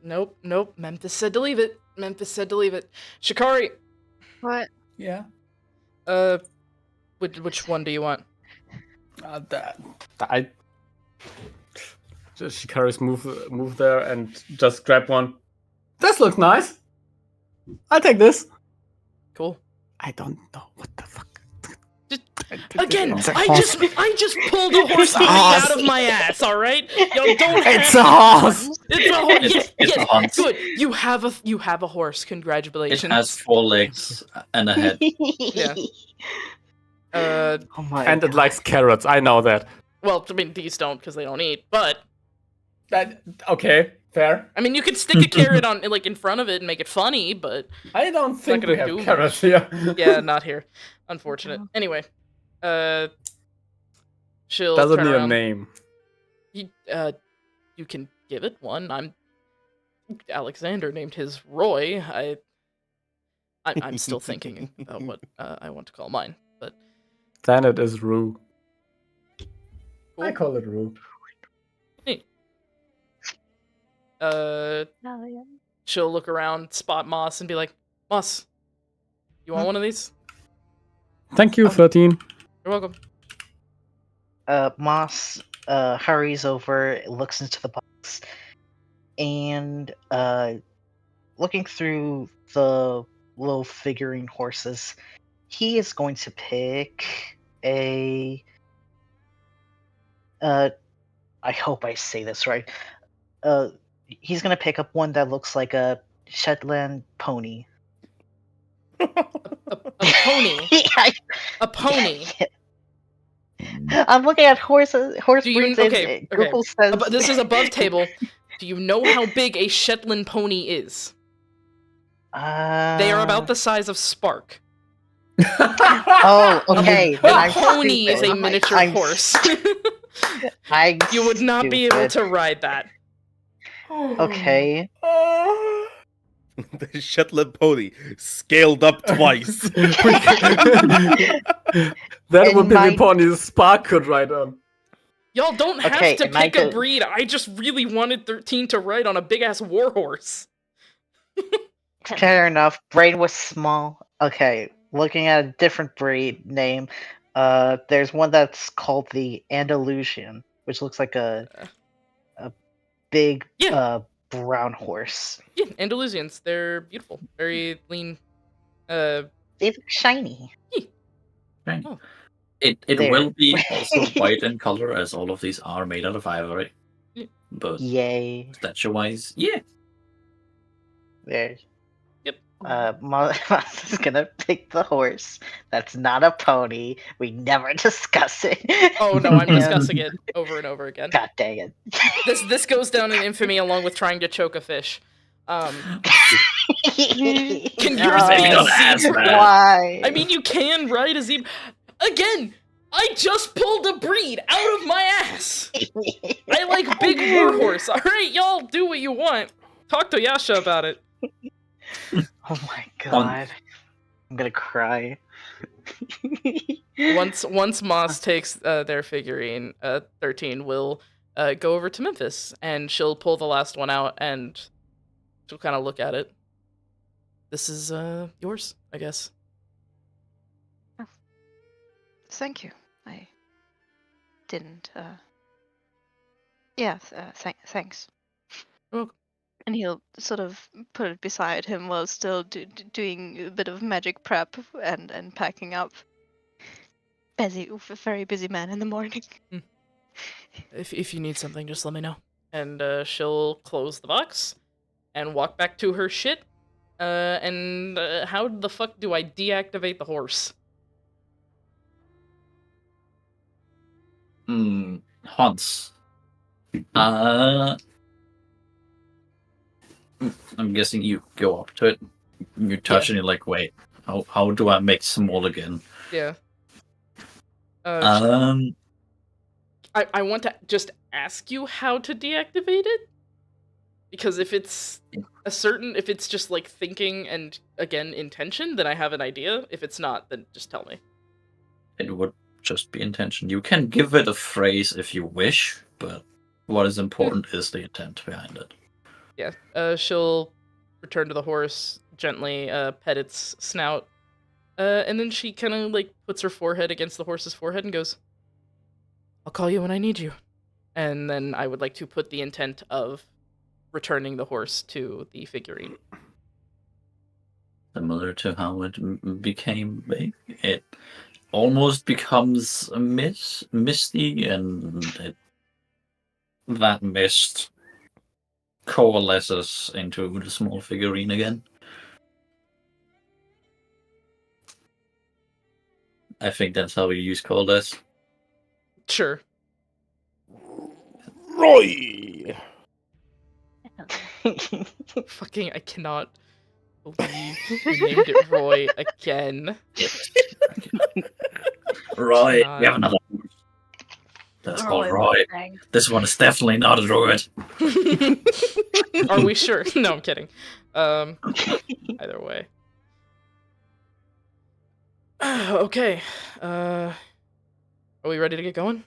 Nope. Memphis said to leave it. Shikari. What? Yeah. Which one do you want? I just Shikari's move there and just grab one. This looks nice. I'll take this. Cool. I don't know what the fuck. Again, It's a I horse. just pulled a horse a meat horse. out of my ass. All right, yo, don't. It's a horse. It's a horse. It's Yes, a horse. good. You have a horse. It Congratulations. has 4 legs and a head. Yeah. Oh my And it god. likes carrots. I know that. Well, I mean, these don't because they don't eat. But Okay, fair. I mean, you could stick a carrot on like in front of it and make it funny. But I don't think gonna we have do carrots here. yeah, not here. Unfortunate. Anyway, she'll Doesn't turn need a around. name. You can give it one. Alexander named his Roy. I'm still thinking about what I want to call mine. But Then it is Rue. I cool. call it Rue. Oh yeah. She'll look around, spot Moss, and be like, "Moss, you want one of these? Thank you, 13. You're welcome." Moss hurries over, looks into the box, and looking through the little figurine horses, he is going to pick a. I hope I say this right. He's gonna pick up one that looks like a Shetland pony. A pony. A pony. I'm looking at horse Do you- breeds. okay, and Google says This is above table. Do you know how big a Shetland pony is? They are about the size of Spark. Oh, okay. A then I'm pony is a stupid. miniature I'm horse. I'm You would not be able stupid. to ride that. Okay. The Shetland pony scaled up twice. That And would be my- the pony Spark could ride on. Y'all don't have Okay, to am I pick a go- breed. I just really wanted 13 to ride on a big ass warhorse. Fair enough. Brain was small. Okay, looking at a different breed name. There's one that's called the Andalusian, which looks like a big Yeah. brown horse. Yeah, Andalusians. They're beautiful. Very lean. They look shiny. Right. Oh. It There. will be also white in color, as all of these are made out of ivory. Yeah. But Yay. statue-wise, yeah. There. Yep. Moss is gonna pick the horse. That's not a pony. We never discuss it. Oh no, I'm And- discussing it over and over again. God dang it. This goes down in infamy along with trying to choke a fish. Can yours No. be Maybe a don't ask zebra? that. Why? I mean, you can ride a zebra. Again, I just pulled a breed out of my ass. I like big warhorse. All right, y'all, do what you want. Talk to Yasha about it. Oh my god. I'm gonna cry. Once Moss takes their figurine, 13 will go over to Memphis, and she'll pull the last one out, and she'll kind of look at it. This is yours, I guess. Thank you. I didn't. Yeah. Thanks. You're welcome. And he'll sort of put it beside him while still doing a bit of magic prep and packing up. Very busy man in the morning. If you need something, just let me know. And she'll close the box and walk back to her shit. And how the fuck do I deactivate the horse? Hans. I'm guessing you go up to it. You touch and you're like, wait, how do I make small again? Yeah. Um, I want to just ask you how to deactivate it, because if it's if it's just like thinking and again intention, then I have an idea. If it's not, then just tell me. it would just be intention. You can give it a phrase if you wish, but what is important is the intent behind it. Yeah. She'll return to the horse, gently pet its snout, and then she kind of like puts her forehead against the horse's forehead and goes, "I'll call you when I need you." And then I would like to put the intent of returning the horse to the figurine. Similar to how it became big. It almost becomes a misty, and that mist coalesces into the small figurine again. I think that's how we use coalesce. Sure. Roy! Fucking, I cannot believe you named it Roy again. Roy, God. we have another one. That's called Roy Roy. Mustang. This one is definitely not a druid. Are we sure? No, I'm kidding. Either way. Okay. Are we ready to get going?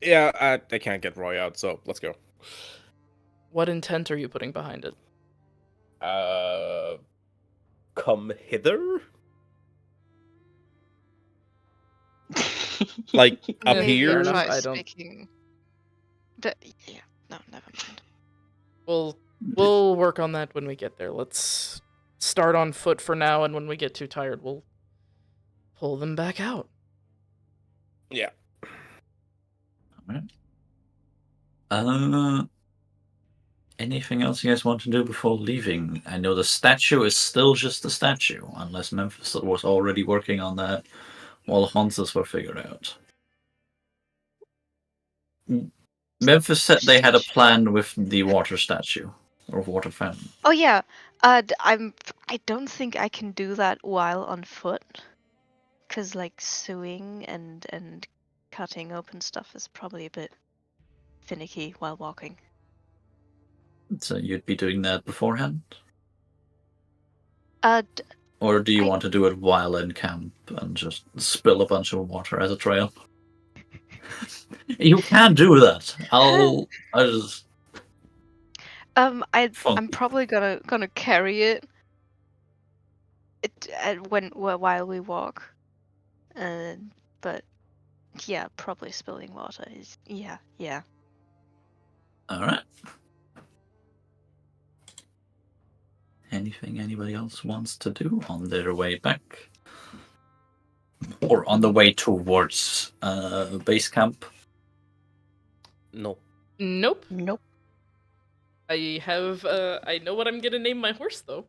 Yeah, I can't get Roy out, so let's go. What intent are you putting behind it? Come hither? Like, up Maybe here? fair enough. Try I don't- speaking. Yeah. No, never mind. We'll work on that when we get there. Let's start on foot for now, and when we get too tired, we'll pull them back out. Yeah. Alright. Anything else you guys want to do before leaving? I know the statue is still just a statue, unless Memphis was already working on that while Hanses were figured out. Memphis said they had a plan with the water statue or water fountain. Oh yeah. I don't think I can do that while on foot, cause like sewing and cutting open stuff is probably a bit finicky while walking. So you'd be doing that beforehand? D- Or do you I- want to do it while in camp and just spill a bunch of water as a trail? You can do that. I just I'm fun. probably gonna carry it. While we walk, but yeah, probably spilling water is yeah. All right. Anything anybody else wants to do on their way back, or on the way towards base camp? No. Nope. Nope. I have I know what I'm gonna name my horse though.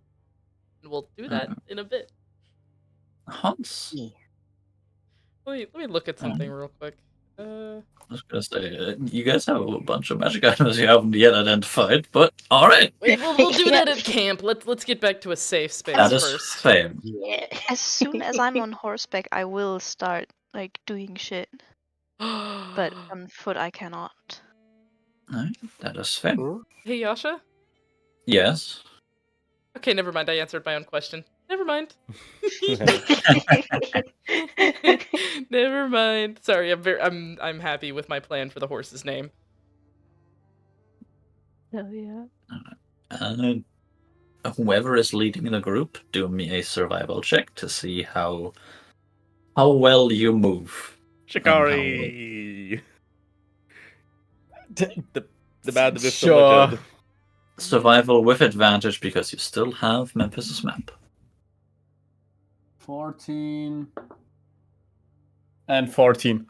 And we'll do that in a bit. Hans. Let me look at something real quick. I was gonna say, you guys have a bunch of magic items you haven't yet identified, but all right, Wait, we'll do that at camp. Let's get back to a safe space that is first. fair. Yeah. As soon as I'm on horseback, I will start like doing shit. But on foot, I cannot. All right, that is fair. Hey Yasha? Yes. Okay, never mind. I answered my own question. Never mind. Never mind. Sorry, I'm happy with my plan for the horse's name. Hell yeah. Whoever is leading the group, do me a survival check to see how well you move. Shikari! The man with Sure. the Survival with advantage because you still have Memphis's map. 14 and 14.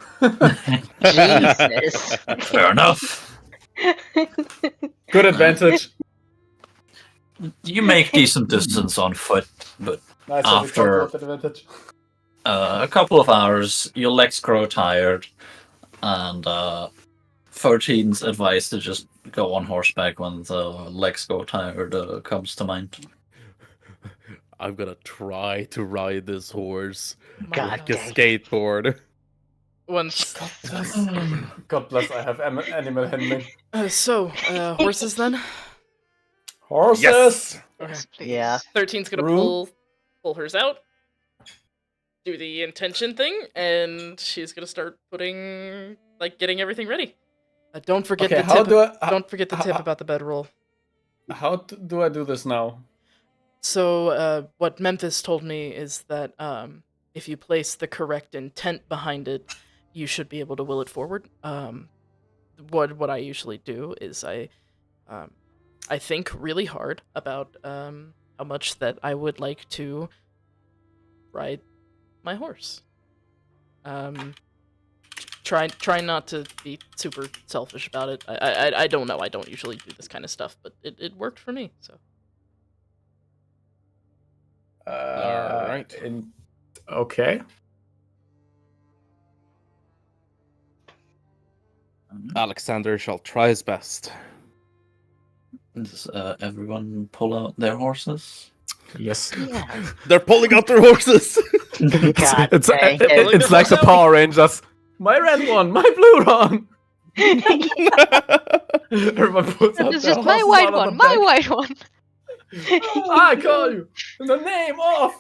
Jesus. Fair enough. Good advantage. You make decent distance on foot, but Nice After- advantage. a couple of hours, your legs grow tired, and 13's advice to just go on horseback when the legs go tired comes to mind. I'm gonna try to ride this horse God like a dang. skateboard. Once. God bless, I have animal handling. Horses then? Horses! Yes! Yes, please. Yeah. 13's gonna Room. pull hers out, do the intention thing, and she's gonna start getting everything ready. Don't forget Okay, the how tip. do I... Don't forget the tip how- about the bedroll. How do I do this now? So, what Memphis told me is that if you place the correct intent behind it, you should be able to will it forward. What I usually do is I think really hard about how much that I would like to ride my horse. Try not to be super selfish about it. I don't know. I don't usually do this kind of stuff, but it worked for me. So. Alright. Okay. Alexander shall try his best. Does everyone pull out their horses? Yes. Yeah. They're pulling out their horses! God it's dang it. it's like the Power Rangers. My red one, my blue one. Everyone puts out It's their just my horses white out of one, the my back. white one. I call you in the name of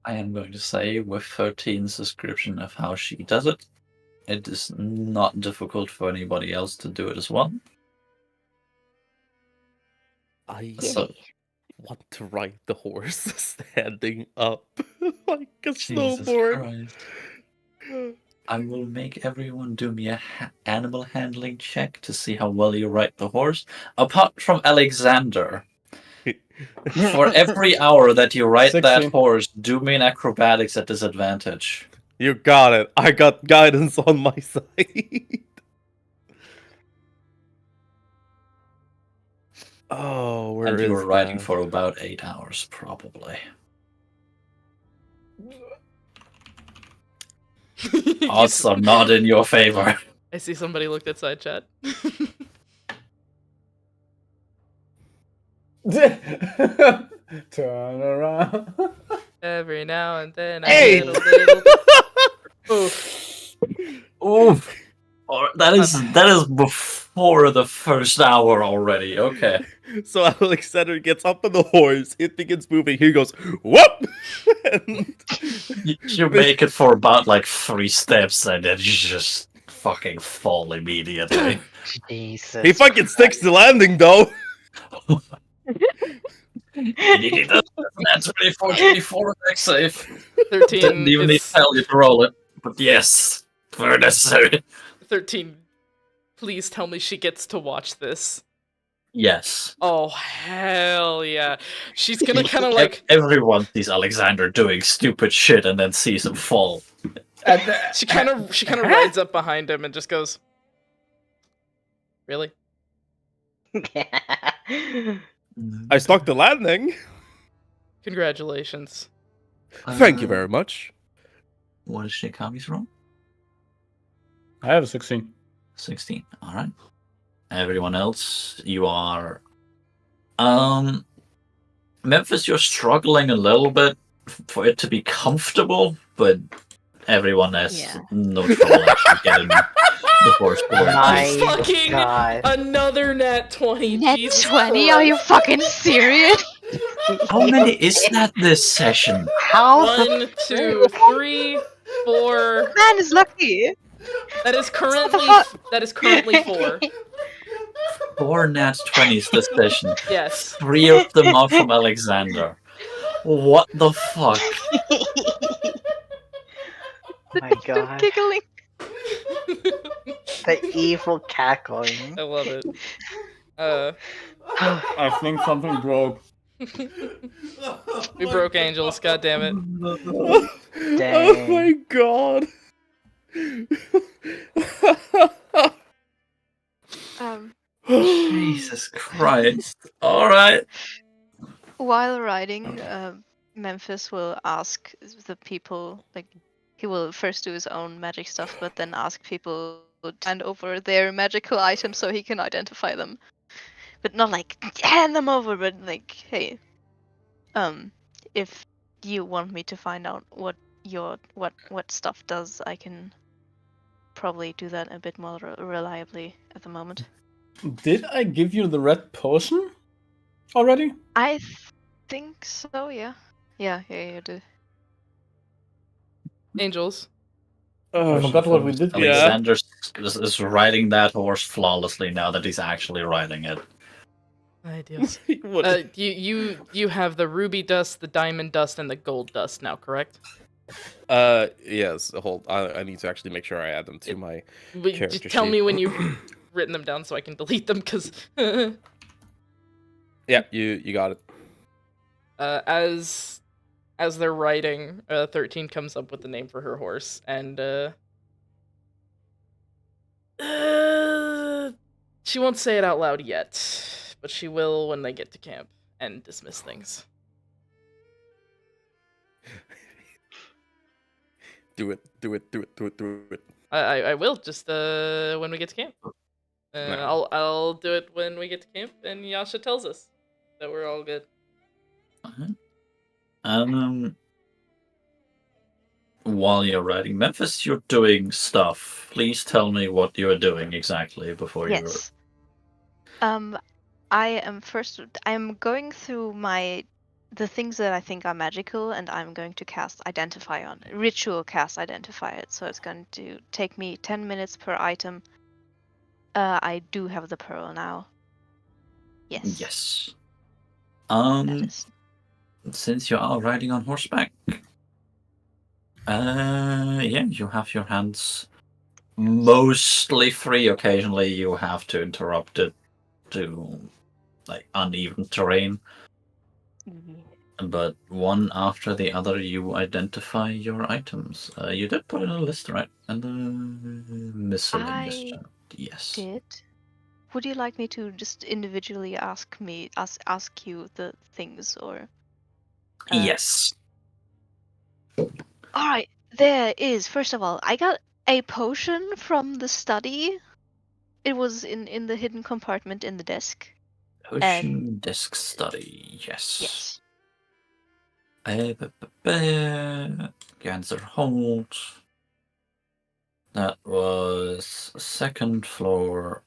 I am going to say, with 13's description of how she does it, it is not difficult for anybody else to do it as well. I So, want to ride the horse standing up like a Jesus snowboard. Christ. I will make everyone do me a animal handling check to see how well you ride the horse. Apart from Alexander, for every hour that you ride that 16. horse, do me an acrobatics at disadvantage. You got it. I got guidance on my side. Oh, where And is you were riding that? for about 8 hours, probably. Odds are not in your favor. I see somebody looked at side chat. Turn around. Every now and then, Hey! a little. Oof. Oof. Or that is before the first hour already. Okay. So Alexander gets up on the horse, it begins moving, he goes, whoop! And You make it for about like 3 steps and then you just fucking fall immediately. Jesus. He fucking sticks the landing though. He does. That's 24, 24 next save. 13 Didn't even need to is tell you to roll it. But yes, very necessary. 13. Please tell me she gets to watch this. Yes. Oh hell yeah! She's gonna kind of like Everyone sees Alexander doing stupid shit and then sees him fall. she kind of rides up behind him and just goes, "Really? I stuck the landing. Congratulations." Thank you very much. What is Shikami's roll? I have a 16. 16. Alright. Everyone else, you are Memphis, you're struggling a little bit for it to be comfortable, but everyone has Yeah. no trouble actually getting the horse forward. My Fucking God. another nat 20. Net Jesus 20? Are you Christ. fucking serious? How many is that this session? How the 1, 2, 3, 4. Man is lucky. That is currently fuck? that is currently 4. 4 nat 20s this session. Yes. 3 of them are from Alexander. What the fuck? my I'm God. giggling. The evil cackling. I love it. I think something broke. We broke angels. God damn it. Oh my Dang. god. Jesus Christ. Alright. While riding, Memphis will ask the people, like, he will first do his own magic stuff, but then ask people to hand over their magical items so he can identify them. But not like, hand them over, but like, hey, if you want me to find out what stuff does, I can probably do that a bit more reliably at the moment. Did I give you the red potion already? I think so, yeah. Yeah, you did. Angels. I forgot what we did. Yeah. Alexander is riding that horse flawlessly now that he's actually riding it. Ideals. What- You have the ruby dust, the diamond dust, and the gold dust now, correct? Yes. Hold. I need to actually make sure I add them to my. But Character just tell sheet. me when you've written them down so I can delete them, because Yeah, you got it. as they're writing, 13 comes up with the name for her horse, and she won't say it out loud yet, but she will when they get to camp and dismiss things. Do it. I will just when we get to camp. No. I'll do it when we get to camp, and Yasha tells us that we're all good. While you're riding Memphis, you're doing stuff. Please tell me what you're doing exactly before Yes. I'm going through the things that I think are magical, and I'm going to cast Identify on it. Ritual cast Identify it. So it's going to take me 10 minutes per item. I do have the pearl now. Yes. Yes. That is. Since you are riding on horseback, yeah, you have your hands mostly free. Occasionally, you have to interrupt it to like uneven terrain. But one after the other, you identify your items. You did put in a list, right? And the miscellaneous. Yes. Did. Would you like me to just individually ask you the things, or? Yes. All right, there is. First of all, I got a potion from the study. It was in the hidden compartment in the desk. Potion disc study. Yes. Ganser hold. That was second floor.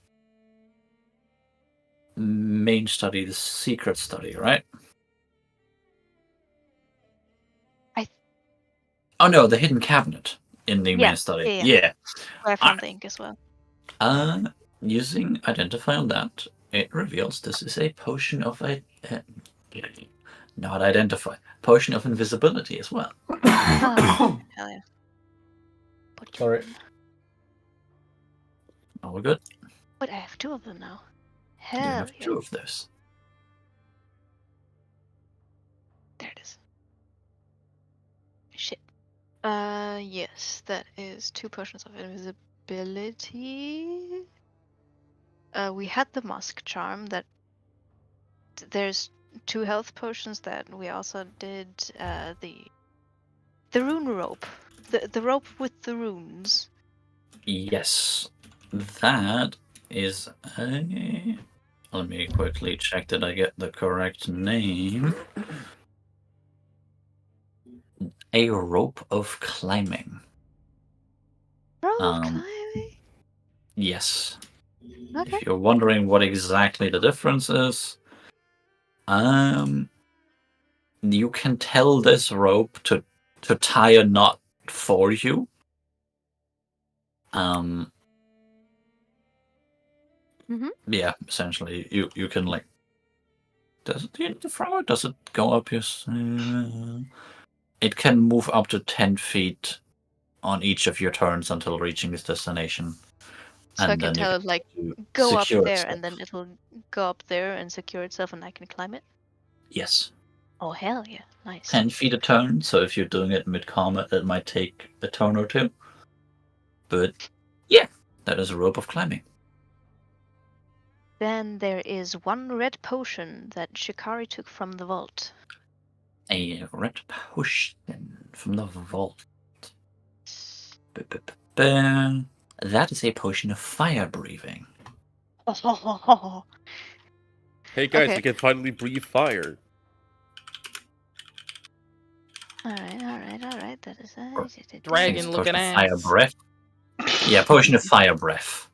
Main study, the secret study, right? Oh no, the hidden cabinet in the Yeah, main study. yeah. Yeah. I found the ink as well. Using identify on that, it reveals this is a potion of not identify, potion of invisibility as well. Oh, hell yeah. Put you Sorry. on. Oh, we're good. Wait, I have 2 of them now. You Hell have yeah. 2 of those. There it is. Shit. Yes, that is 2 potions of invisibility. We had the musk charm that there's 2 health potions that we also did the rune rope. The rope with the runes. Yes, that is a. Let me quickly check that I get the correct name. A rope of climbing. Rope Um, climbing? Yes. Okay. If you're wondering what exactly the difference is, you can tell this rope to tie a knot for you. Yeah, essentially, you can like. Does it the flower? Does it go up here? It can move up to 10 feet on each of your turns until reaching its destination. So I can tell it like go up secure there itself. and then it'll go up there and secure itself and I can climb it. Yes. Oh hell yeah, nice. 10 feet a turn, so if you're doing it mid-combat, it might take a turn or 2. But yeah, that is a rope of climbing. Then there is 1 red potion that Shikari took from the vault. A red potion from the vault. That is a potion of fire breathing. Hey guys, Okay. we can finally breathe fire. Alright. That is Dragon Potion looking of fire ass. breath. Yeah, potion of fire breath.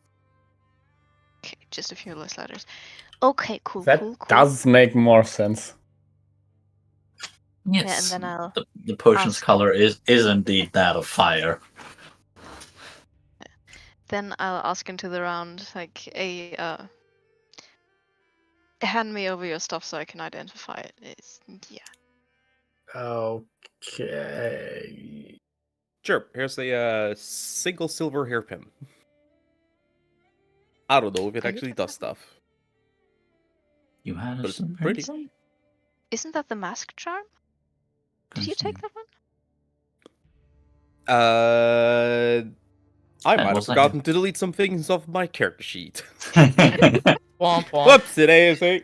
Okay, just a few less letters. Okay, cool. That does make more sense. Yes. Yeah, and then I'll the potion's ask- color is indeed that of fire. Then I'll ask into the round, like, hand me over your stuff so I can identify it. Okay. Sure, here's a single silver hairpin. I don't know if it Are you actually talking does stuff, You had but a it's pretty. Isn't that the mask charm? Did you take that one? I might have was a forgotten to delete some things off my character sheet. Womp womp. Whoops, it ASA.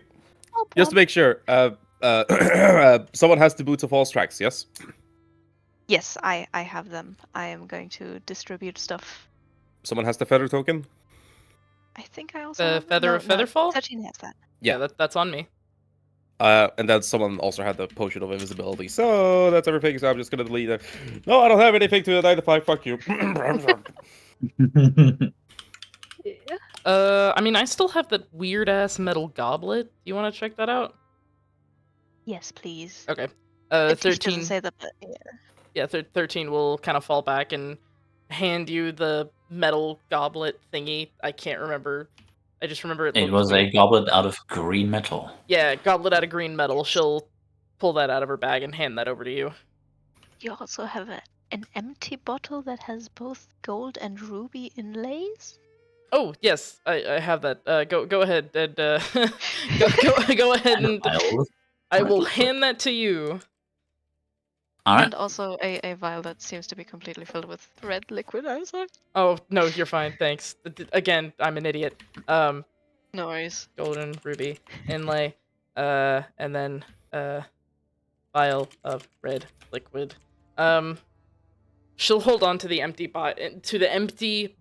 Oh, Just to make sure, someone has the boots of all strikes, yes? yes, I have them. I am going to distribute stuff. Someone has the feather token? I think I also The have feather of Featherfall? 13 has that. Yeah, that's on me. And then someone also had the potion of invisibility. So that's everything, so I'm just gonna delete it. No, I don't have anything to identify, fuck you. I mean, I still have that weird ass metal goblet. Do you want to check that out? Yes, please. Okay. It 13. doesn't say that, but yeah. Yeah, 13 will kind of fall back and hand you the metal goblet thingy. I can't remember. I just remember it. It looked was weird. a goblet out of green metal. Yeah, goblet out of green metal. She'll pull that out of her bag and hand that over to you. You also have an empty bottle that has both gold and ruby inlays? Oh yes, I have that. Go ahead and go ahead and I will hand that to you. All right. And also a vial that seems to be completely filled with red liquid outside. Oh no, you're fine. Thanks. Again, I'm an idiot. No worries. Golden ruby inlay, and then vial of red liquid. She'll hold on to the empty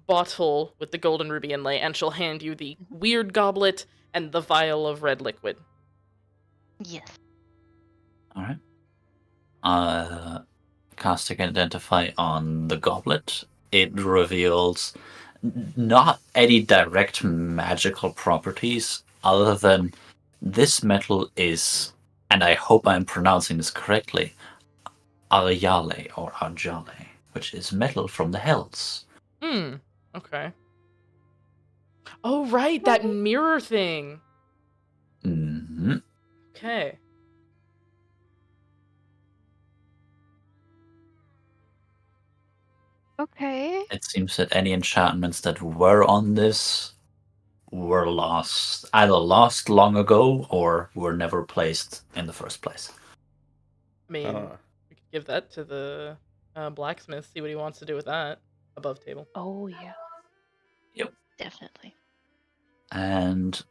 bottle with the golden ruby inlay, and she'll hand you the weird goblet and the vial of red liquid. Yes. All right. Casting Identify on the goblet, it reveals not any direct magical properties other than this metal is, and I hope I'm pronouncing this correctly, Aryale or Arjale, which is metal from the hells. Okay. Oh, right, that mirror thing. Hmm. Okay. Okay. It seems that any enchantments that were on this were either lost long ago or were never placed in the first place. I mean, we could give that to the blacksmith, see what he wants to do with that. Above table. Oh yeah. Yep. Definitely. And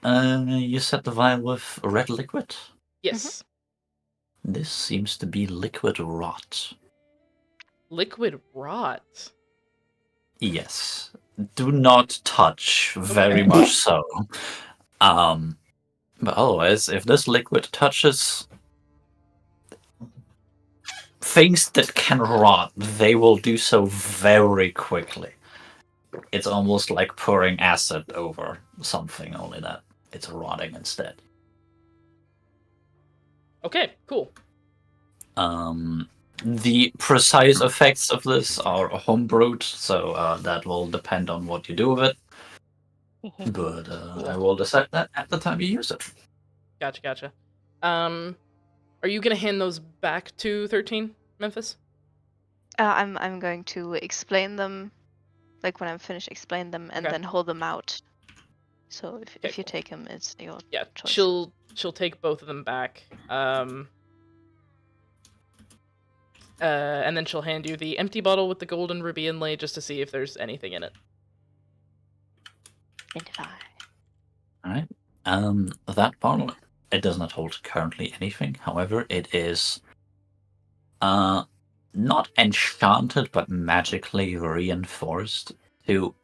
you set the vial with red liquid? Yes. This seems to be liquid rot. Liquid rot. Yes. Do not touch, very much so. But otherwise, if this liquid touches things that can rot, they will do so very quickly. It's almost like pouring acid over something, only that it's rotting instead. Okay, cool. The precise effects of this are homebrewed, so that will depend on what you do with it. But I will decide that at the time you use it. Gotcha. Are you gonna hand those back to 13, Memphis? I'm going to explain them, like when I'm finished, explain them, and Okay. then hold them out. So if you cool. take them, it's your Yeah, choice. she'll take both of them back. And then she'll hand you the empty bottle with the golden ruby inlay just to see if there's anything in it. 25. Alright. That bottle, it does not hold currently anything. However, it is not enchanted, but magically reinforced to...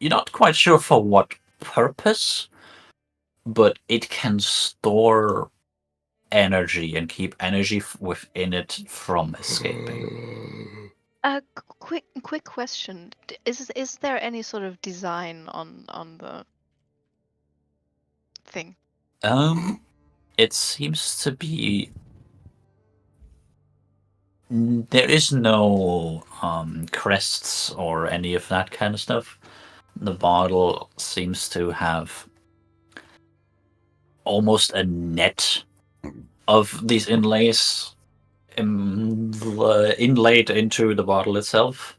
You're not quite sure for what purpose, but it can store energy and keep energy within it from escaping. Quick question: is there any sort of design on the thing? It seems to be... There is no crests or any of that kind of stuff. The bottle seems to have almost a net of these inlays inlaid into the bottle itself.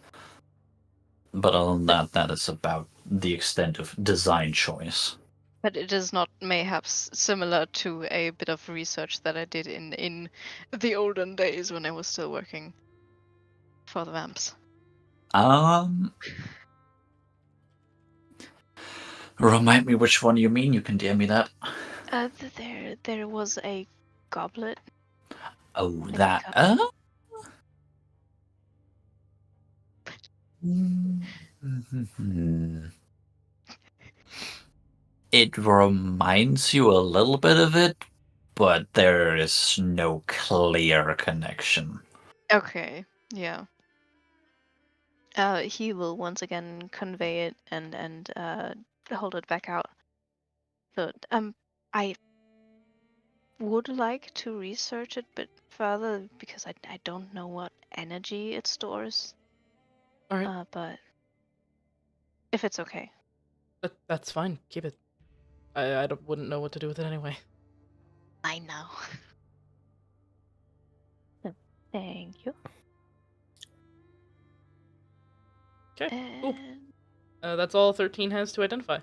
But other than that, that is about the extent of design choice. But it is not mayhaps similar to a bit of research that I did in the olden days when I was still working for the vamps. Remind me which one you mean. You can DM me that. There was a goblet. Oh, Like a that. cup. It reminds you a little bit of it, but there is no clear connection. Okay, yeah. He will once again convey it and hold it back out. So I would like to research it a bit further because I don't know what energy it stores. All right. But if it's okay. That's fine. Keep it. I wouldn't know what to do with it anyway. I know. So, thank you. Okay, cool. And That's all 13 has to identify.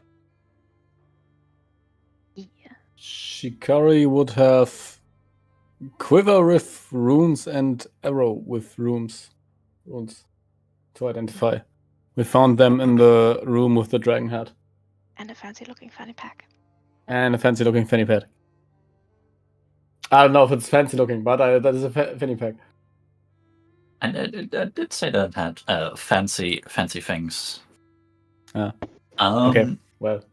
yeah. Shikari would have quiver with runes and arrow with runes to identify. We found them in the room with the dragon head. And a fancy looking fanny pack. And a fancy looking fanny pack. I don't know if it's fancy looking, but that is a fanny pack. And I did say that it had fancy things. Yeah. Okay. Well.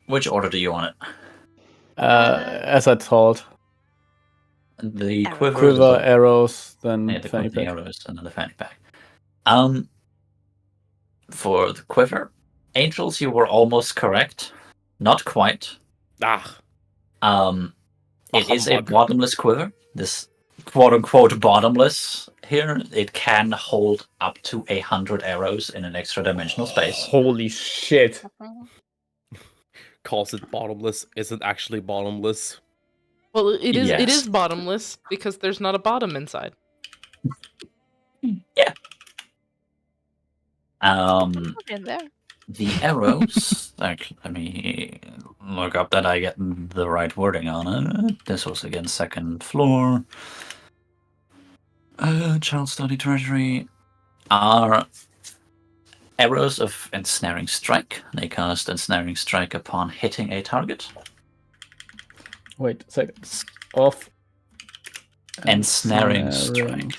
Which order do you want it? As I told. The Arrow. Quiver, arrows, then the fanny pack. arrows, and then the fanny pack. For the quiver, angels, you were almost correct. Not quite. Ah. It is a humbug. bottomless quiver. This quote-unquote bottomless here. It can hold up to 100 arrows in an extra dimensional space. Holy shit. Calls it bottomless, isn't actually bottomless. Well, it is. It Yes. is bottomless because there's not a bottom inside. Yeah. Put in there. The arrows. Let me look up that I get the right wording on it. This was again second floor. Child study treasury are arrows of ensnaring strike. They cast ensnaring strike upon hitting a target. Wait a second. Off. Ensnaring strike.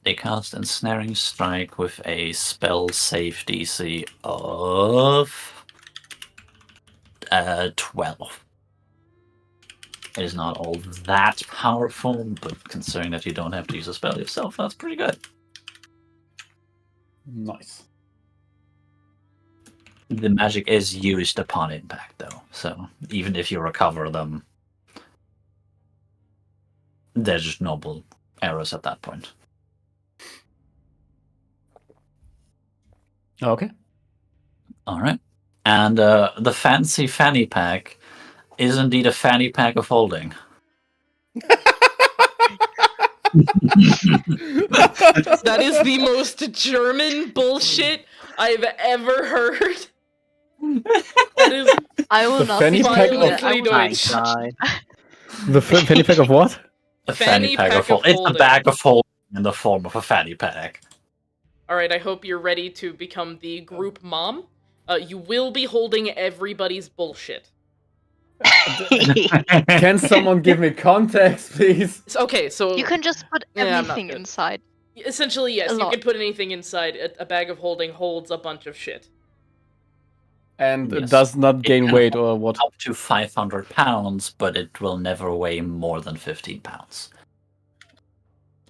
They cast ensnaring strike with a spell save DC of 12. It is not all that powerful, but considering that you don't have to use a spell yourself, that's pretty good. Nice. The magic is used upon impact, though, so even if you recover them, they're just noble arrows at that point. Okay. All right. And the fancy fanny pack is indeed a fanny pack of holding. That is the most German bullshit I've ever heard. That is I will The not fanny be pack doing of- that. I will My not touch God. The fanny pack of what? A fanny pack of holding. holding. It's a bag of holding in the form of a fanny pack. Alright, I hope you're ready to become the group mom. You will be holding everybody's bullshit. Can someone give me context, please? Okay, so You can just put Yeah, I'm not everything good. inside. essentially, yes, A you lot. can put anything inside. A bag of holding holds a bunch of shit. And it Yes. does not gain can weight or what? Up to 500 pounds, but it will never weigh more than 15 pounds.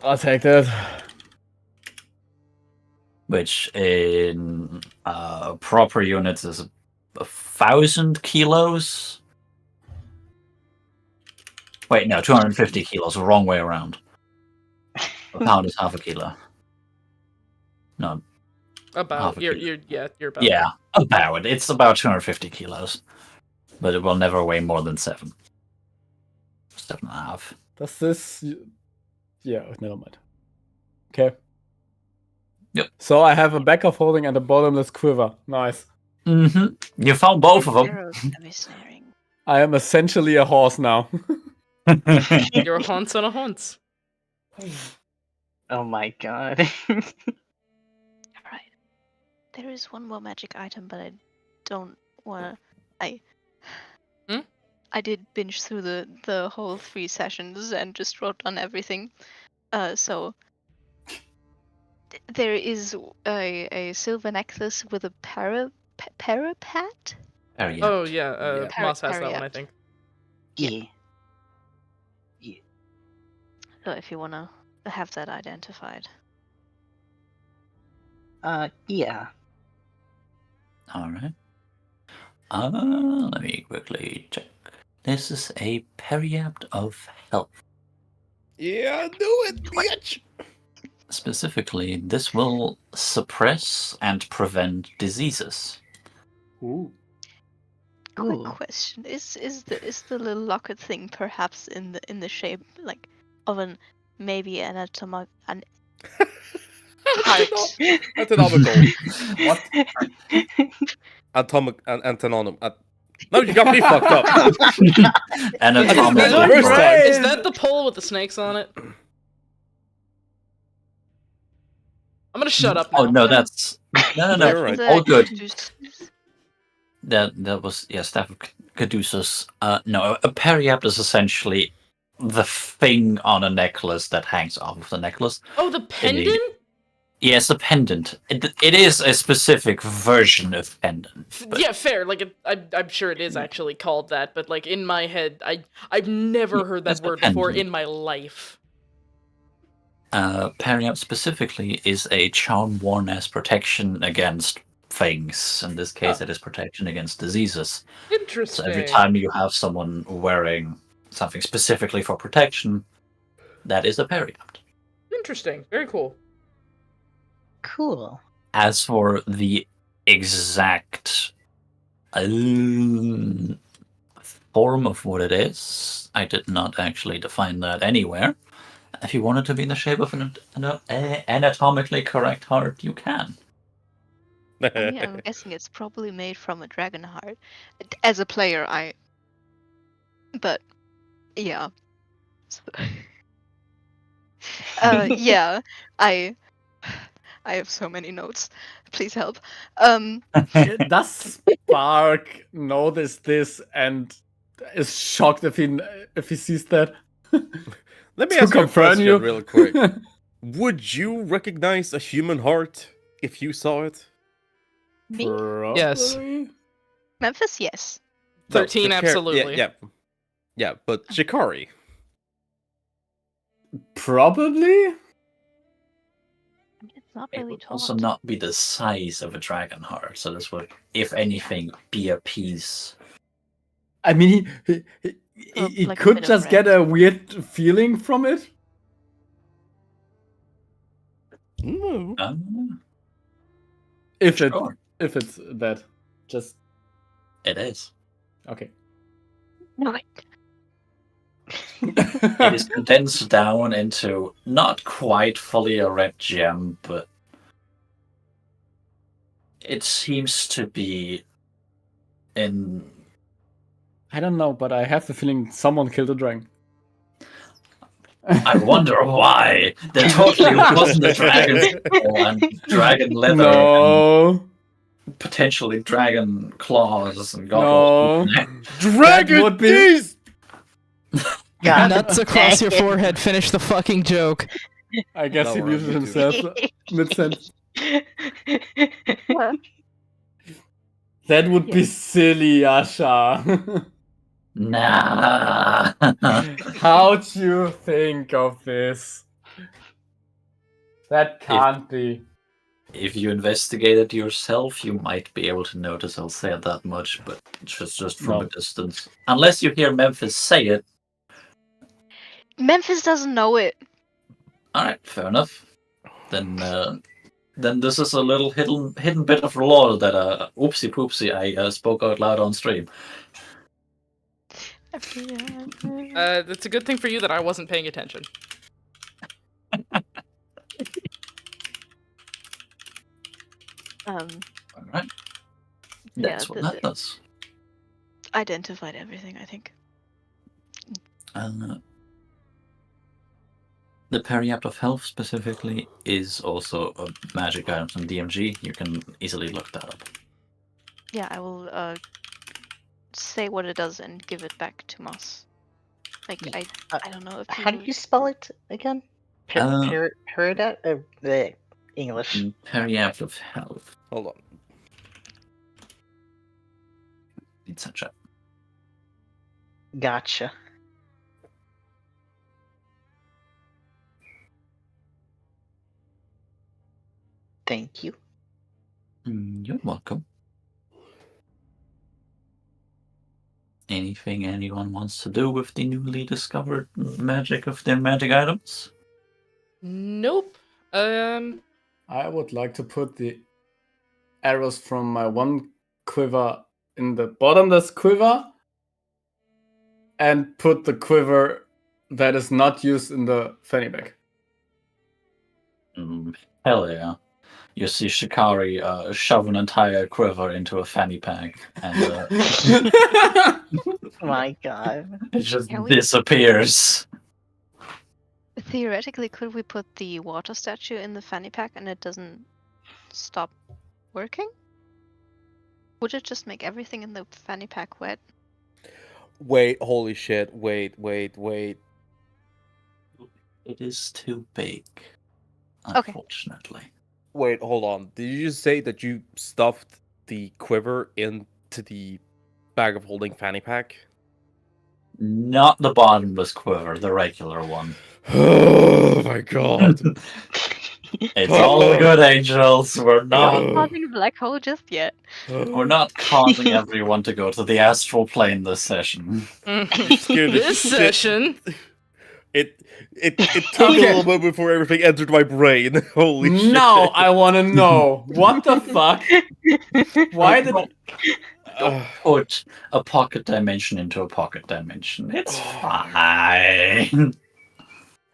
I'll take that. Which in proper units is 1,000 kilos. Wait, no, 250 kilos. Wrong way around. A pound is half a kilo. No, About Half a you're kilo. you're about yeah, about. It's about 250 kilos, but it will never weigh more than 7. 7.5. Does this... Yeah, never mind. Okay. Yep. So I have a back of holding and a bottomless quiver. Nice. Mm-hmm. You found both of them. Arrows can be snaring. I am essentially a horse now. You're a haunts on a haunts. Oh my god. Alright. There is one more magic item, but I don't wanna. I did binge through the whole 3 sessions and just wrote down everything. So there is a silver necklace with a parapet. Yeah. Oh yeah, Yeah. Moss has that one, I Harriet. think. Yeah. So if you wanna have that identified. Yeah. All right. Let me quickly check. This is a periapt of health. Yeah, do it, bitch! Specifically, this will suppress and prevent diseases. Ooh. Quick Ooh. question: Is the little locket thing perhaps in the shape like of an maybe an heart? Anatomical. What? Antonym. No, you got me fucked up. And I it's just made the almost first time. Is that the pole with the snakes on it? I'm gonna shut up now. Oh no, that's no. You're right. All good. Just- That was Staff of Caduceus. No, a periapt is essentially the thing on a necklace that hangs off of the necklace. Oh, the pendant? Yes, a pendant. It is a specific version of pendant. But Yeah, fair. Like, I'm sure it is actually called that, but like in my head, I've never heard that it's a word before pendant. in my life. periapt specifically is a charm worn as protection against things. In this case, it is protection against diseases. So Interesting. every time you have someone wearing something specifically for protection, that is a periapt. Interesting. Very cool. Cool. As for the exact form of what it is, I did not actually define that anywhere. If you want it to be in the shape of an anatomically correct heart, you can. I mean, I'm guessing it's probably made from a dragon heart. As a player, but yeah. Yeah, I have so many notes. Please help. Does Spark notice this and is shocked if he sees that? Let me To ask you a confirm question you. real quick. Would you recognize a human heart if you saw it? Me? Yes. Probably. Memphis, yes. 13, the absolutely. Yeah, but Shikari. Probably? It's not It really would also taught. not be the size of a dragon heart, so this would, if anything, be a piece. I mean, he Like a could bit of just get red. a weird feeling from it. No. If Sure. it's that. Just It is. okay. No, It is condensed down into not quite fully a red gem, but it seems to be in. I don't know, but I have the feeling someone killed a dragon. I wonder why. There totally wasn't a dragon skull and dragon leather No. and potentially dragon claws and God No. Dragon would be- teeth! God. Nuts across your forehead. Finish the fucking joke. I guess Now he we're on muted YouTube. himself mid-sentence. That would be silly, Asha. Nah. How'd you think of this? That can't be. If you investigate it yourself, you might be able to notice. I'll say it that much, but just from No. a distance. Unless you hear Memphis say it. Memphis doesn't know it. All right, fair enough. Then this is a little hidden bit of lore that oopsie poopsie I spoke out loud on stream. It's a good thing for you that I wasn't paying attention. All right. That's what that does. Identified everything, I think. The Periapt of Health specifically is also a magic item from DMG. You can easily look that up. Yeah, I will say what it does and give it back to Moss. Like, I don't know if How do you spell it again? Peridat? The English. Periapt of Health. Hold on. It's such a. Gotcha. Thank you. You're welcome. Anything anyone wants to do with the newly discovered magic of their magic items? Nope. I would like to put the arrows from my one quiver in the bottomless quiver and put the quiver that is not used in the fanny bag. Hell yeah. You see Shikari shove an entire quiver into a fanny pack and My god. it just Can we- disappears. Theoretically, could we put the water statue in the fanny pack and it doesn't stop working? Would it just make everything in the fanny pack wet? Wait, holy shit. Wait. It is too big, Okay. unfortunately. Wait, hold on. Did you just say that you stuffed the quiver into the bag of holding fanny pack? Not the bottomless quiver, the regular one. Oh my god. It's all good, angels. We're We're not not. causing a black hole just yet. We're not causing everyone to go to the astral plane this session. Scared the This shit- session. It took a Okay. little bit before everything entered my brain. Holy shit. Now I want to know what the fuck. Why did? Uh, Put a pocket dimension into a pocket dimension. It's fine.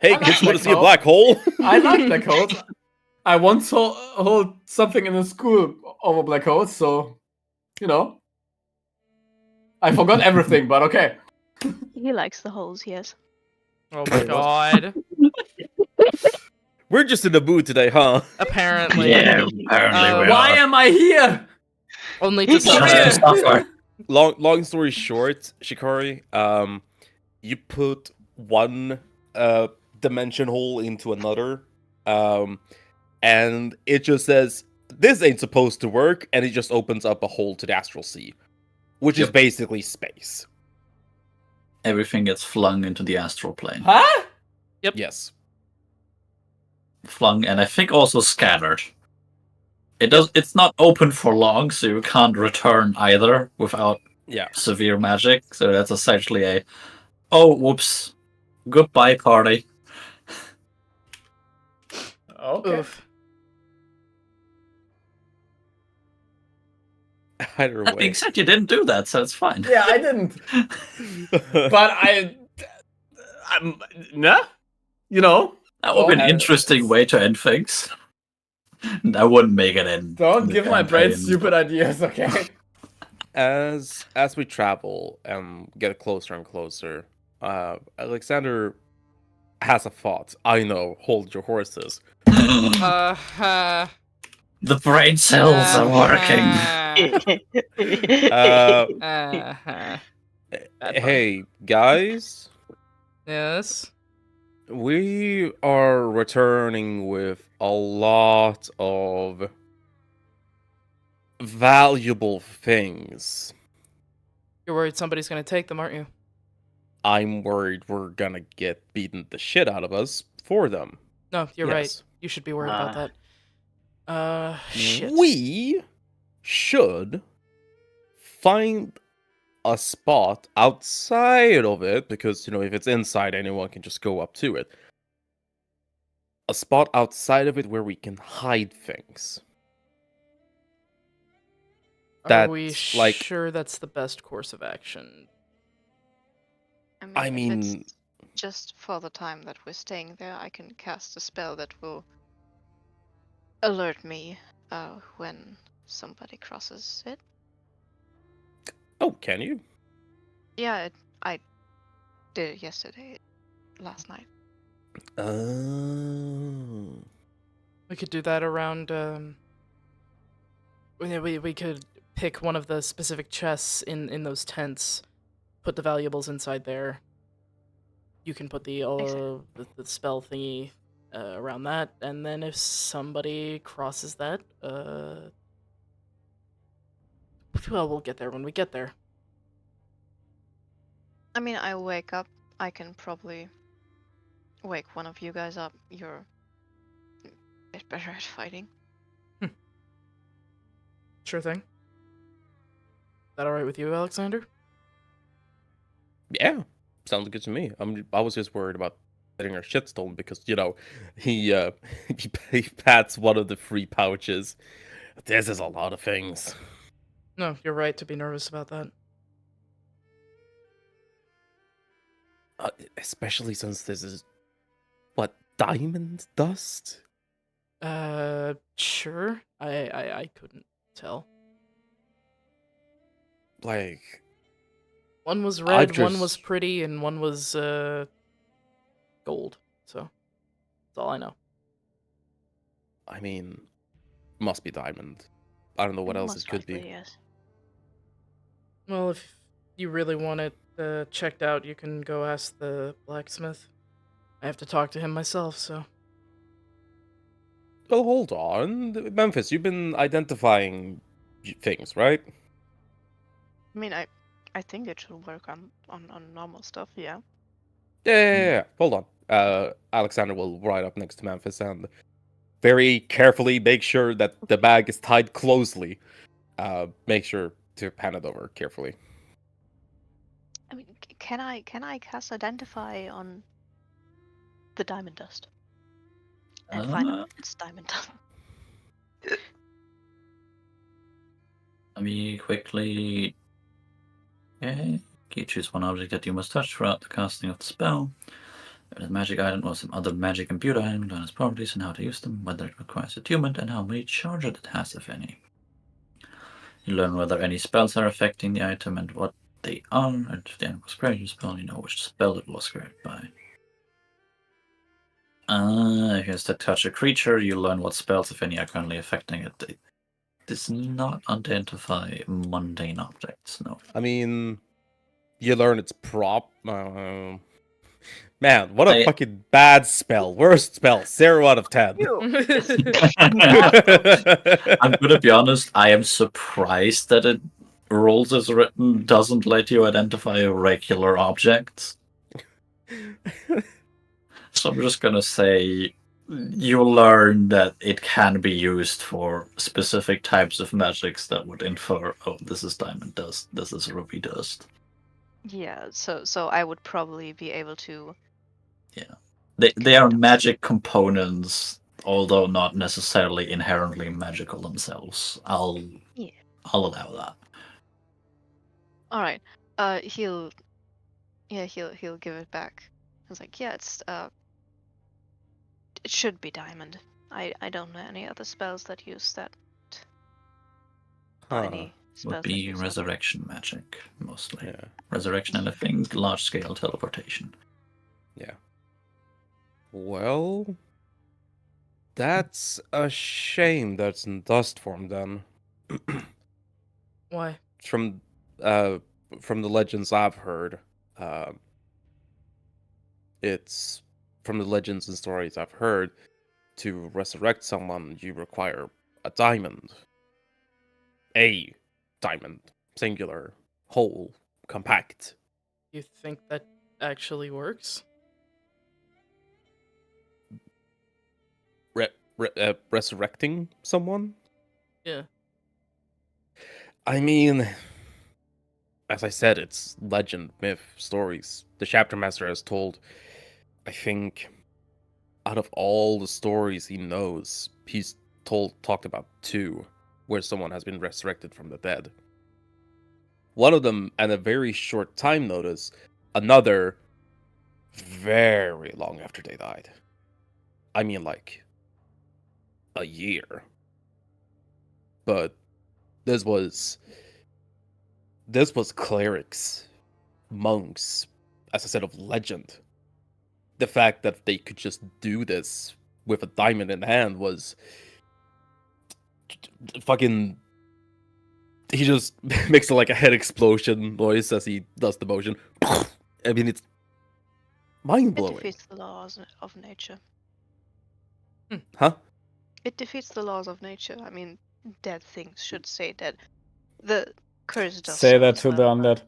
hey, I kids, like want to see a black black hole? I like black holes. I once hold something in the school over black holes, so you know. I forgot everything, but okay. He likes the holes, yes. Oh my god. We're just in the mood today, huh? Apparently. Yeah, apparently we Why are. am I here? Only to Just to suffer. suffer. Long story short, Shikari, you put one dimension hole into another, and it just says this ain't supposed to work, and it just opens up a hole to the astral sea, which is Yep. basically space. Everything gets flung into the astral plane. Huh? Yes. Flung and I think also scattered. It's not open for long, so you can't return either without Yeah. severe magic. So that's essentially a oh whoops. Goodbye party. Okay. Oof. Either That way. being said, you didn't do that, so it's fine. Yeah, I didn't. But nah. You know, That would be an Well, interesting way to end things. I wouldn't make it in. don't the give my brain campaign. stupid ideas, okay? As we travel and get closer and closer, Alexander has a thought. I know. Hold your horses. Uh-huh. The brain cells are working. Uh, Uh-huh. Bad pun. hey guys, Yes. we are returning with a lot of valuable things. You're worried somebody's gonna take them, aren't you? I'm worried we're gonna get beaten the shit out of us for them. No, you're right. Yes. You should be worried about that. Shit. We should find a spot outside of it, because, you know, if it's inside, anyone can just go up to it. A spot outside of it where we can hide things. Are we That's, like- sure that's the best course of action? I if mean, it's just for the time that we're staying there, I can cast a spell that will alert me when somebody crosses it. oh, can you? Yeah, I did it yesterday, last night. Oh. We could do that around. We could pick one of the specific chests in those tents, put the valuables inside there. You can put the the spell thingy around that, and then if somebody crosses that, well, we'll get there when we get there. I mean, I wake up. I can probably wake one of you guys up. You're a bit better at fighting. Sure thing. That all right with you, Alexander? Yeah, sounds good to me. I was just worried about getting our shit stolen because, you know, he he pats one of the free pouches. This is a lot of things. No, you're right to be nervous about that. Especially since this is what, diamond dust? Sure. I couldn't tell. Like, One was red, one was just- pretty, and one was gold. So that's all I know. I mean, must be diamond. I don't know what else Most it could likely, be. Yes. Well, if you really want it checked out, you can go ask the blacksmith. I have to talk to him myself, so. Well, hold on. Memphis, you've been identifying things, right? I mean, I think it should work on normal stuff. Yeah. Yeah. Hold on. Alexander will ride up next to Memphis and very carefully make sure that the bag is tied closely. Make sure to pan it over carefully. I mean, can I cast Identify on the diamond dust and find out if it's diamond dust? Let me quickly. Okay. You choose one object that you must touch throughout the casting of the spell. Whether the magic item or some other magic imbued item, learn its properties and how to use them, whether it requires attunement, and how many charges it has, if any. You learn whether any spells are affecting the item and what they are, and if the item was created a spell, you know which spell it was created by. If you instead touch a creature, you learn what spells, if any, are currently affecting it. It does not identify mundane objects, no. I mean, you learn its prop. Man, what a fucking bad spell. Worst spell. 0 out of 10. I'm gonna be honest, I am surprised that it rules as written doesn't let you identify regular objects. So I'm just gonna say you learn that it can be used for specific types of magics that would infer, oh, this is diamond dust, this is ruby dust. Yeah, so I would probably be able to. They are magic components, although not necessarily inherently magical themselves. I'll allow that. All right. He'll give it back. I was like, yeah, it should be diamond. I don't know any other spells that use that. Any spells Would that be use that. resurrection magic, mostly. Yeah. Resurrection and I think large-scale teleportation. Yeah. Well, that's a shame that's in dust form then. Why? From the legends I've heard, it's from the legends and stories I've heard, to resurrect someone you require a diamond. A diamond. Singular. Whole. Compact. You think that actually works? Resurrecting someone? Yeah. I mean, as I said, it's legend, myth, stories. The chapter master has told, I think, out of all the stories he knows, he's talked about 2 where someone has been resurrected from the dead. One of them at a very short time notice, another very long after they died. I mean, like, a year. But this was clerics, monks, as I said, of legend. The fact that they could just do this with a diamond in hand was fucking. He just makes like a head explosion noise as he does the motion. I mean, it's mind It blowing. defeats the laws of nature. Huh? It defeats the laws of nature. I mean, dead things should say dead. The curse does Say so that as to the well, undead.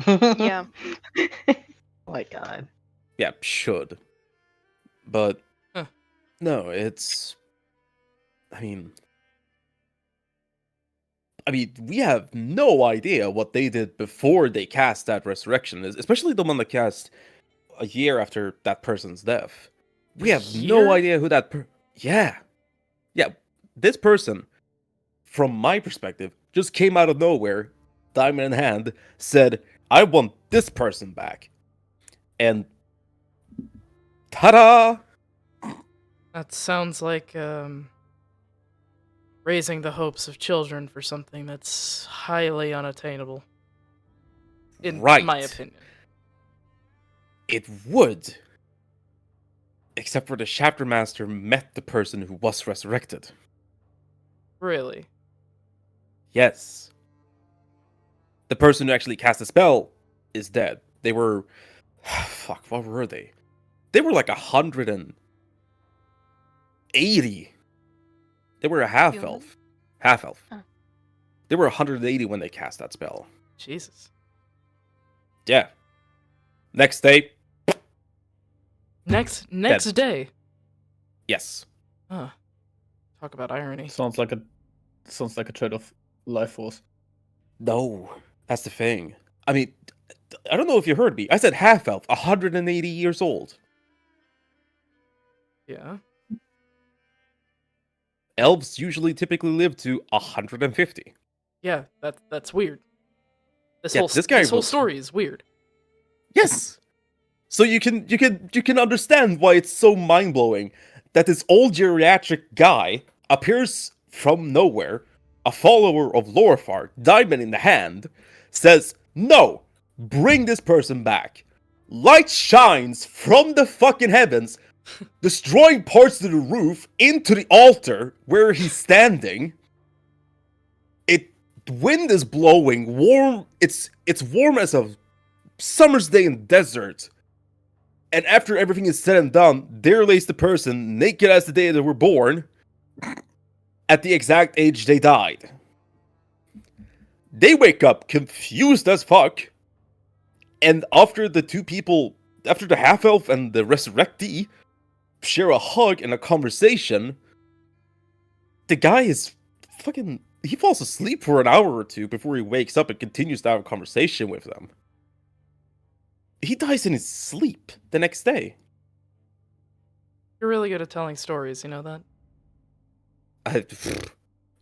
but- Yeah. My God. Yeah, should. But Huh. no, it's. I mean, we have no idea what they did before they cast that resurrection, especially the one that cast a year after that person's death. We have no Year? idea who that Yeah. This person, from my perspective, just came out of nowhere, diamond in hand, said, I want this person back. And ta-da! That sounds like raising the hopes of children for something that's highly unattainable. In Right. my opinion. It would. Except for the chapter master met the person who was resurrected. Really? Yes. The person who actually cast the spell is dead. They were... Fuck, what were they? They were like 180. They were a half-elf. Half-elf. Oh. They were 180 when they cast that spell. Jesus. Yeah. Next day, Next Dead. day. yes. Huh. Talk about irony. Sounds like a trait of life force. No, that's the thing. I mean, I don't know if you heard me. I said half elf, 180 years old. Yeah. Elves usually typically live to 150. Yeah, that's weird. This Yeah, whole this guy this whole was- story is weird. Yes. So you can understand why it's so mind-blowing that this old geriatric guy appears from nowhere, a follower of Lorfar, diamond in the hand, says, "No, bring this person back." Light shines from the fucking heavens, destroying parts of the roof into the altar where he's standing. Wind is blowing, warm. It's warm as a summer's day in the desert. And after everything is said and done, there lays the person, naked as the day they were born, at the exact age they died. They wake up confused as fuck, and after the half-elf and the resurrectee share a hug and a conversation, the guy is fucking... He falls asleep for an hour or two before he wakes up and continues to have a conversation with them. He dies in his sleep the next day. You're really good at telling stories, you know that?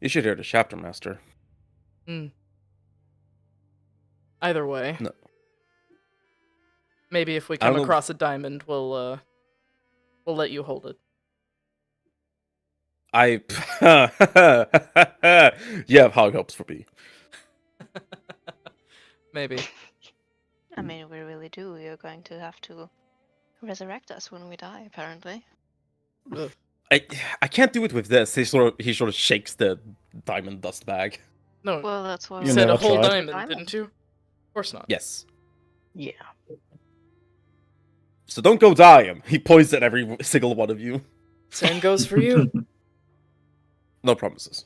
You should hear the chapter master. Either way. No. Maybe if we I don't come know- across a diamond, we'll let you hold it. You have high hopes for me. Maybe. I mean, we really do. You're going to have to resurrect us when we die, apparently. I can't do it with this. He sort of shakes the diamond dust bag. No, Well, that's why you You said a never whole tried. diamond, didn't you? Of course not. Yes. Yeah. So don't go die him. He points at every single one of you. Same goes for you. No promises.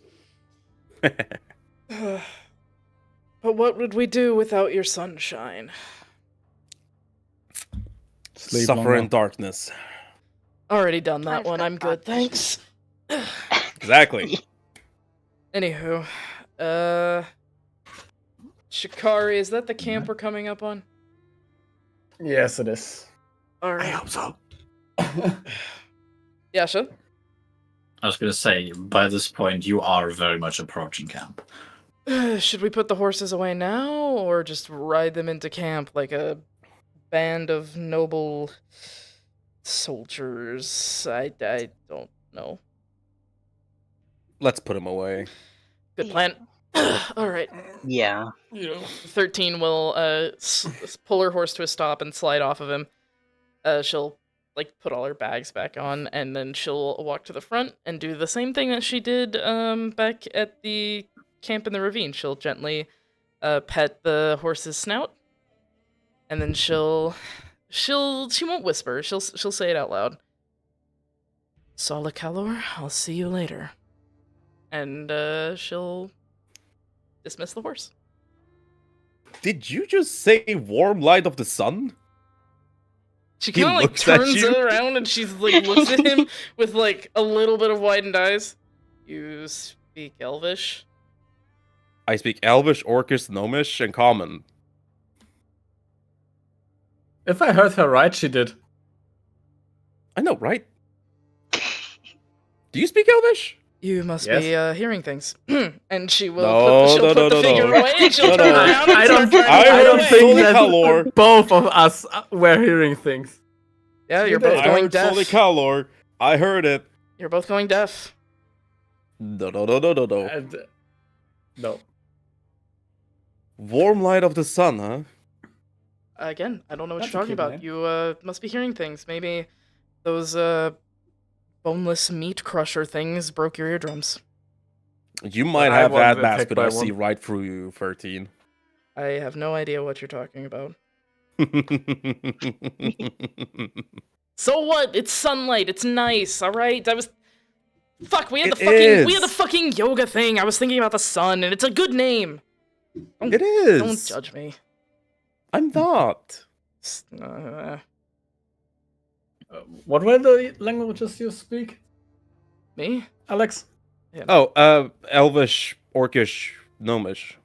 But what would we do without your sunshine? Sleep Suffer longer. in darkness. Already done that I've one. got I'm good, thanks. Exactly. Anywho, Shikari, is that the camp we're coming up on? Yes, it is. All right. hope so. Yasha? I was going to say, by this point, you are very much approaching camp. Should we put the horses away now, or just ride them into camp like a band of noble soldiers? I don't know. Let's put him away. Good plan. All right. Yeah. 13 will pull her horse to a stop and slide off of him. She'll put all her bags back on, and then she'll walk to the front and do the same thing that she did back at the camp in the ravine. She'll gently pet the horse's snout, and then she won't whisper. She'll say it out loud. Sala Kalor, I'll see you later. And she'll dismiss the horse. Did you just say warm light of the sun? She He kind of looks at turns you. around and she's looks at him with a little bit of widened eyes. You speak Elvish? I speak Elvish, Orcish, Gnomish, and Common. If I heard her right, she did. I know, right? Do you speak Elvish? You must Yes. be hearing things. And she will No, put the no, figure no. away and she'll No, turn no. around and I start don't, trying to I I run don't heard away. think Solid that Kalor. both of us were hearing things. Yeah, you're I both I going heard deaf. Solid Kalor. I heard it. You're both going deaf. No. And, no. Warm light of the sun, huh? Again, I don't know what That's you're a talking cute about. name. You must be hearing things. Maybe those boneless meat crusher things broke your eardrums. You might I have wasn't had mask, attacked but by I see one. right through you, 13. I have no idea what you're talking about. So what? It's sunlight. It's nice. All right. Fuck. We had the is. fucking yoga thing. I was thinking about the sun, and it's a good name. It is. Don't judge me. I'm not. Uh, What were the languages you speak? Me? Alex? Oh, Elvish, Orcish, Gnomish.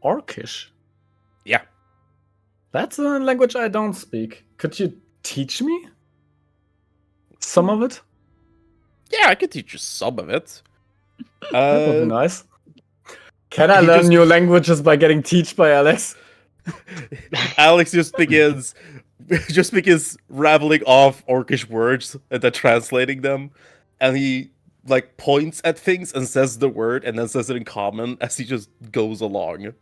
Orcish? Yeah. That's a language I don't speak. Could you teach me some of it? Yeah, I could teach you some of it. That would be nice. Can I he learn just- new languages by getting taught by Alex? Alex just begins rattling off Orcish words and then translating them, and he like points at things and says the word and then says it in common as he just goes along.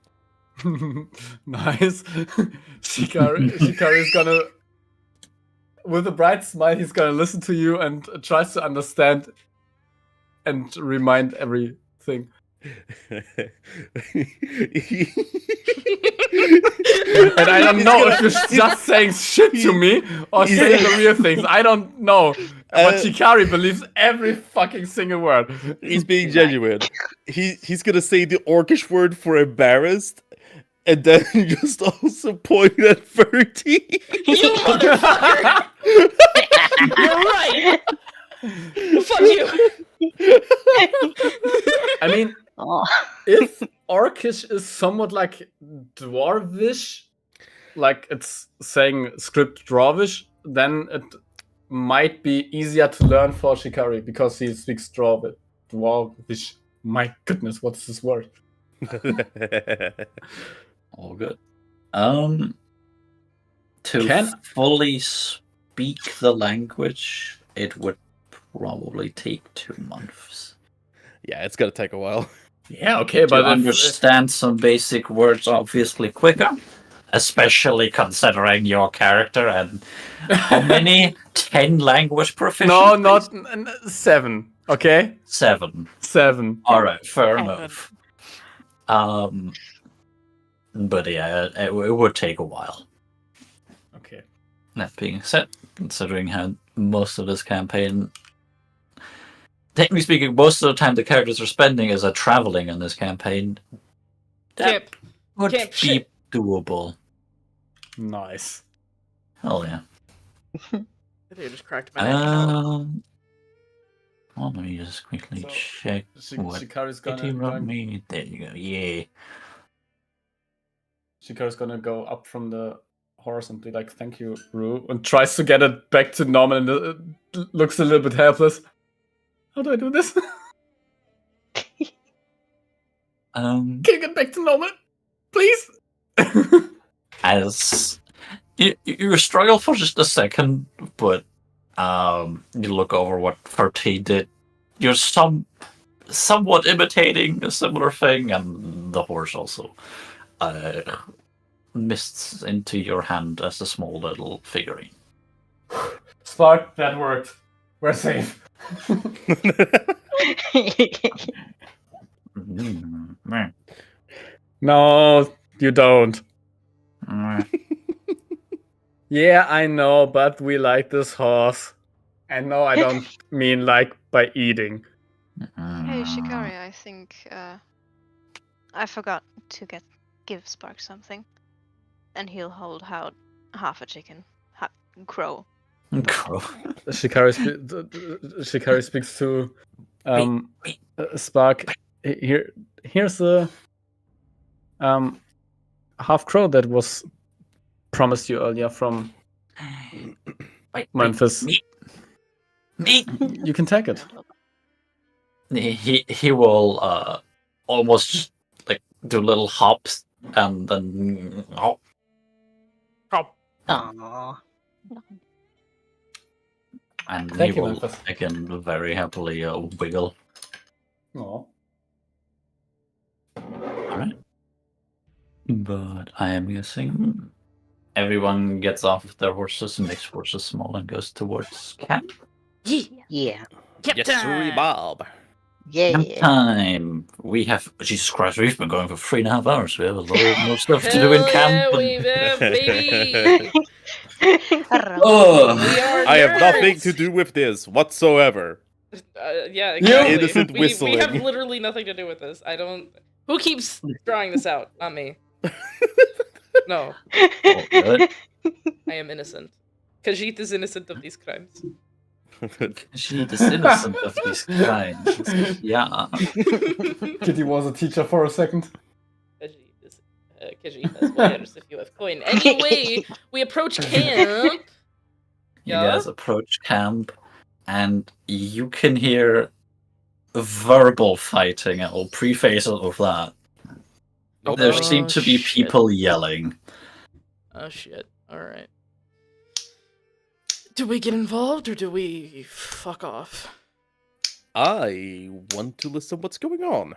Nice. Shikari's gonna, with a bright smile, he's gonna listen to you and tries to understand and remind everything. And I don't know if you're just saying shit to me or saying the real things. I don't know. But Shikari believes every fucking single word. He's being genuine. He's gonna say the Orcish word for embarrassed, and then just also point at Ferdy. You motherfucker! You're right! Fuck you! I mean, Oh. if Orcish is somewhat like Dwarvish, like it's saying script Dwarvish, then it might be easier to learn for Shikari because he speaks Dwarvish. My goodness, what's this word? All good. To fully speak the language, it would probably take 2 months. Yeah, it's gonna take a while. Yeah, okay, To but understand some basic words obviously quicker, especially considering your character and how many 10 languge proficiency? no, not 7. Okay, 7. 7. All right, fair Okay. enough. But yeah, it would take a while. Okay. That being said, considering how most of this campaign, technically speaking, most of the time the characters are spending is traveling in this campaign, that would camp be shit. doable. Nice. Hell yeah. I think I just cracked my neck out. Well, let me just quickly So, check what Shikari's Kitty wrote me. There you go. Yeah. Shikari's gonna go up from the horse and be like, "Thank you, Rue," and tries to get it back to normal and looks a little bit helpless. How do I do this? Can you get back to normal, please? As you struggle for just a second, but you look over what Fertie did. You're somewhat imitating a similar thing, and the horse also mists into your hand as a small little figurine. Spark, that worked. We're safe. No, you don't. Yeah, I know, but we like this horse. And no, I don't mean like by eating. Hey, Shikari, I think I forgot to give Spark something, and he'll hold out half a chicken, crow. Crow. Shikari speaks to Spark. Here's a half crow that was promised you earlier from Memphis. Me. You can take it. He will almost like do little hops and then Aww. and Thank he you, will Memphis. again very happily wiggle. Aw. Alright. But I am guessing everyone gets off their horses and makes horses small and goes towards camp. Yeah. Yes, sir, Bob. Yeah. Camp time. We have Jesus Christ. We've been going for 3.5 hours. We have a lot more stuff to do in Hell camp. yeah, we have, baby! Oh, We are I have nothing nerds! to do with this whatsoever. Yeah, exactly. Innocent we whistling. have literally nothing to do with this. I don't. Who keeps drawing this out? Not me. No, good. I am innocent. Khajiit is innocent of these crimes. She is innocent of these crimes. Yeah. Kitty was a teacher for a second. Kiji has wares if you have coin. Anyway, we approach camp. You Yeah? guys approach camp, and you can hear verbal fighting. I'll preface it with that. Nope. There Oh, seem to be shit. people yelling. Oh shit. Alright. Do we get involved or do we fuck off? I want to listen what's going on.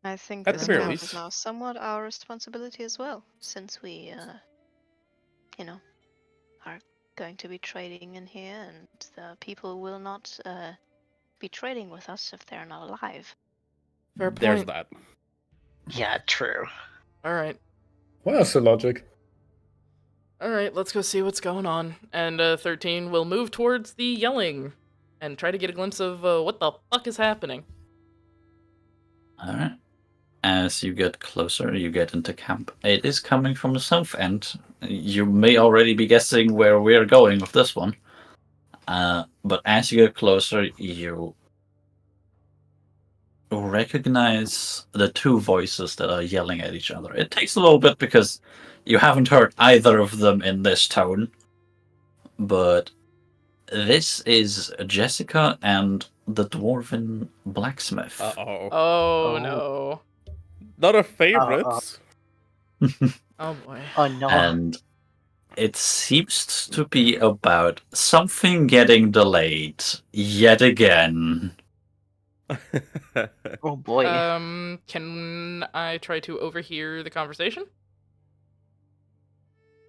I think At this the very camp is least. now somewhat our responsibility as well, since we, are going to be trading in here, and the people will not be trading with us if they're not alive. Fair There's point. that. Yeah, true. Alright. Where's the logic? Alright, let's go see what's going on. And 13 will move towards the yelling and try to get a glimpse of what the fuck is happening. Alright. As you get closer, you get into camp. It is coming from the south end. You may already be guessing where we're going with this one. But as you get closer, you recognize the two voices that are yelling at each other. It takes a little bit because you haven't heard either of them in this tone. But this is Jessica and the dwarven blacksmith. Uh-oh. Oh, Oh. no. Not our favorites. Oh boy. Oh no. And it seems to be about something getting delayed yet again. Oh boy. Can I try to overhear the conversation?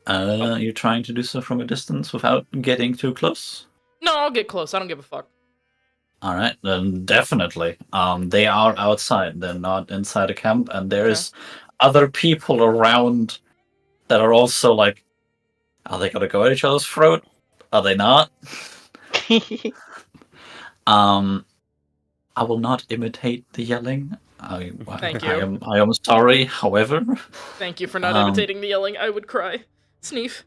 You're trying to do so from a distance without getting too close? No, I'll get close. I don't give a fuck. Alright, then definitely. They are outside. They're not inside a camp, and there's other people around that are also like, are they gonna go at each other's throat? Are they not? I will not imitate the yelling. Thank you. I am sorry, however. Thank you for not Um, imitating the yelling. I would cry. Sneef.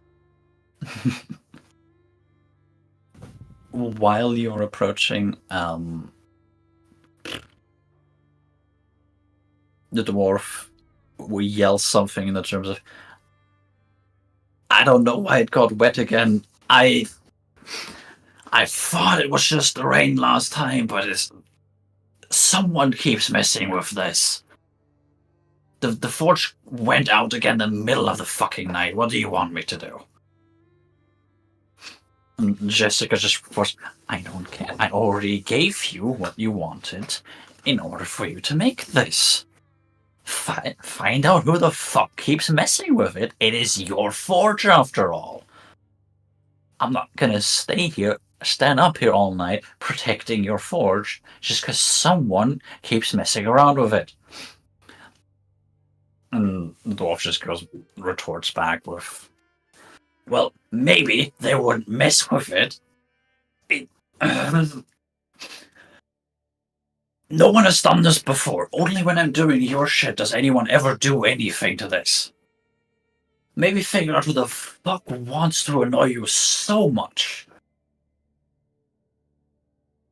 While you're approaching, the dwarf will yell something in the terms of, I don't know why it got wet again. I thought it was just the rain last time, but someone keeps messing with this. The forge went out again in the middle of the fucking night. What do you want me to do? And Jessica just was, I don't care. I already gave you what you wanted in order for you to make this. Find out who the fuck keeps messing with it. It is your forge after all. I'm not gonna stand up here all night protecting your forge just because someone keeps messing around with it. And the dwarf just retorts back with, well, maybe they wouldn't mess with it. No one has done this before. Only when I'm doing your shit does anyone ever do anything to this. Maybe figure out who the fuck wants to annoy you so much.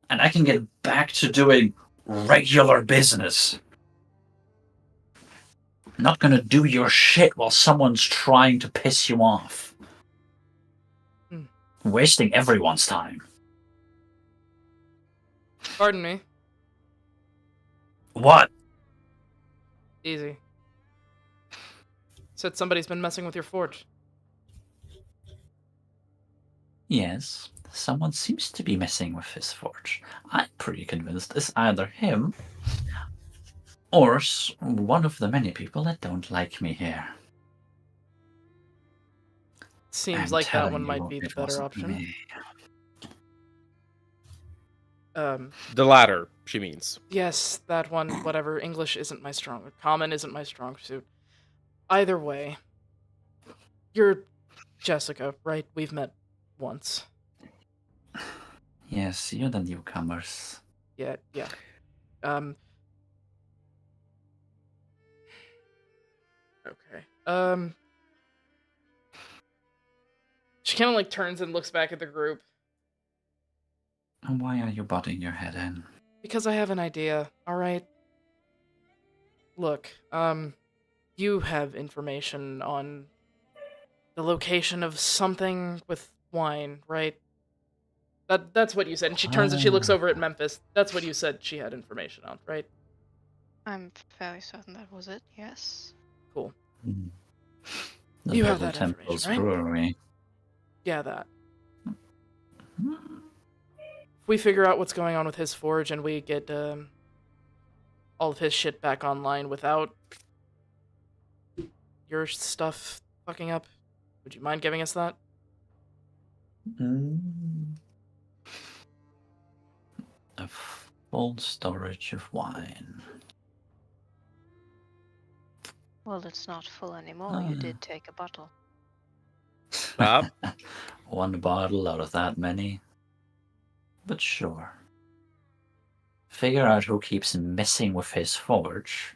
And I can get back to doing regular business. I'm not gonna do your shit while someone's trying to piss you off. Wasting everyone's time. Pardon me. What? Easy. Said somebody's been messing with your forge. Yes, someone seems to be messing with his forge. I'm pretty convinced it's either him or one of the many people that don't like me here. Seems I'm like that telling one you, might be the it better wasn't option. me. The latter, she means. Yes, that one, whatever. English isn't my strong. Common isn't my strong suit. Either way, you're Jessica, right? We've met once. Yes, you're the newcomers. Yeah. Okay. She kind of like turns and looks back at the group. And why are you butting your head in? Because I have an idea, alright? Look, you have information on the location of something with wine, right? That's what you said. And she turns and she looks over at Memphis. That's what you said she had information on, right? I'm fairly certain that was it, yes. Cool. The You have Biddle that information, Temple's right? brewery. Yeah, that. If we figure out what's going on with his forge and we get all of his shit back online without your stuff fucking up, would you mind giving us that? A full storage of wine. Well, it's not full anymore. You did take a bottle. One bottle out of that many. But sure. Figure out who keeps messing with his forge.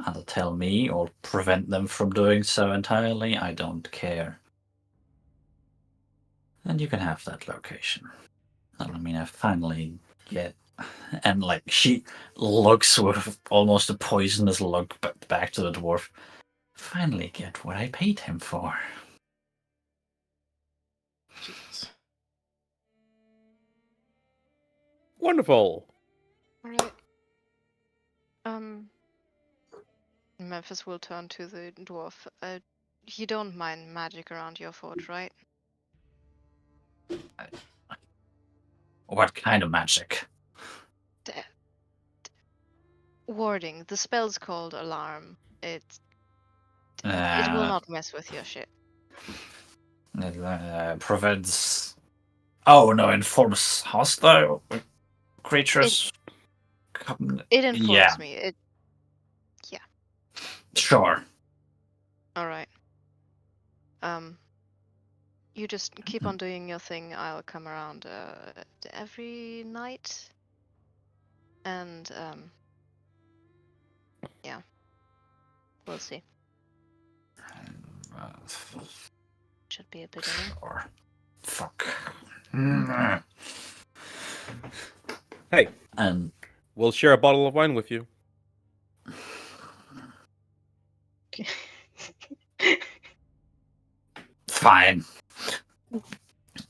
And tell me or prevent them from doing so entirely. I don't care. And you can have that location. I mean, I finally get. And like she looks with almost a poisonous look back to the dwarf. Finally get what I paid him for. Jesus. Wonderful. Alright. Memphis will turn to the dwarf. You don't mind magic around your forge, right? What kind of magic? Warding. The spell's called Alarm. It will not mess with your shit. It prevents. Oh no! Informs hostile creatures. It informs Yeah. me. Sure. Alright. You just keep on doing your thing. I'll come around every night. And yeah. We'll see. Should be a beginning. Sure. Fuck. Hey, And we'll share a bottle of wine with you. fine.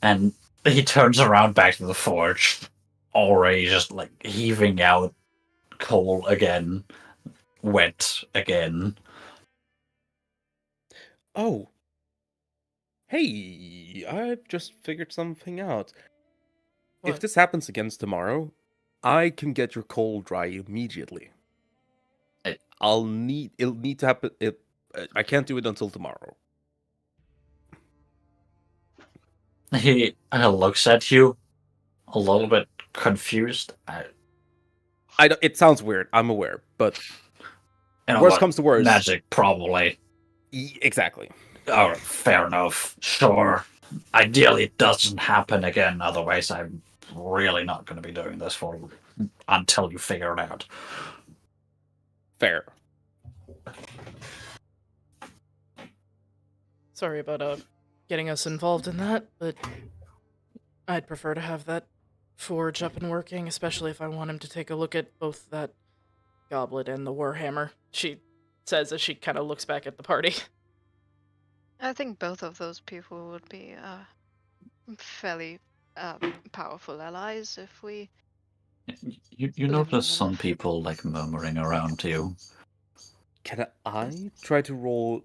And he turns around back to the forge, already just like heaving out coal again, wet again. Oh. Hey, I've just figured something out. If What? this happens again tomorrow, I can get your coal dry immediately. It'll need to happen. I can't do it until tomorrow. He looks at you, a little bit confused. It sounds weird. I'm aware, but You know, worst what, comes to worst. magic, probably. Exactly. Oh, fair enough. Sure. Ideally, it doesn't happen again. Otherwise, I'm really not going to be doing this for until you figure it out. Fair. Sorry about getting us involved in that, but I'd prefer to have that forge up and working, especially if I want him to take a look at both that goblet and the warhammer. She says as she kind of looks back at the party. I think both of those people would be fairly powerful allies if we. You Believe notice in some enough. people like murmuring around you. Can I try to roll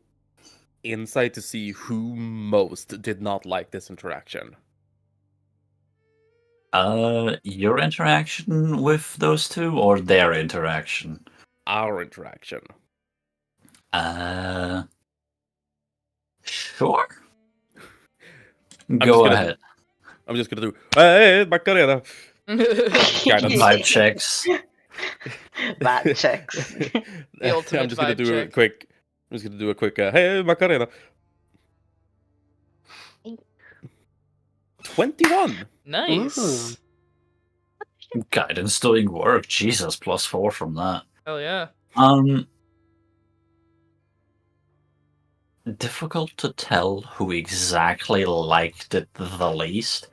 insight to see who most did not like this interaction? Your interaction with those two or their interaction? Our interaction. Sure. just Go gonna- ahead. I'm just gonna do. Hey, Macarena. Vibe checks. That checks. The ultimate I'm just gonna vibe do check. a quick. I'm just gonna do a quick. Hey, Macarena. 21. Nice. Guidance doing work. Jesus, +4 from that. Hell yeah. Difficult to tell who exactly liked it the least,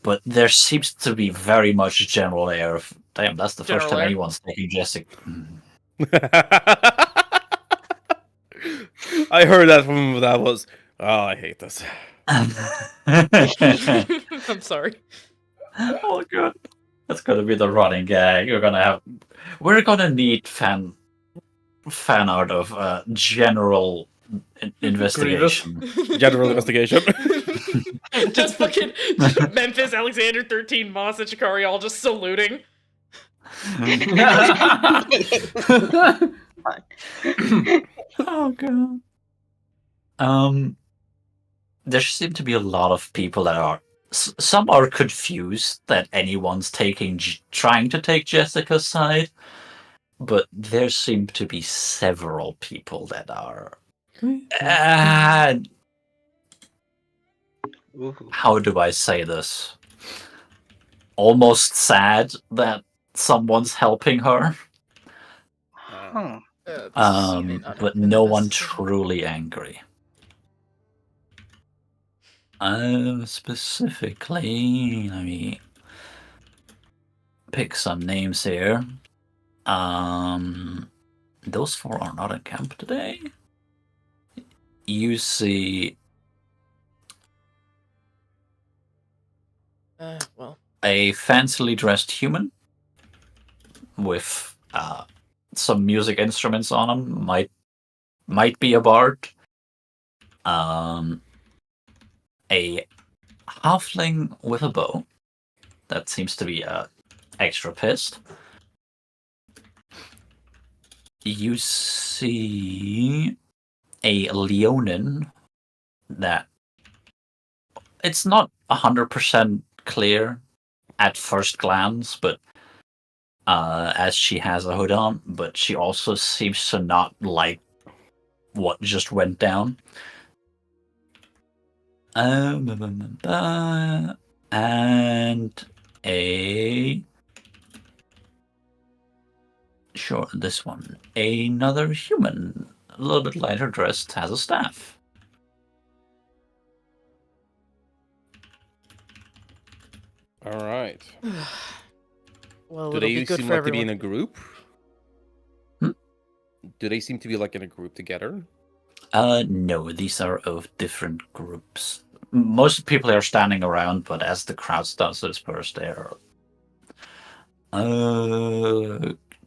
but there seems to be very much general air of, damn, that's the first General time air? anyone's taking Jessica. I heard that from him. That was, oh, I hate this. I'm sorry. Oh god, that's gonna be the running gag. We're gonna need fan art of general investigation. General investigation. Just fucking Memphis, Alexander, 13, Moss, and Shikari all just saluting. Oh god. There seem to be a lot of people that are. Some are confused that anyone's trying to take Jessica's side, but there seem to be several people that are. Ooh. How do I say this? Almost sad that someone's helping her, Huh. but no one truly angry. Specifically, let me pick some names here. Those 4 are not in camp today. You see Well, a fancily dressed human with some music instruments on him. Might be a bard. A halfling with a bow. That seems to be extra pissed. You see a Leonin that it's not 100% clear at first glance, but as she has a hood on, but she also seems to not like what just went down. And this one. Another human, a little bit lighter dressed, has a staff. All right. well, Do it'll they be good seem for like to be in everyone. a group? Hmm? Do they seem to be like in a group together? No, these are of different groups. Most people are standing around, but as the crowd starts to disperse, they're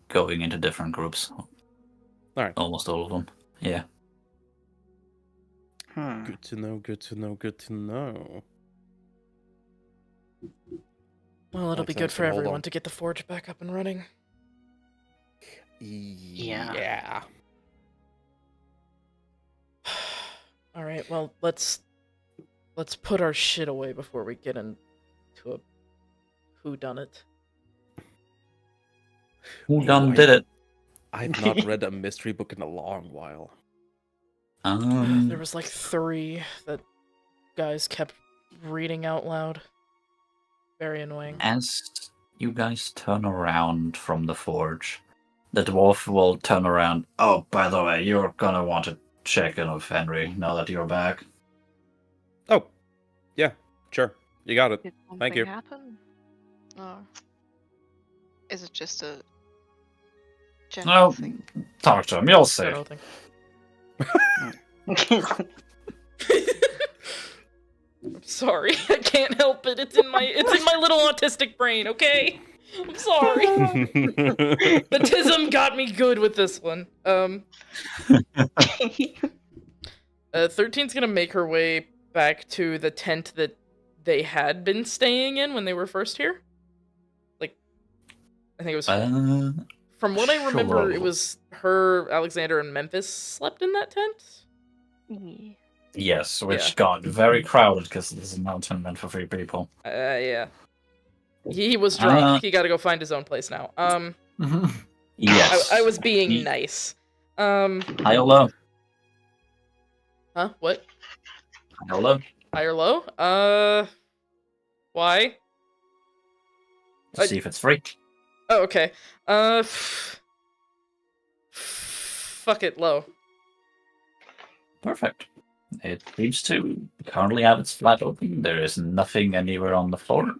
going into different groups. Alright. Almost all of them. Yeah. Good to know, good to know, good to know. Well, it'll Right, be so good for hold everyone on. to get the forge back up and running. Yeah. All right. Well, let's put our shit away before we get into a whodunit. Who Oh, done did it? I've not read a mystery book in a long while. There was like 3 that guys kept reading out loud. Very annoying. As you guys turn around from the forge, the dwarf will turn around. Oh, by the way, you're gonna want to check in with Henry now that you're back. Oh, yeah, sure. You got it. Did something Thank you. happen? Or is it just a general No, thing? talk to him. You'll see. General thing. I'm sorry. I can't help it. It's in my little autistic brain, okay? I'm sorry. The tism got me good with this one. 13's gonna make her way back to the tent that they had been staying in when they were first here. Like, I think it was from what I remember, it sure. was her, Alexander, and Memphis slept in that tent. Yeah. Yes, which Yeah. got very crowded because this is a mountain meant for 3 people. Yeah. He was drunk. He got to go find his own place now. Yes. I was being nice. High or low? Huh? What? High or low? High or low? Why? To see if it's free. Oh, okay. Fuck it, low. Perfect. It seems to currently have its flat open. There is nothing anywhere on the floor.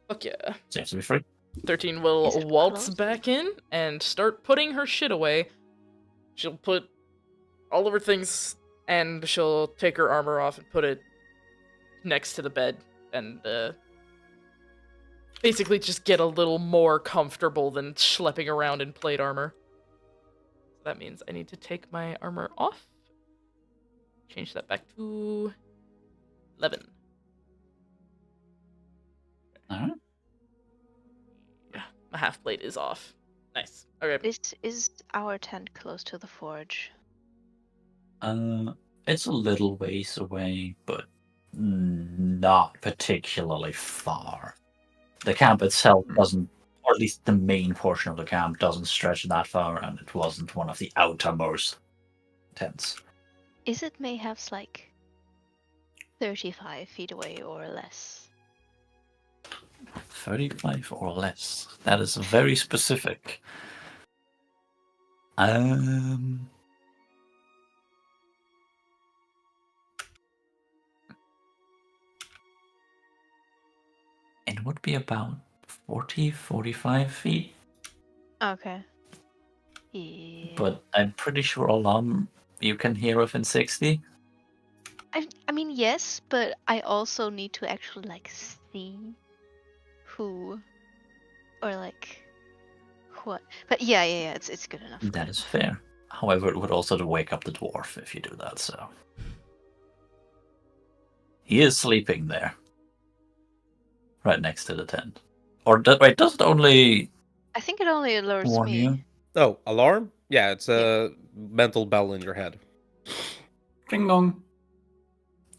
Fuck yeah. Seems to be free. 13 Is will it waltz closed? back in and start putting her shit away. She'll put all of her things, and she'll take her armor off and put it next to the bed, and basically just get a little more comfortable than schlepping around in plate armor. So that means I need to take my armor off. Change that back to 11. Alright. Yeah, my half plate is off. Nice. Okay. Is our tent close to the forge? It's a little ways away, but not particularly far. The camp itself doesn't, or at least the main portion of the camp doesn't stretch that far, and it wasn't one of the outermost tents. Is it mayhaps like 35 feet away or less? 35 or less. That is very specific. It would be about 40, 45 feet. Okay. Yeah. But I'm pretty sure alarm you can hear within 60. I mean, yes, but I also need to actually like see who or like what. But yeah, it's good enough. That is fair. However, it would also wake up the dwarf if you do that, so. He is sleeping there. Right next to the tent. Or, wait, does it only I think it only alerts warn me. you? Oh, alarm? Yeah, it's a mental bell in your head. Ding dong.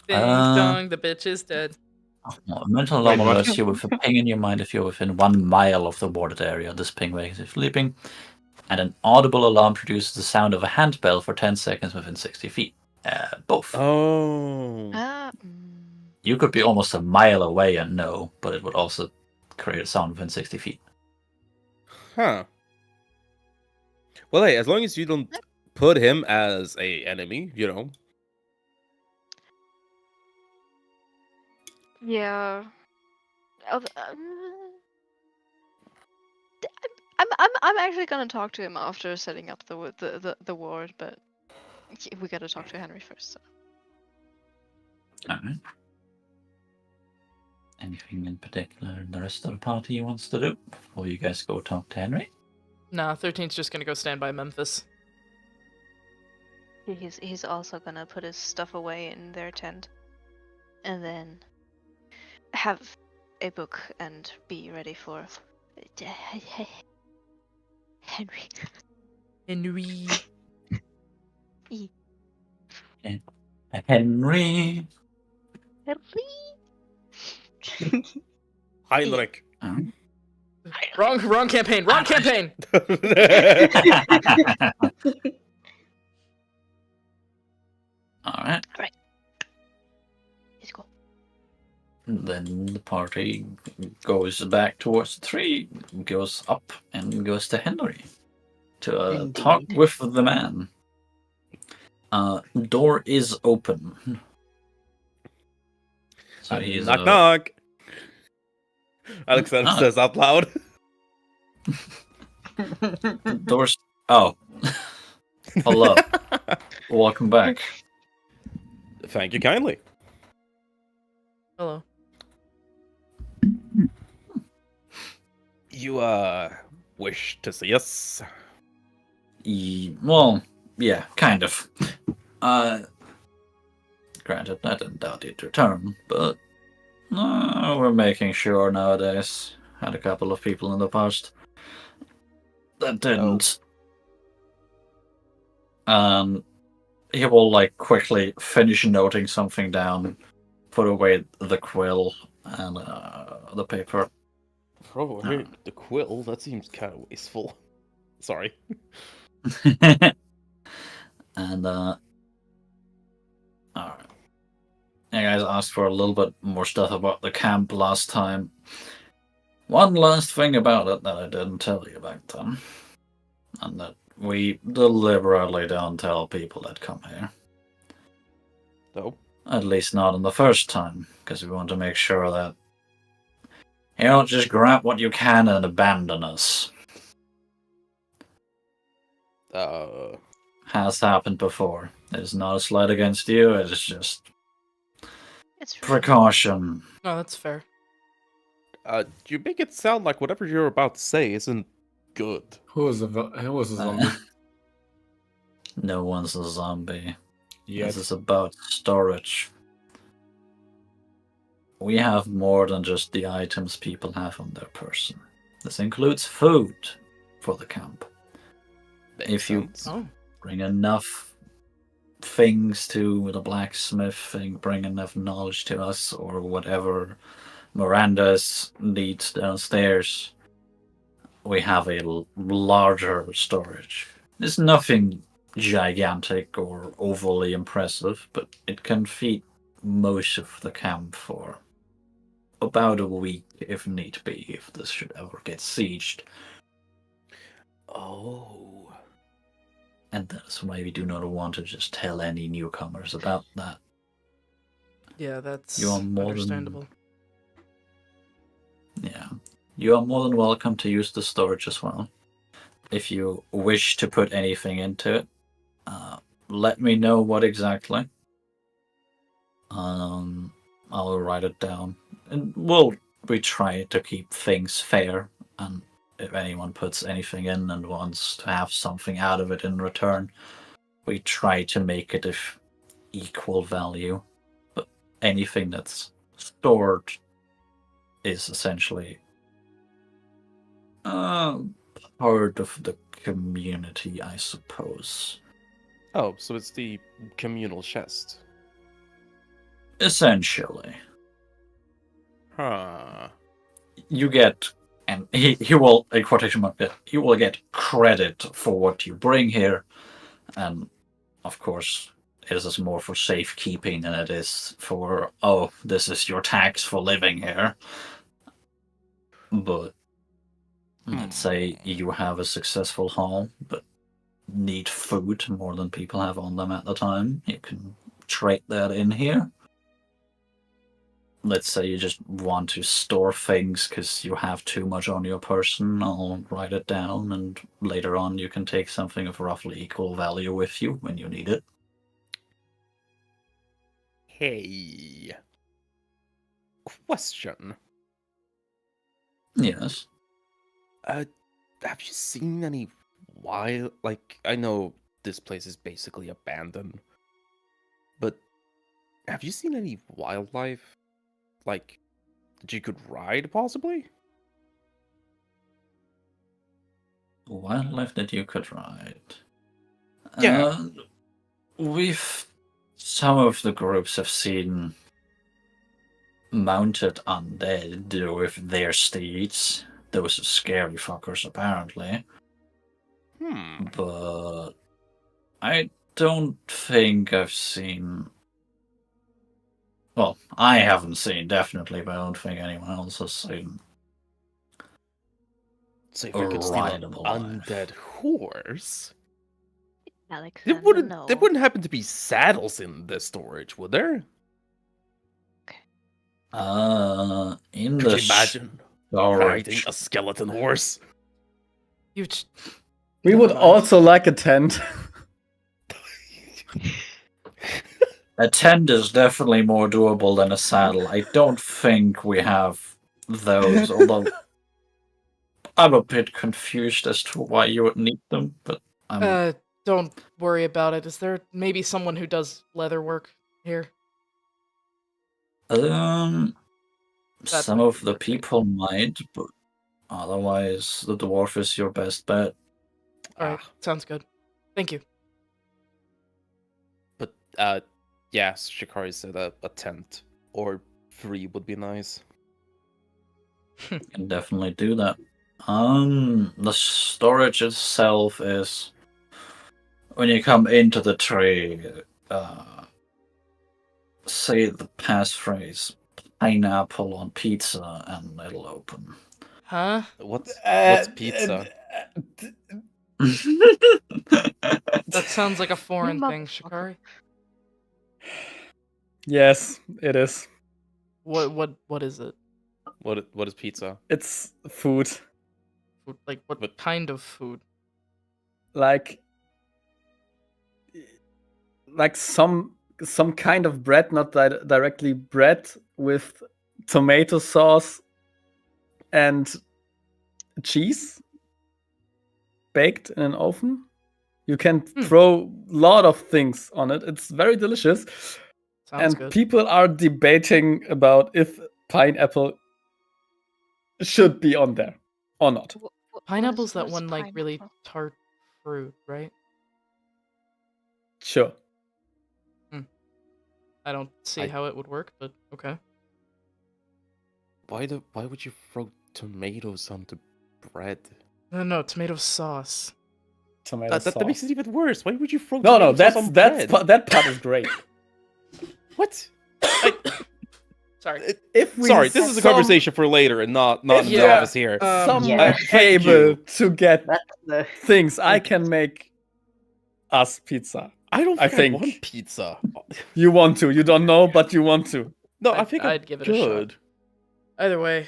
Ding Uh, dong, the bitch is dead. Well, a mental alarm Wait, what? alerts you with a ping in your mind if you're within 1 mile of the warded area. This ping wakes you sleeping. And an audible alarm produces the sound of a handbell for 10 seconds within 60 feet. Both. Oh. You could be almost a mile away and know, but it would also create a sound within 60 feet. Huh. Well, hey, as long as you don't put him as a enemy, you know. Yeah. I'm actually gonna talk to him after setting up the ward, but we gotta talk to Henry first. So. Alright. Anything in particular the rest of the party wants to do before you guys go talk to Henry? Nah, 13's just gonna go stand by Memphis. He's also gonna put his stuff away in their tent, and then have a book and be ready for Henry. Henry. Henry! Heinrich. Wrong campaign. Wrong campaign. Alright. Let's go. Then the party goes back towards the tree, goes up, and goes to Henry to Indeed. talk with the man. Door is open. So he's knock knock. Alexander knock. says out loud. Doors. Oh, hello. Welcome back. Thank you kindly. Hello. You wish to see us? Well, yeah, kind of. Granted, I didn't doubt you'd return, but we're making sure nowadays. Had a couple of people in the past that didn't. He will like quickly finish noting something down, put away the quill and the paper. Oh, the quill? That seems kind of wasteful. Sorry. And alright. You guys asked for a little bit more stuff about the camp last time. One last thing about it that I didn't tell you back then. And that we deliberately don't tell people that come here. Oh. At least not on the first time, because we want to make sure that You don't just grab what you can and abandon us. Has happened before. It's not a slight against you, it's just It's precaution. No, that's fair. You make it sound like whatever you're about to say isn't good. Who is a zombie? No one's a zombie. Yet. This is about storage. We have more than just the items people have on their person. This includes food for the camp. Makes If you sense. Oh. bring enough things to the blacksmith and bring enough knowledge to us, or whatever Miranda's needs downstairs, we have a larger storage. It's nothing gigantic or overly impressive, but it can feed most of the camp for about a week if need be, if this should ever get sieged. Oh. And that's why we do not want to just tell any newcomers about that. Yeah, that's You are more than- understandable. Yeah. You are more than welcome to use the storage as well. If you wish to put anything into it, let me know what exactly. I'll write it down. And we try to keep things fair, and if anyone puts anything in and wants to have something out of it in return, we try to make it of equal value. But anything that's stored is essentially part of the community, I suppose. Oh, so it's the communal chest. Essentially. Huh. You get, and he will, in quotation mark, he will get credit for what you bring here, and of course, this is more for safekeeping than it is for, oh, this is your tax for living here. But let's say you have a successful haul, but need food more than people have on them at the time, you can trade that in here. Let's say you just want to store things because you have too much on your person, I'll write it down, and later on you can take something of roughly equal value with you when you need it. Hey. Question. Yes. Have you seen any wild... Like, I know this place is basically abandoned, but have you seen any wildlife? Like, that you could ride, possibly? Wildlife that you could ride. Yeah. Some of the groups have seen mounted undead with their steeds. Those are scary fuckers, apparently. But I don't think I've seen... Well, I haven't seen, definitely, but I don't think anyone else has seen. So if we could steal an rideable undead horse... Alexander, There wouldn't happen to be saddles in the storage, would there? In Could the you imagine riding storage. a skeleton horse? We We would also like a tent. A tent is definitely more doable than a saddle. I don't think we have those, although I'm a bit confused as to why you would need them, but don't worry about it. Is there maybe someone who does leather work here? some might of be the perfect. people might, but otherwise the dwarf is your best bet. Alright, sounds good. Thank you. But, yes, Shikari said a tent or 3 would be nice. Can definitely do that. The storage itself is when you come into the tree, say the passphrase pineapple on pizza and it'll open. Huh? What's pizza? That sounds like a foreign You thing, motherfucker. Shikari. Yes, it is. What is it? What is pizza? It's food. Food, like what But- kind of food? Like some kind of bread, not directly bread, with tomato sauce and cheese baked in an oven. You can throw a lot of things on it. It's very delicious. Sounds And good. people are debating about if pineapple should be on there or not. Pineapple's that one like really tart fruit, right? Sure. I don't see I- how it would work, but okay. Why would you throw tomatoes onto bread? No, tomato sauce. Tomato sauce. That makes it even worse. Why would you throw No, tomato sauce on bread? that part is great. What? Sorry. If we Sorry, this is a conversation for later and not in the Yeah. office here. Some Yeah. Thank able you. to get That's the things, I can make us pizza. I don't I think I think- want pizza. You want to. You don't know, but you want to. No, I I'd- think I'd I'm give it a shot. good. Either way,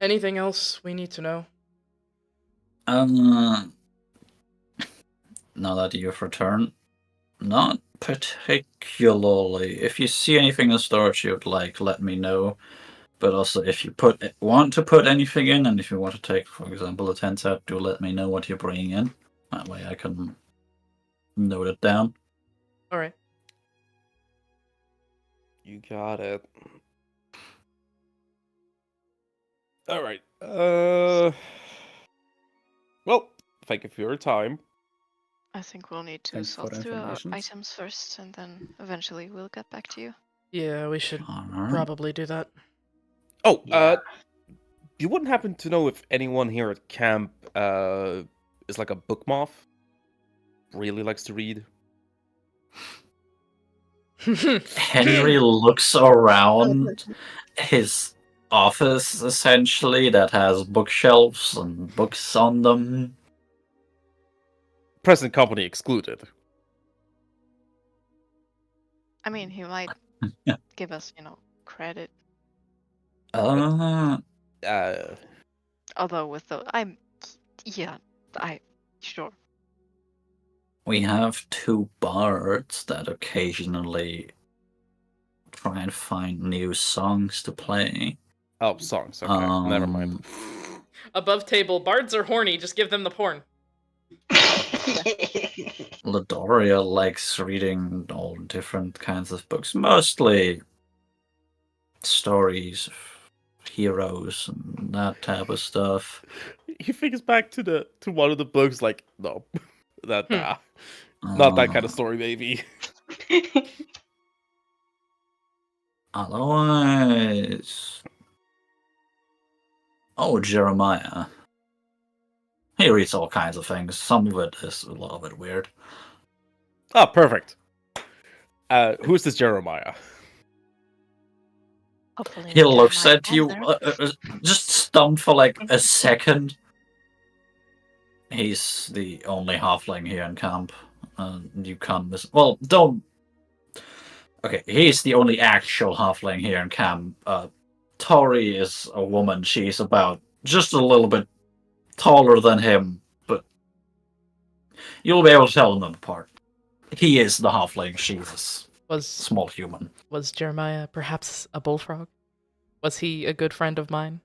anything else we need to know? Now that you've returned, not particularly. If you see anything in storage you'd like, let me know. But also, if you want to put anything in, and if you want to take, for example, a tent set, do let me know what you're bringing in. That way I can note it down. All right. You got it. All right. Well, thank you for your time. I think we'll need to Thanks for sort the through our informations. items first, and then eventually we'll get back to you. Yeah, we should Alright. probably do that. Oh, Yeah. you wouldn't happen to know if anyone here at camp is like a book moth? Really likes to read? Henry looks around his office, essentially, that has bookshelves and books on them. Present company excluded. I mean, he might give us, credit. Uh, Although with the, sure. we have two bards that occasionally try and find new songs to play. Oh, songs. Okay, never mind. Above table, bards are horny. Just give them the porn. Ladoria likes reading all different kinds of books, mostly stories of heroes and that type of stuff. He thinks back to one of the books, like, no, not that kind of story, baby. Otherwise, Jeremiah. He reads all kinds of things. Some of it is a little bit weird. Oh, perfect. Who's this Jeremiah? Hopefully He not looks Jeremiah at you, either. just stunned for like a second. He's the only halfling here in camp. You can't miss. Well, don't. Okay, he's the only actual halfling here in camp. Tori is a woman. She's about just a little bit taller than him, but you'll be able to tell them apart. He is the halfling. She's a Was small human. was Jeremiah perhaps a bullfrog? Was he a good friend of mine?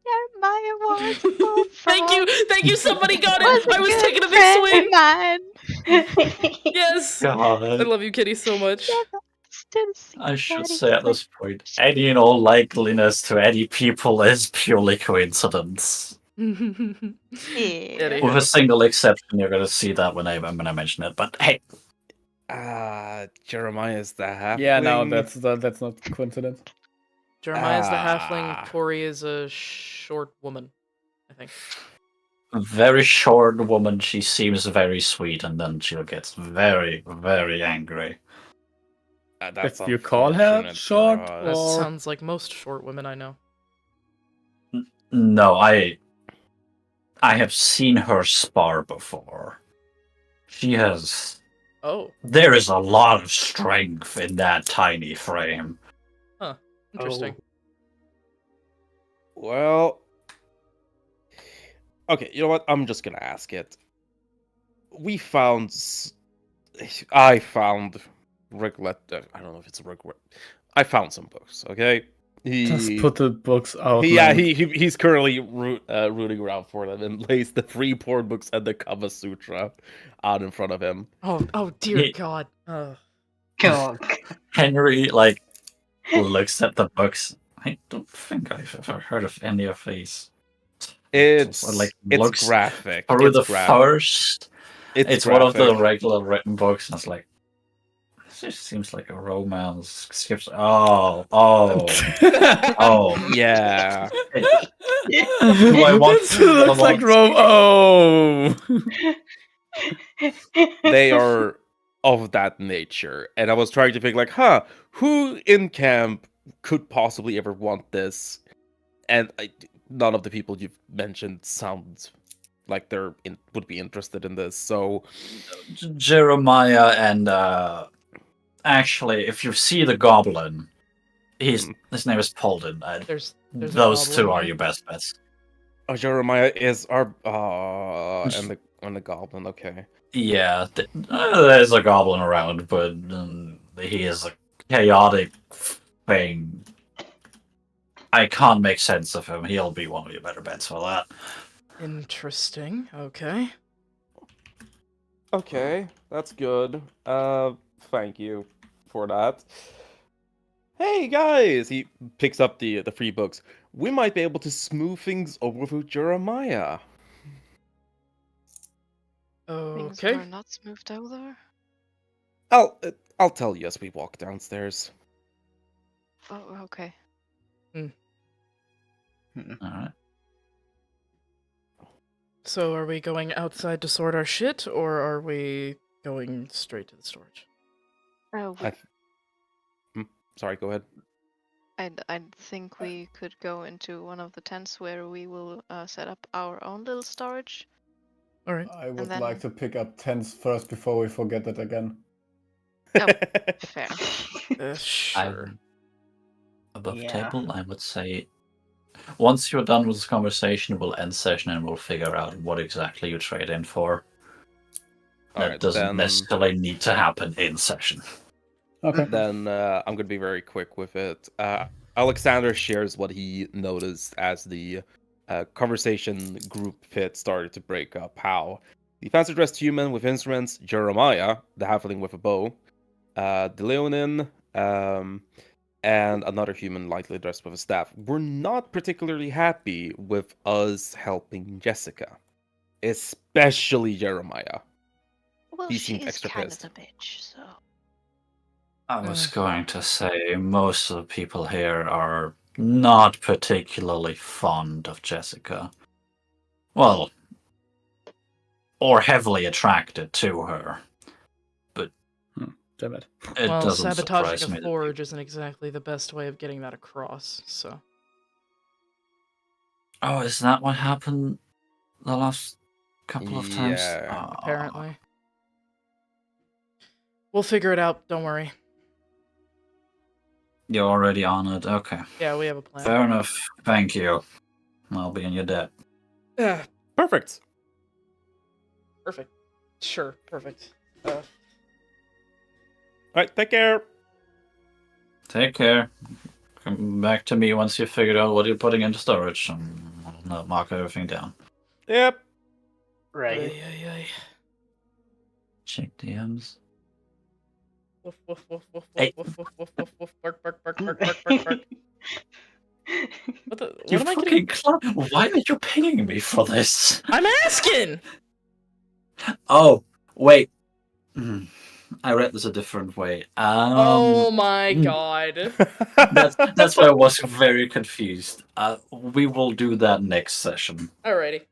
Jeremiah was a bullfrog. Thank you. Somebody got Was it. a I was good taking a friend big of swing. mine. Yes. I God. love you, Kitty, so much. Still I should secret say at this point, any in all likeliness to any people is purely coincidence. Yeah. Anyhow. With a single exception, you're going to see that when I mention it. But hey, Jeremiah's the halfling. Yeah, no, that's not coincidence. Jeremiah's the Ah. halfling. Tori is a short woman, I think. a very short woman, she seems very sweet, and then she gets very, very angry. That's If you call her unfortunate for short us. That Or- sounds like most short women I know. No, I have seen her spar before. She has. Oh, There is a lot of strength in that tiny frame. interesting. Well, okay, you know what? I'm just gonna ask it. We found. I found. I don't know if it's regret. I found some books. Okay. Just put the books out, Yeah, man. he's currently rooting around for them and lays the 3 porn books and the Kama Sutra out in front of him. Oh dear He- God. God. Henry like looks at the books. I don't think I've ever heard of any of these. It's looks graphic. through It's the graphic. first. It's one of the graphic. regular written books, and it's like this just seems like a romance. Skips. Oh. Yeah. Do I want This looks like Rome. Oh. They are of that nature. And I was trying to think like, who in camp could possibly ever want this? And none of the people you've mentioned sound like would be interested in this. So Jeremiah and actually, if you see the goblin, his name is Polden. There's a Those two goblin are here. your best bets. Jeremiah is our and the goblin. Okay. Yeah, there's a goblin around, but he is a chaotic thing. I can't make sense of him. He'll be one of your better bets for that. Interesting. Okay. Okay, that's good. Thank you for that. Hey guys, he picks up the 3 books. We might be able to smooth things over with Jeremiah. Things Okay. were not smoothed over. I'll tell you as we walk downstairs. Oh, okay. Alright. So are we going outside to sort our shit, or are we going straight to the storage? Oh, Sorry, go ahead. I think we could go into one of the tents where we will set up our own little storage. All right. I would then- like to pick up tents first before we forget it again. Fair. Sure. Above Yeah. table, I would say. Once you're done with this conversation, we'll end session and we'll figure out what exactly you trade in for. That Alright, doesn't then- necessarily need to happen in session. Okay. Then I'm gonna be very quick with it. Alexander shares what he noticed as the conversation group pit started to break up. How the fancy dressed human with instruments, Jeremiah, the halfling with a bow, the Leonin, and another human lightly dressed with a staff, were not particularly happy with us helping Jessica, especially Jeremiah. Well, He she seemed is extra kind pissed. of the bitch, so. I was going to say most of the people here are not particularly fond of Jessica. Well, or heavily attracted to her. Damn it. It Well, doesn't sabotaging surprise me. a forge isn't exactly the best way of getting that across, so. Oh, is that what happened the last couple of times? Yeah. Ah. Apparently. We'll figure it out, don't worry. You're already on it. Okay. Yeah, we have a plan. Fair enough. Thank you. I'll be in your debt. Yeah, Perfect. perfect. Sure, perfect. Alright, take care. Take care. Come back to me once you've figured out what you're putting into storage. I'll mark everything down. Yep. Right. Ay, ay, ay. Check DMs. Woof, woof, woof, woof, Hey. woof, woof, woof, woof, woof, bark, bark, bark, bark, bark, bark, bark. What You am I fucking getting? Why are you pinging me for this? I'm asking! Oh, wait. I read this a different way. Oh my mm. god. That's why I was very confused. We will do that next session Alrighty.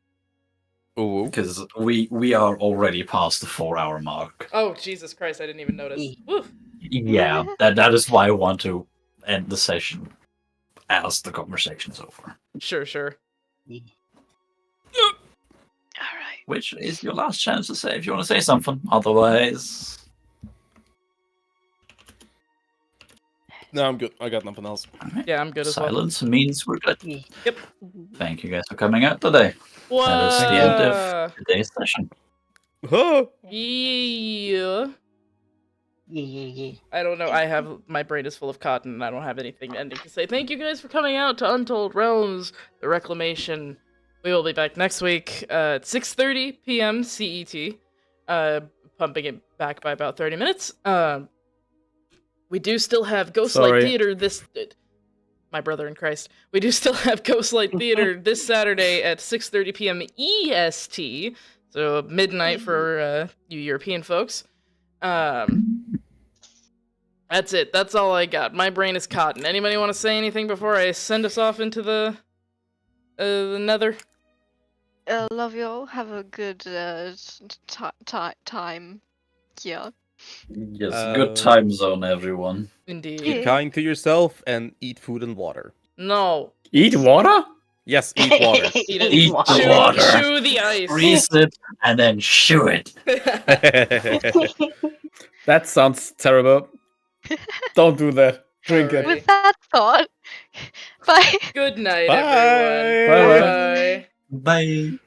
Ooh. because we are already past the 4-hour mark. Oh, Jesus Christ, I didn't even notice. Woo. Yeah, that is why I want to end the session as the conversation is over. Sure. Alright. Which is your last chance to say if you want to say something. Otherwise, No, I'm good. I got nothing else. Alright. Yeah, I'm good as well. Silence means we're good. Yep. Thank you guys for coming out today. That is the end of today's session. Huh? Yeah. Yeah. I don't know. I have my brain is full of cotton, and I don't have anything ending to say. Thank you guys for coming out to Untold Realms, the Reclamation. We will be back next week at 6:30 p.m. CET. Pumping it back by about 30 minutes. We do still have Ghostlight Theater this. My brother in Christ. We do still have Ghostlight Theater this Saturday at 6:30 p.m. EST. So midnight for you European folks. That's it. That's all I got. My brain is cotton. Anybody want to say anything before I send us off into the nether? Love you all. Have a good time. Yeah. Yes, good time zone, everyone. Indeed. Be kind to yourself and eat food and water. No. Eat water? Yes, eat water. Eat it. Eat the water. Chew the ice. Freeze it and then chew it. That sounds terrible. Don't do that. Drink it. Alrighty. With that thought, bye. Good night, Bye. everyone. Bye-bye. Bye. Bye.